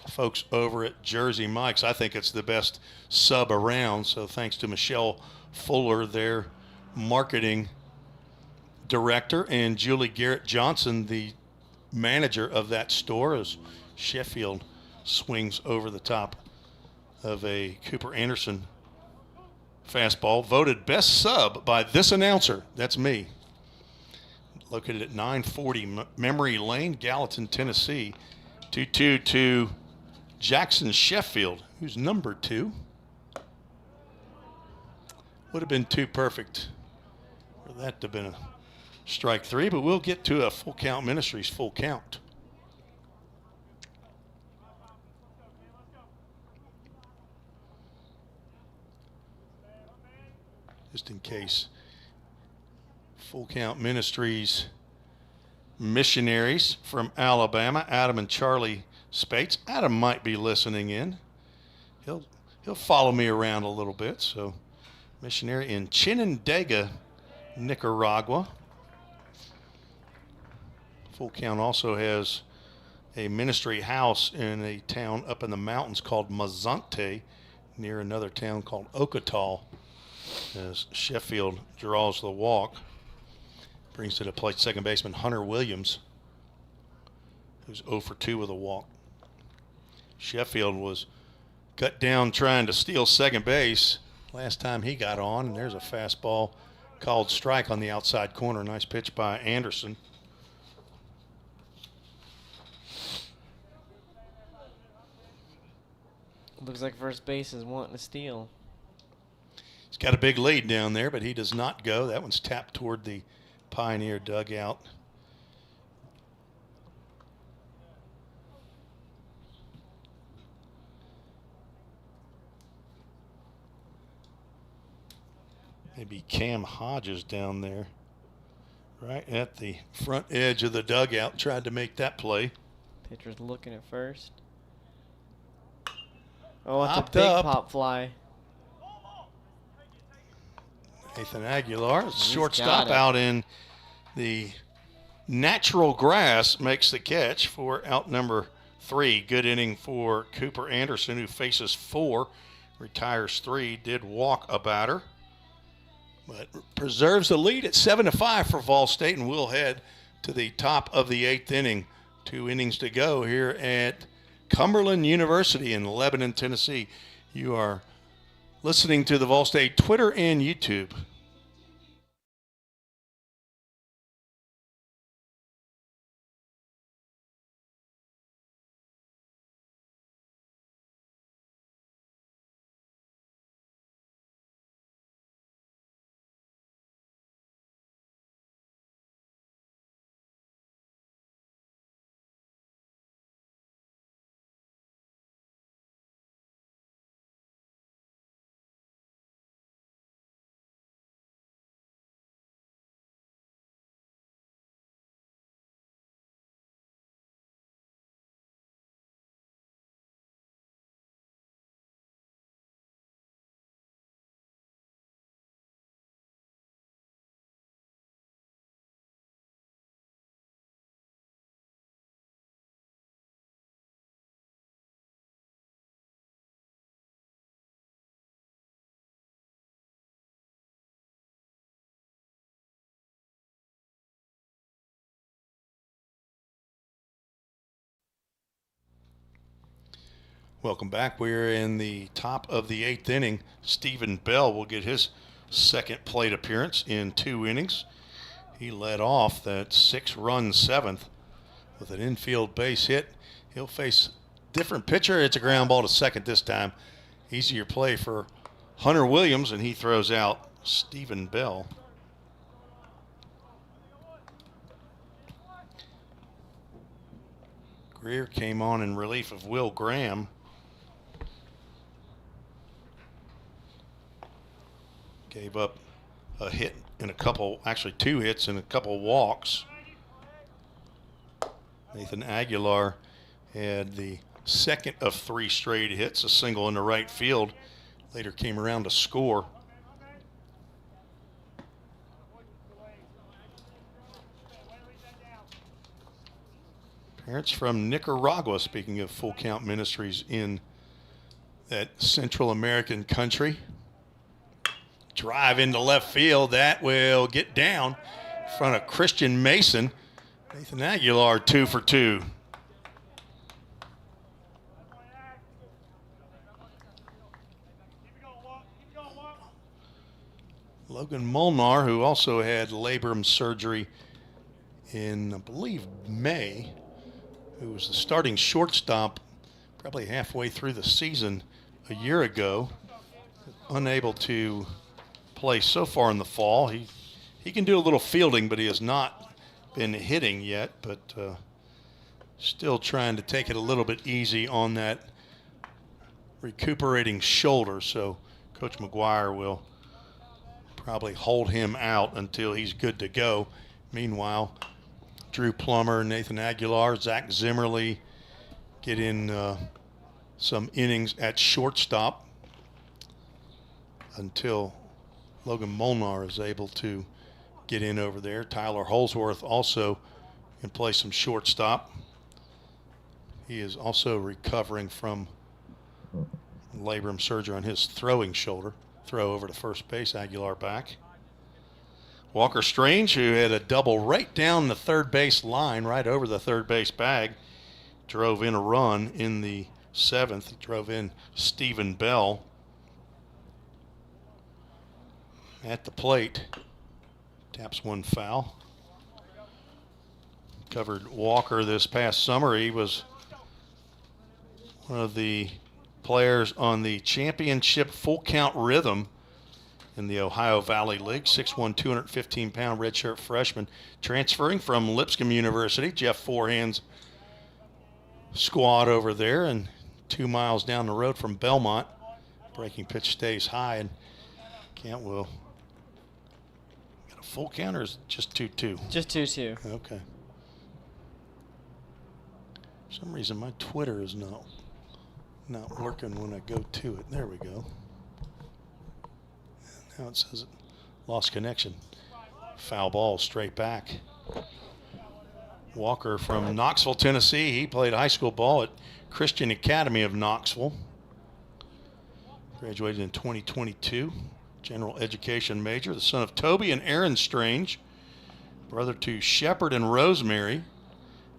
folks over at Jersey Mike's. I think it's the best sub around. So thanks to Michelle Fuller, their marketing director, and Julie Garrett Johnson, the manager of that store, as Sheffield swings over the top of a Cooper Anderson fastball. Voted best sub by this announcer. That's me. Located at 940 Memory Lane, Gallatin, Tennessee. 2-2 to Jackson Sheffield, who's number 2. Would have been too perfect for that to have been a strike 3, but we'll get to a Full Count Ministries full count. Just in case. Full Count Ministries missionaries from Alabama, Adam and Charlie Spates. Adam might be listening in. He'll follow me around a little bit. So, missionary in Chinandega, Nicaragua. Full Count also has a ministry house in a town up in the mountains called Mazante, near another town called Ocotal, as Sheffield draws the walk. Brings to the plate second baseman Hunter Williams, who's 0 for 2 with a walk. Sheffield was cut down trying to steal second base last time he got on, and there's a fastball called strike on the outside corner. Nice pitch by Anderson. Looks like first base is wanting to steal. He's got a big lead down there, but he does not go. That one's tapped toward the Pioneer dugout. Maybe Cam Hodges down there, right at the front edge of the dugout, tried to make that play. Pitcher's looking at first. Oh, it's Popped a big up. pop fly. Nathan Aguilar, He's shortstop got it. out in the natural grass, makes the catch for out number 3. Good inning for Cooper Anderson, who faces 4, retires 3, did walk a batter, but preserves the lead at 7-5 for Vol State, and we'll head to the top of the 8th inning. 2 innings to go here at Cumberland University in Lebanon, Tennessee. You are listening to the Vol State Twitter and YouTube. Welcome back. We're in the top of the 8th inning. Stephen Bell will get his second plate appearance in 2 innings. He led off that 6-run 7th with an infield base hit. He'll face different pitcher. It's a ground ball to second this time. Easier play for Hunter Williams, and he throws out Stephen Bell. Greer came on in relief of Will Graham. Gave up a hit and actually 2 hits and a couple walks. Nathan Aguilar had the second of 3 straight hits, a single in the right field. Later came around to score. Parents from Nicaragua, speaking of full count ministries in that Central American country. Drive into left field. That will get down in front of Christian Mason. Nathan Aguilar 2 for 2. Logan Molnar, who also had labrum surgery in, I believe, May, who was the starting shortstop probably halfway through the season a year ago, unable to play so far in the fall. He can do a little fielding, but he has not been hitting yet, but still trying to take it a little bit easy on that recuperating shoulder. So Coach McGuire will probably hold him out until he's good to go. Meanwhile, Drew Plummer, Nathan Aguilar, Zach Zimmerly get in some innings at shortstop until Logan Molnar is able to get in over there. Tyler Holsworth also can play some shortstop. He is also recovering from labrum surgery on his throwing shoulder. Throw over to first base, Aguilar back. Walker Strange, who had a double right down the third base line, right over the third base bag, drove in a run in the 7th. He drove in Stephen Bell. At the plate, taps one foul. Covered Walker this past summer. He was one of the players on the championship full count rhythm in the Ohio Valley League. 6'1", 215-pound redshirt freshman, transferring from Lipscomb University. Jeff Forehand's squad over there, and 2 miles down the road from Belmont. Breaking pitch stays high, and Cantwell got a full count, or is it just 2-2? Just 2-2. Okay. For some reason, my Twitter is not working when I go to it. There we go. Now it says it lost connection. Foul ball straight back. Walker from Knoxville, Tennessee. He played high school ball at Christian Academy of Knoxville. Graduated in 2022. General education major. The son of Toby and Aaron Strange. Brother to Shepherd and Rosemary.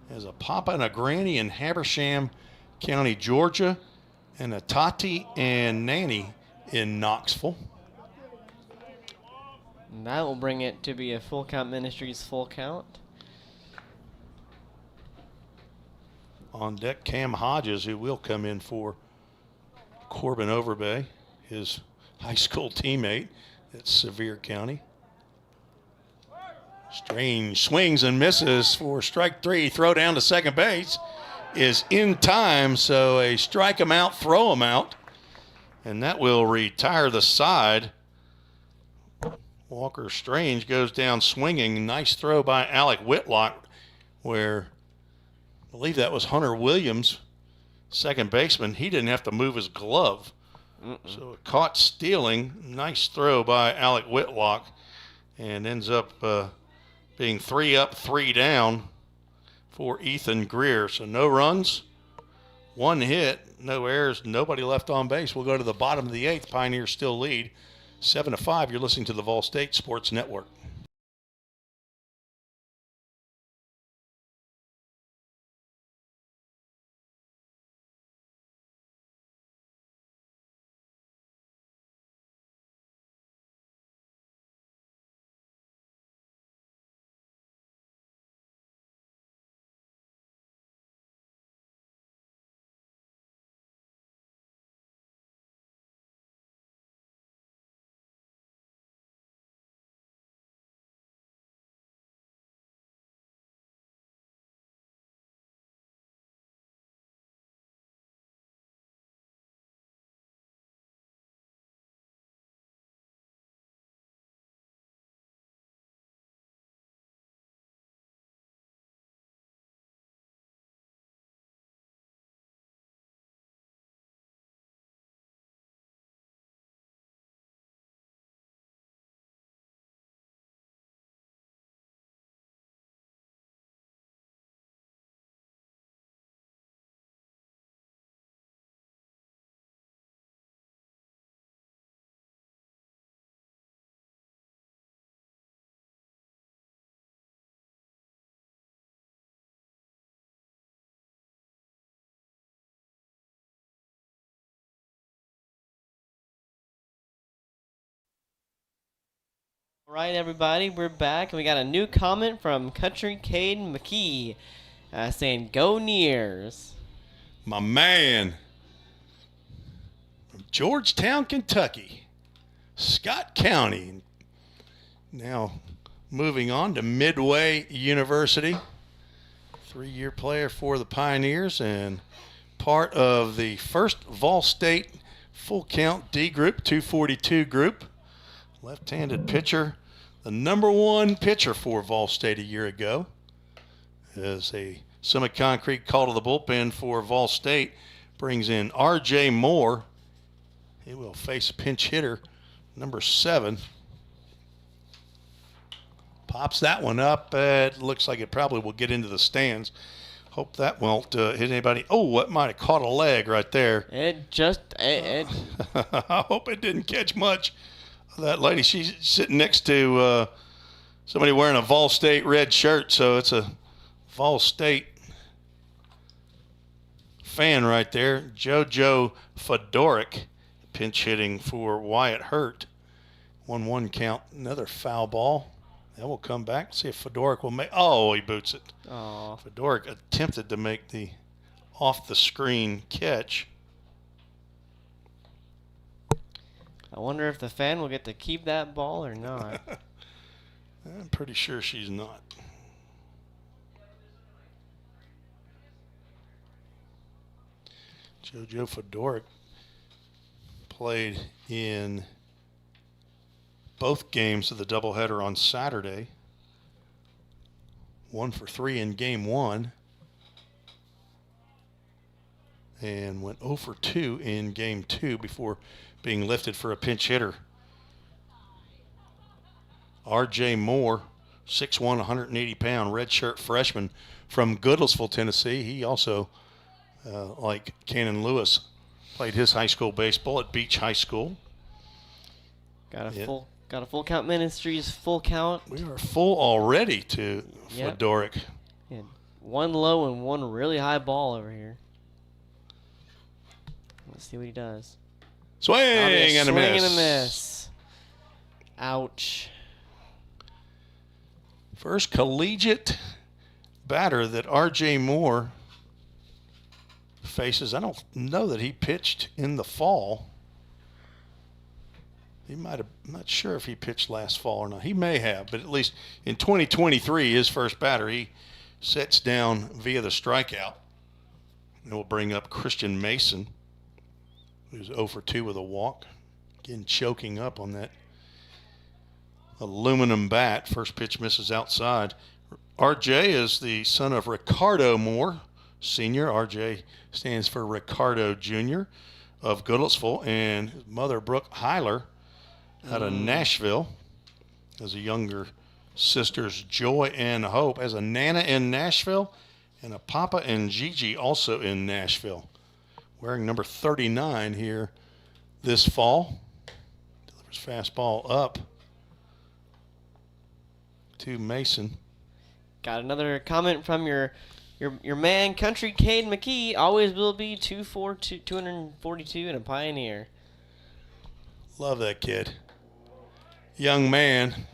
Has a papa and a granny in Habersham County, Georgia. And a Tati and Nanny in Knoxville. And that will bring it to be a Full Count Ministries full count. On deck, Cam Hodges, who will come in for Corbin Overbay, his high school teammate at Sevier County. Strange swings and misses for strike 3. Throw down to second base is in time, so a strike him out, throw him out, and that will retire the side. Walker Strange goes down swinging. Nice throw by Alec Whitlock, where I believe that was Hunter Williams, second baseman. He didn't have to move his glove. So caught stealing. Nice throw by Alec Whitlock, and ends up being 3 up, 3 down for Ethan Greer. So no runs, 1 hit, no errors, nobody left on base. We'll go to the bottom of the 8th. Pioneers still lead 7-5. You're listening to the Vol State Sports Network. Right, everybody, we're back, and we got a new comment from Country Cade McKee saying, "Go Nears." My man from Georgetown, Kentucky, Scott County. Now moving on to Midway University. 3-year player for the Pioneers and part of the first Vol State full count D group, 242 group. Left-handed pitcher, the #1 pitcher for Vol State a year ago. As a semi-concrete call to the bullpen for Vol State brings in R.J. Moore. He will face a pinch hitter, #7. Pops that one up. It looks like it probably will get into the stands. Hope that won't hit anybody. Oh, that might have caught a leg right there. I hope it didn't catch much. That lady, she's sitting next to somebody wearing a Vol State red shirt, so it's a Vol State fan right there. JoJo Fedoric pinch hitting for Wyatt Hurt. 1-1 count, another foul ball. That will come back. See if Fedoric will make. Oh, he boots it. Aww. Fedoric attempted to make the off-the-screen catch. I wonder if the fan will get to keep that ball or not. I'm pretty sure she's not. JoJo Fedoric played in both games of the doubleheader on Saturday. 1 for 3 in game 1. And went 0 for 2 in game 2 before being lifted for a pinch hitter. R.J. Moore, 6'1", 180-pound redshirt freshman from Goodlettsville, Tennessee. He also, like Cannon Lewis, played his high school baseball at Beach High School. Got a full count ministries, full count. We are full already to Fedoric. Yeah, 1 low and 1 really high ball over here. Let's see what he does. Swing and a miss. Swing and a miss. Ouch. First collegiate batter that R.J. Moore faces. I don't know that he pitched in the fall. He might have, I'm not sure if he pitched last fall or not. He may have, but at least in 2023, his first batter, he sets down via the strikeout. And we'll bring up Christian Mason, who's 0 for 2 with a walk. Again, choking up on that aluminum bat. First pitch misses outside. RJ is the son of Ricardo Moore, Sr. RJ stands for Ricardo Jr. of Goodlettsville, and his mother, Brooke Heiler, out of Nashville. As a younger sisters, Joy and Hope. As a Nana in Nashville, and a Papa and Gigi also in Nashville. Wearing number 39 here this fall. Delivers fastball up to Mason. Got another comment from your man, Country Cade McKee. Always will be 242 and a Pioneer. Love that kid. Young man.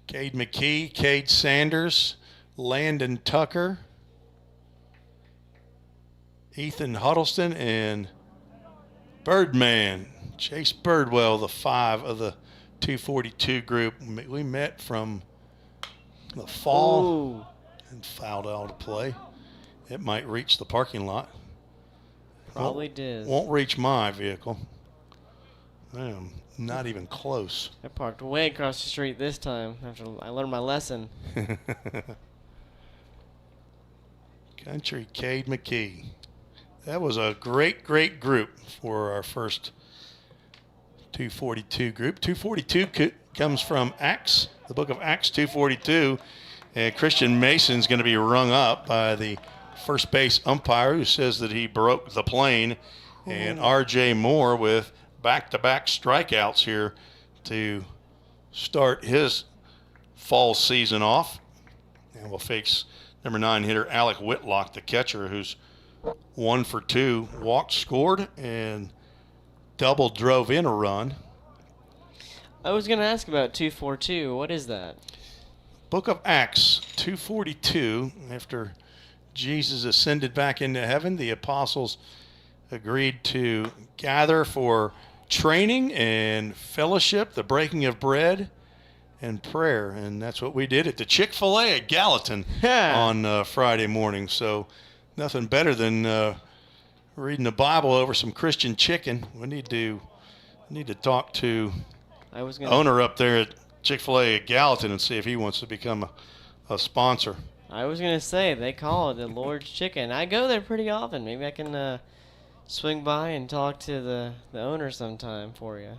Cade McKee, Cade Sanders, Landon Tucker, Ethan Huddleston, and Birdman, Chase Birdwell, the 5 of the 242 group. We met from the fall and fouled out of play. It might reach the parking lot. Probably did. Won't reach my vehicle. I am not even close. I parked way across the street this time after I learned my lesson. Country Cade McKee. That was a great, great group for our first 242 group. 242 comes from Acts, the book of Acts 242. And Christian Mason's going to be rung up by the first base umpire who says that he broke the plane. And R.J. Moore with back-to-back strikeouts here to start his fall season off. And we'll face number 9 hitter Alec Whitlock, the catcher, who's 1 for 2, walked, scored, and double drove in a run. I was going to ask about 242. What is that? Book of Acts 2:42. After Jesus ascended back into heaven, the apostles agreed to gather for training and fellowship, the breaking of bread, and prayer. And that's what we did at the Chick-fil-A at Gallatin on Friday morning. So nothing better than reading the Bible over some Christian chicken. We need to talk to owner up there at Chick-fil-A at Gallatin and see if he wants to become a sponsor. I was going to say, they call it the Lord's Chicken. I go there pretty often. Maybe I can swing by and talk to the owner sometime for you.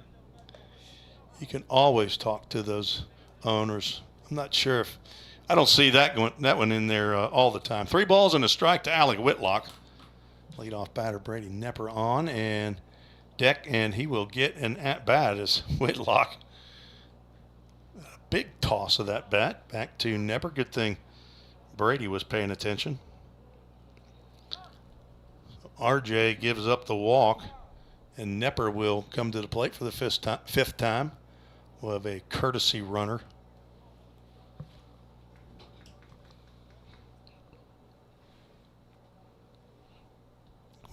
You can always talk to those owners. I'm not sure if I don't see that one in there all the time. 3 balls and a strike to Alec Whitlock. Leadoff batter Brady Nepper on and deck, and he will get an at bat as Whitlock. A big toss of that bat back to Nepper. Good thing Brady was paying attention. RJ gives up the walk, and Nepper will come to the plate for the fifth time. We'll have a courtesy runner.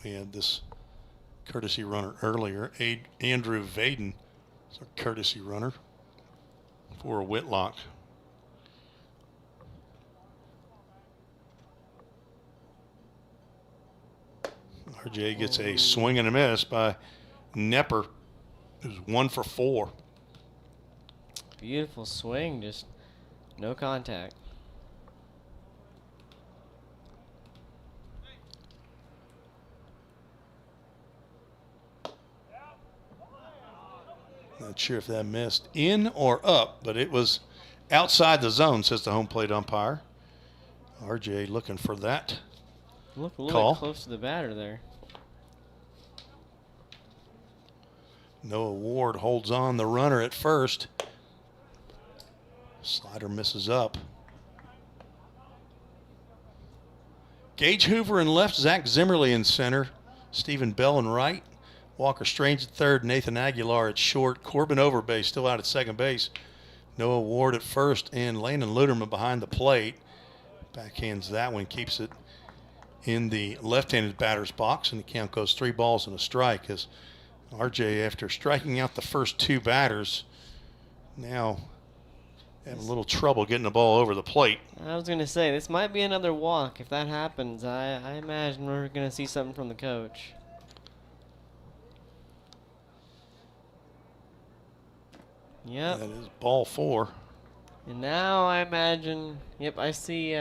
We had this courtesy runner earlier. Andrew Vaden is our courtesy runner for Whitlock. RJ gets a swing and a miss by Nepper, who's 1 for 4. Beautiful swing, just no contact. Not sure if that missed in or up, but it was outside the zone, says the home plate umpire. RJ looking for that. Look a little bit close to the batter there. Noah Ward holds on the runner at first. Slider misses up. Gage Hoover in left, Zach Zimmerly in center, Stephen Bell in right, Walker Strange at third, Nathan Aguilar at short, Corbin Overbay still out at second base, Noah Ward at first, and Landon Luderman behind the plate. Backhands that one, keeps it in the left-handed batter's box, and the count goes 3 balls and a strike as RJ, after striking out the first 2 batters, now having a little trouble getting the ball over the plate. I was going to say, this might be another walk. If that happens, I imagine we're going to see something from the coach. Yep. That is ball 4. And now I imagine, yep, I see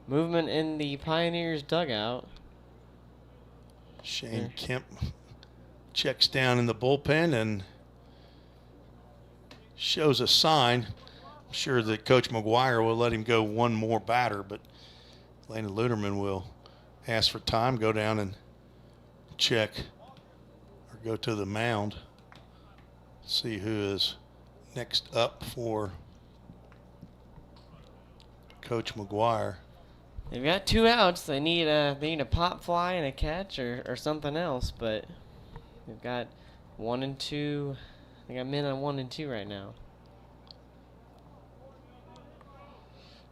movement in the Pioneers dugout. Shane Kemp checks down in the bullpen and shows a sign. I'm sure that Coach McGuire will let him go one more batter, but Landon Luderman will ask for time, go down and check or go to the mound, see who is next up for Coach McGuire. They've got 2 outs. They need a pop fly and a catch or something else, but they've got 1 and 2. They got men on 1 and 2 right now.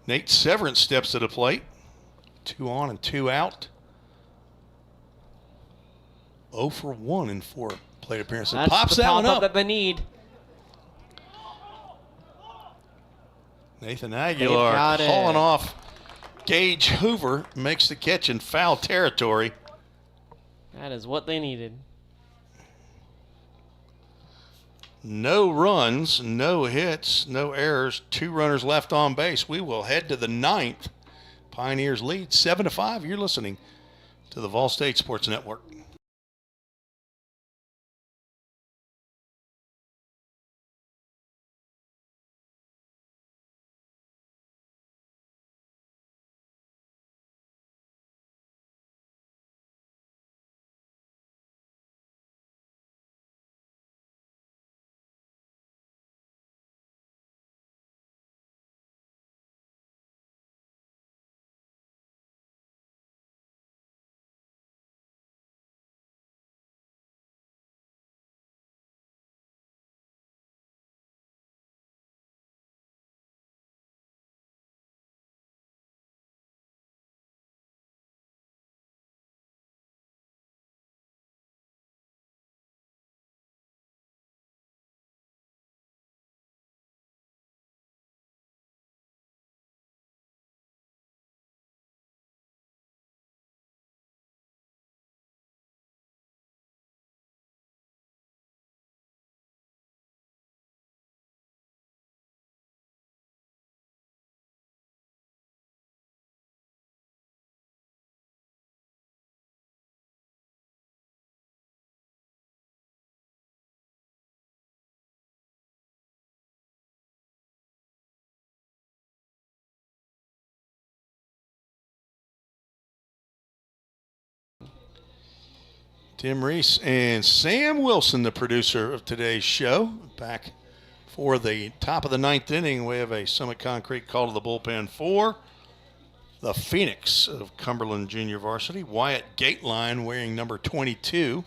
Nate Severance steps to the plate. 2 on and 2 out. 0 for 1 in 4 plate appearances. That's Pops the that one pop-up up. that they need. Nathan Aguilar hauling off. Gage Hoover makes the catch in foul territory. That is what they needed. No runs, no hits, no errors. 2 runners left on base. We will head to the 9th. Pioneers lead 7-5. You're listening to the Vol State Sports Network. Tim Reese and Sam Wilson, the producer of today's show, back for the top of the 9th inning. We have a Summit Concrete call to the bullpen for the Phoenix of Cumberland Junior Varsity. Wyatt Gateline, wearing number 22,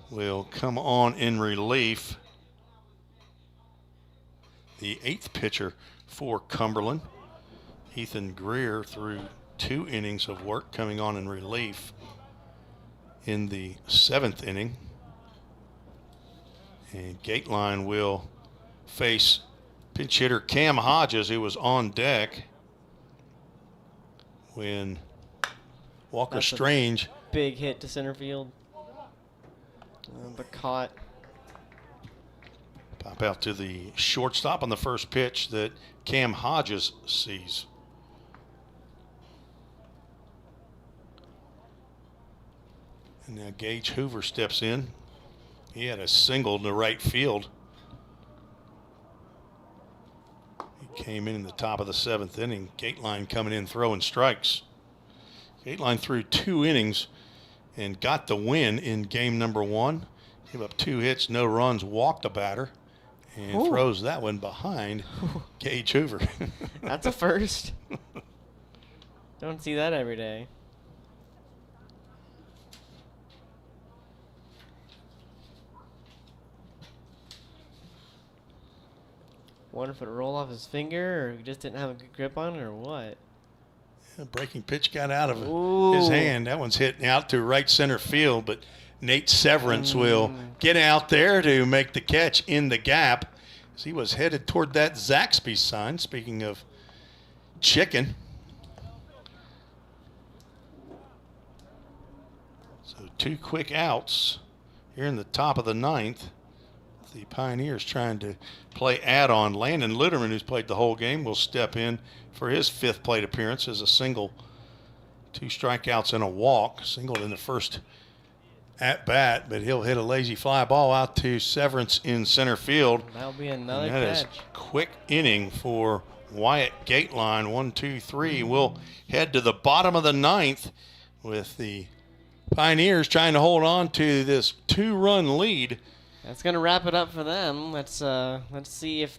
will come on in relief. The 8th pitcher for Cumberland, Ethan Greer, through 2 innings of work, coming on in relief in the 7th inning. And Gateline will face pinch hitter Cam Hodges, who was on deck when Walker That's Strange. Big hit to center field. But caught. Pop out to the shortstop on the first pitch that Cam Hodges sees. And now Gage Hoover steps in. He had a single to right field. He came in the top of the 7th inning. Gateline coming in throwing strikes. Gateline threw 2 innings and got the win in game number 1. Gave up 2 hits, no runs, walked a batter, and Ooh. throws that one behind Gage Hoover. That's a first. Don't see that every day. Wonder if it rolled off his finger, or he just didn't have a good grip on it, or what? The breaking pitch got out of Ooh. his hand. That one's hitting out to right center field, but Nate Severance will get out there to make the catch in the gap as he was headed toward that Zaxby sign. Speaking of chicken. So 2 quick outs here in the top of the 9th. The Pioneers trying to play add-on. Landon Luderman, who's played the whole game, will step in for his 5th plate appearance as a single, 2 strikeouts and a walk. Singled in the first at-bat, but he'll hit a lazy fly ball out to Severance in center field. That'll be another And that is catch. quick inning for Wyatt Gateline. 1, 2, 3. We'll head to the bottom of the 9th with the Pioneers trying to hold on to this 2-run lead. That's gonna wrap it up for them. Let's see if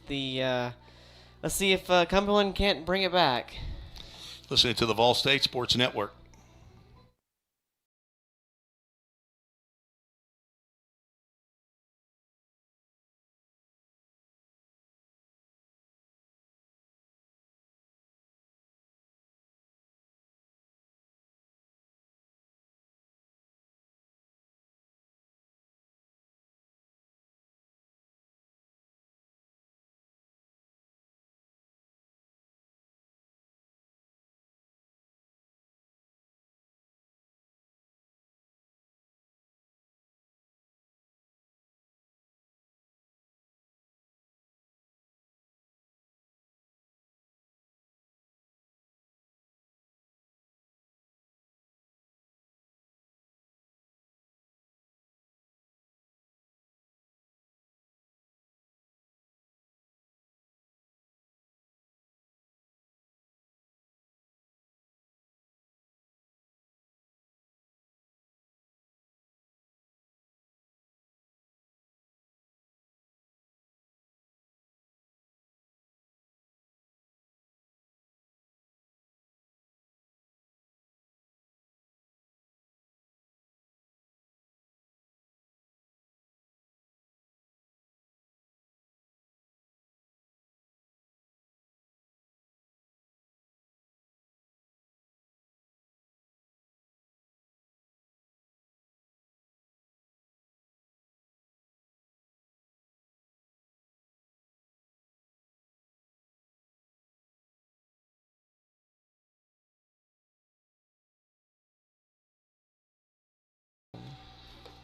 Cumberland can't bring it back. Listening to the Vol State Sports Network.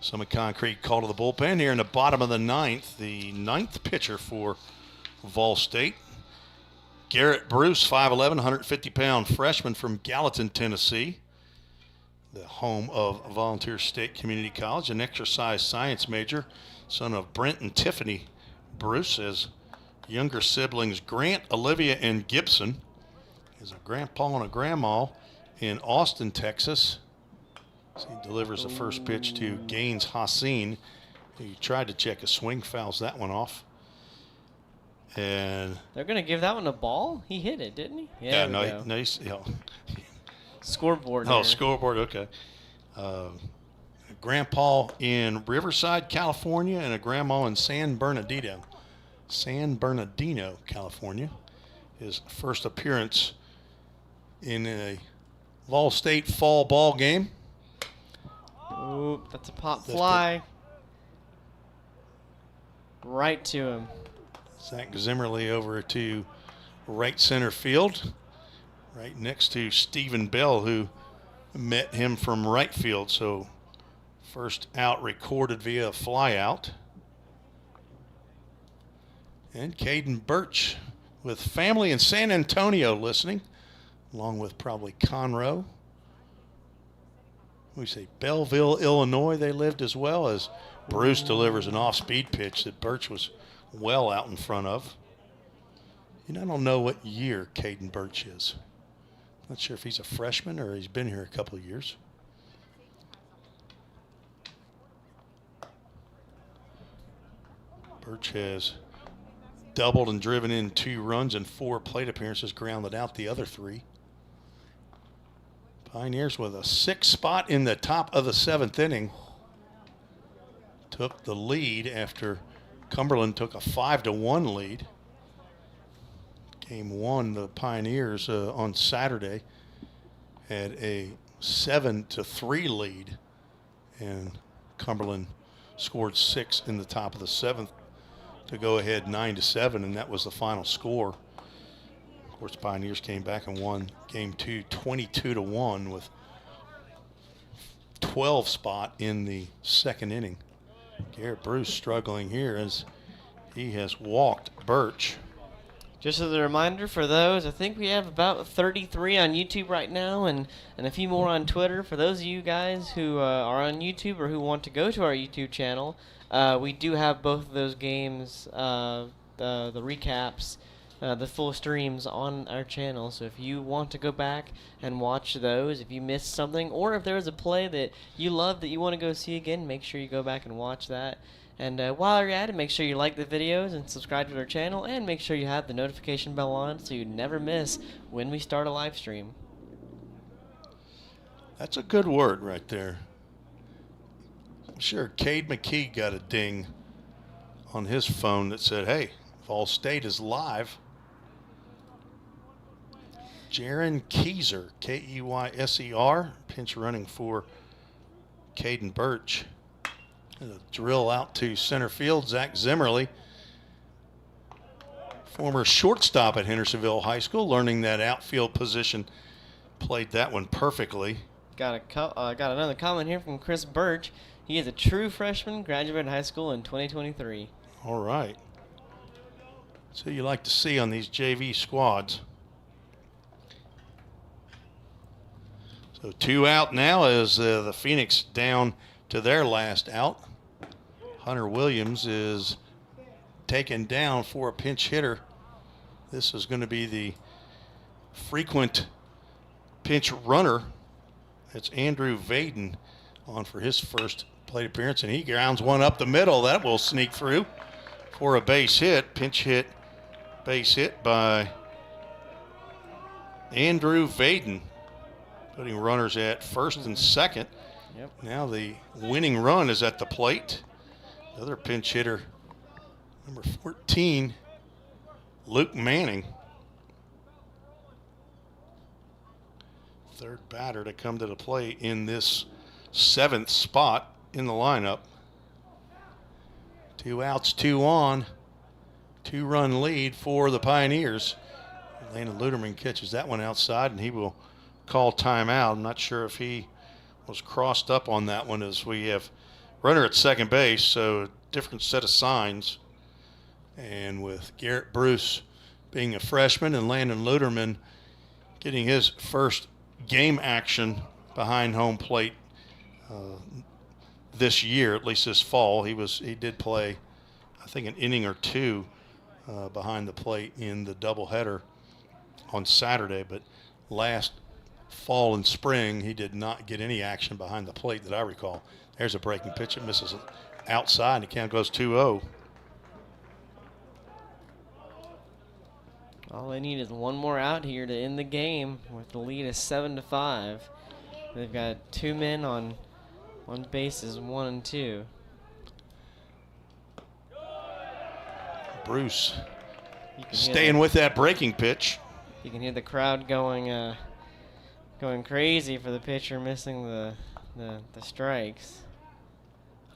Summit Concrete call to the bullpen here in the bottom of the 9th. The 9th pitcher for Vol State, Garrett Bruce, 5'11", 150-pound freshman from Gallatin, Tennessee, the home of Volunteer State Community College, an exercise science major, son of Brent and Tiffany Bruce, as younger siblings Grant, Olivia, and Gibson. He has a grandpa and a grandma in Austin, Texas. So he delivers the first pitch to Gaines Hassin. He tried to check a swing, fouls that one off. And they're going to give that one a ball? He hit it, didn't he? yeah, nice. Scoreboard. Oh, scoreboard, okay. Grandpa in Riverside, California, and a grandma in San Bernardino, California. His first appearance in a Vol State fall ball game. Ooh, that's a pop fly. Right to him. Zach Zimmerly over to right center field, right next to Stephen Bell, who met him from right field. So first out recorded via a fly out. And Caden Birch with family in San Antonio listening, along with probably Conroe. We say Belleville, Illinois, they lived as well, as Bruce delivers an off-speed pitch that Birch was well out in front of. And I don't know what year Caden Birch is. Not sure if he's a freshman or he's been here a couple of years. Birch has doubled and driven in 2 runs and 4 plate appearances, grounded out the other 3. Pioneers with a 6 spot in the top of the 7th inning. Took the lead after Cumberland took a 5-1 lead. Game 1, the Pioneers on Saturday had a 7-3 lead, and Cumberland scored 6 in the top of the 7th to go ahead 9-7, and that was the final score. Of course, Pioneers came back and won Game 2 22-1 with 12 spot in the 2nd inning. Garrett Bruce struggling here as he has walked Birch. Just as a reminder for those, I think we have about 33 on YouTube right now and a few more on Twitter. For those of you guys who are on YouTube or who want to go to our YouTube channel, we do have both of those games, the recaps, the full streams on our channel. So if you want to go back and watch those, if you missed something, or if there was a play that you love that you want to go see again, make sure you go back and watch that. And while you're at it, make sure you like the videos and subscribe to our channel, and make sure you have the notification bell on so you never miss when we start a live stream. That's a good word right there. I'm sure Cade McKee got a ding on his phone that said, hey, Vol State is live. Jaron Keyser, Keyser, pinch running for Caden Birch. And a drill out to center field. Zach Zimmerly, former shortstop at Hendersonville High School, learning that outfield position, played that one perfectly. Got another comment here from Chris Birch. He is a true freshman, graduated high school in 2023. All right. So you like to see on these JV squads. So 2 out now as the Phoenix down to their last out. Hunter Williams is taken down for a pinch hitter. This is going to be the frequent pinch runner. It's Andrew Vaden on for his first plate appearance, and he grounds one up the middle. That will sneak through for a base hit. Pinch hit, base hit by Andrew Vaden, putting runners at first and second. Yep. Now the winning run is at the plate. Another pinch hitter, number 14, Luke Manning. Third batter to come to the plate in this 7th spot in the lineup. 2 outs, 2 on. 2-run lead for the Pioneers. Landon Luderman catches that one outside, and he will call timeout. I'm not sure if he was crossed up on that one, as we have runner at second base, so different set of signs. And with Garrett Bruce being a freshman and Landon Luderman getting his first game action behind home plate this year, at least this fall. He did play, I think, an inning or 2 behind the plate in the doubleheader on Saturday, but last fall and spring, he did not get any action behind the plate that I recall. There's a breaking pitch. It misses outside, and the count goes 2-0. All they need is one more out here to end the game with the lead is 7-5. They've got 2 men on bases, 1 and 2. Bruce staying with that breaking pitch. You can hear the crowd going crazy for the pitcher missing the strikes.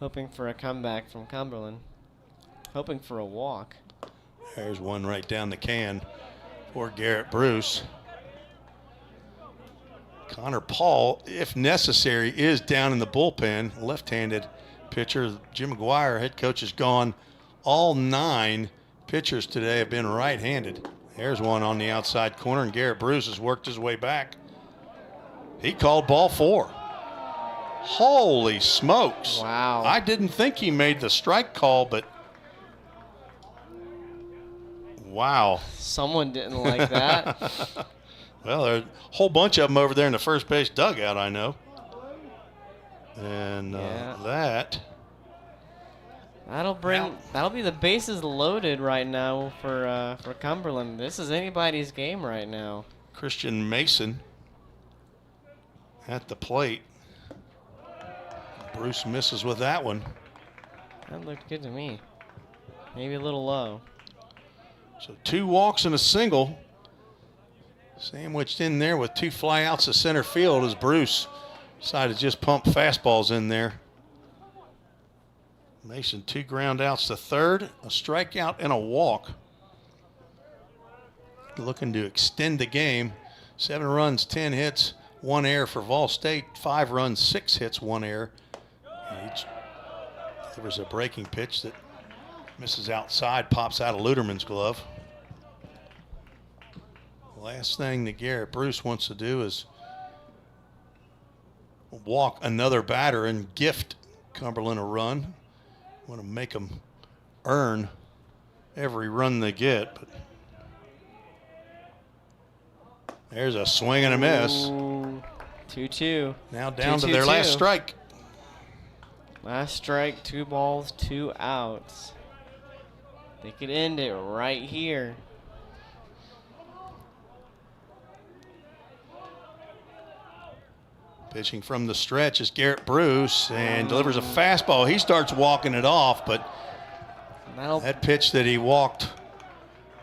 Hoping for a comeback from Cumberland. Hoping for a walk. There's one right down the can for Garrett Bruce. Connor Paul, if necessary, is down in the bullpen. Left-handed pitcher. Jim McGuire, head coach, is gone. All 9 pitchers today have been right-handed. There's one on the outside corner, and Garrett Bruce has worked his way back. He called ball 4. Holy smokes. Wow. I didn't think he made the strike call, but wow. Someone didn't like that. Well, there's a whole bunch of them over there in the first base dugout, I know. And that'll be the bases loaded right now for Cumberland. This is anybody's game right now. Christian Mason at the plate. Bruce misses with that one. That looked good to me. Maybe a little low. So 2 walks and a single. Sandwiched in there with 2 flyouts to center field as Bruce decided to just pump fastballs in there. Mason 2 ground outs to third, a strikeout and a walk. Looking to extend the game. 7 runs, 10 hits, 1 error for Vol State. 5 runs, 6 hits, 1 error. There was a breaking pitch that misses outside, pops out of Luderman's glove. Last thing that Garrett Bruce wants to do is walk another batter and gift Cumberland a run. Want to make them earn every run they get. But there's a swing and a miss. 2-2. Now down to their last strike. Last strike, 2 balls, 2 outs. They could end it right here. Pitching from the stretch is Garrett Bruce and delivers a fastball. He starts walking it off, but that pitch that he walked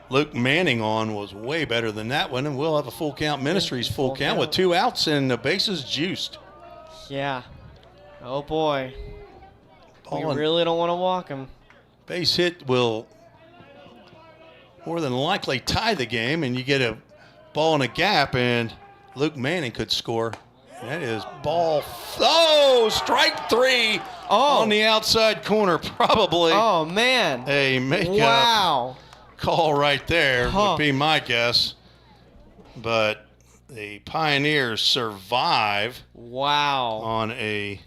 Luke Manning on was way better than that one, and we'll have a full count. Ministries full count with 2 outs and the bases juiced. Yeah. Oh, boy. We Ball really don't want to walk him. Base hit will more than likely tie the game, and you get a ball in a gap, and Luke Manning could score. That is ball. Strike 3 on the outside corner. Probably. Oh, man. A makeup call right there would be my guess. But the Pioneers survive. Wow. On a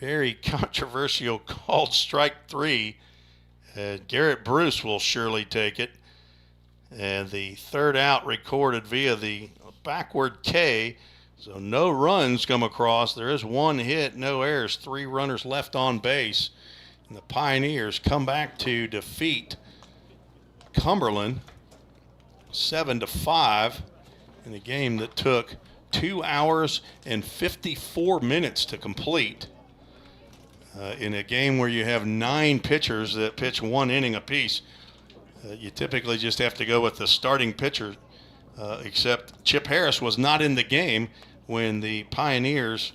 very controversial called strike 3. Garrett Bruce will surely take it. And the third out recorded via the backward K. So no runs come across. There is 1 hit, no errors, 3 runners left on base. And the Pioneers come back to defeat Cumberland 7-5 in a game that took 2 hours and 54 minutes to complete. In a game where you have 9 pitchers that pitch 1 inning apiece, you typically just have to go with the starting pitcher, except Chip Harris was not in the game when the Pioneers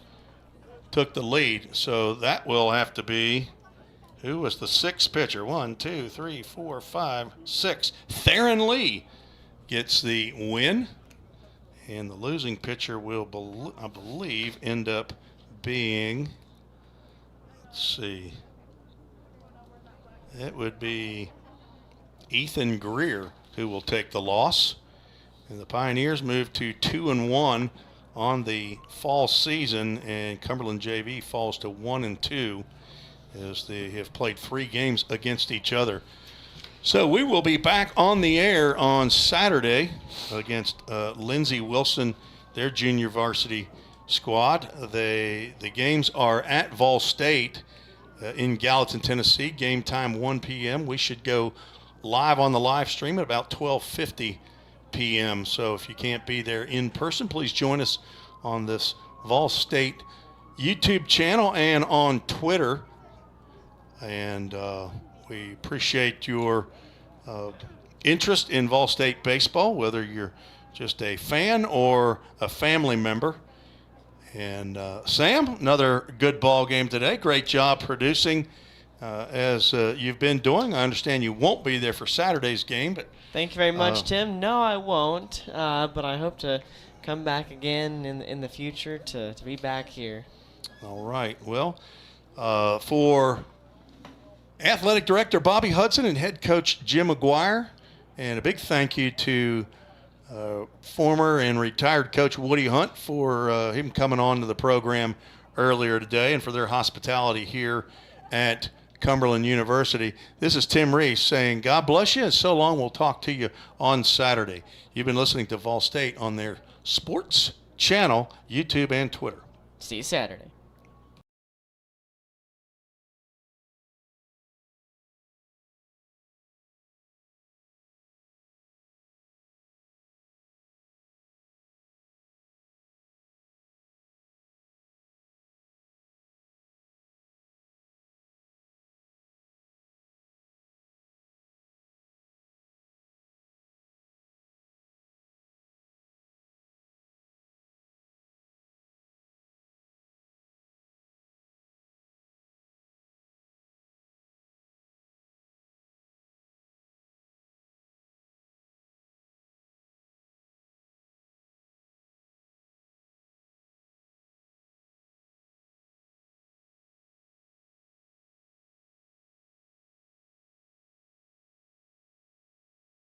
took the lead. So that will have to be, who was the 6th pitcher? 1, 2, 3, 4, 5, 6. Theron Lee gets the win. And the losing pitcher will, I believe, end up being, let's see, it would be Ethan Greer who will take the loss. And the Pioneers move to 2-1 on the fall season, and Cumberland JV falls to 1-2 as they have played 3 games against each other. So we will be back on the air on Saturday against Lindsey Wilson, their junior varsity squad. The games are at Vol State in Gallatin, Tennessee. Game time 1 p.m. We should go live on the live stream at about 12:50 p.m. So if you can't be there in person, please join us on this Vol State YouTube channel and on Twitter. And we appreciate your interest in Vol State baseball, whether you're just a fan or a family member. And Sam, another good ball game today. Great job producing as you've been doing. I understand you won't be there for Saturday's game, but thank you very much, Tim. No, I won't, but I hope to come back again in the future to be back here. All right. Well, for Athletic Director Bobby Hudson and Head Coach Jim McGuire, and a big thank you to former and retired Coach Woody Hunt for him coming on to the program earlier today and for their hospitality here at Cumberland University. This is Tim Reese saying God bless you and so long. We'll talk to you on Saturday. You've been listening to Vol State on their sports channel, YouTube and Twitter. See you Saturday.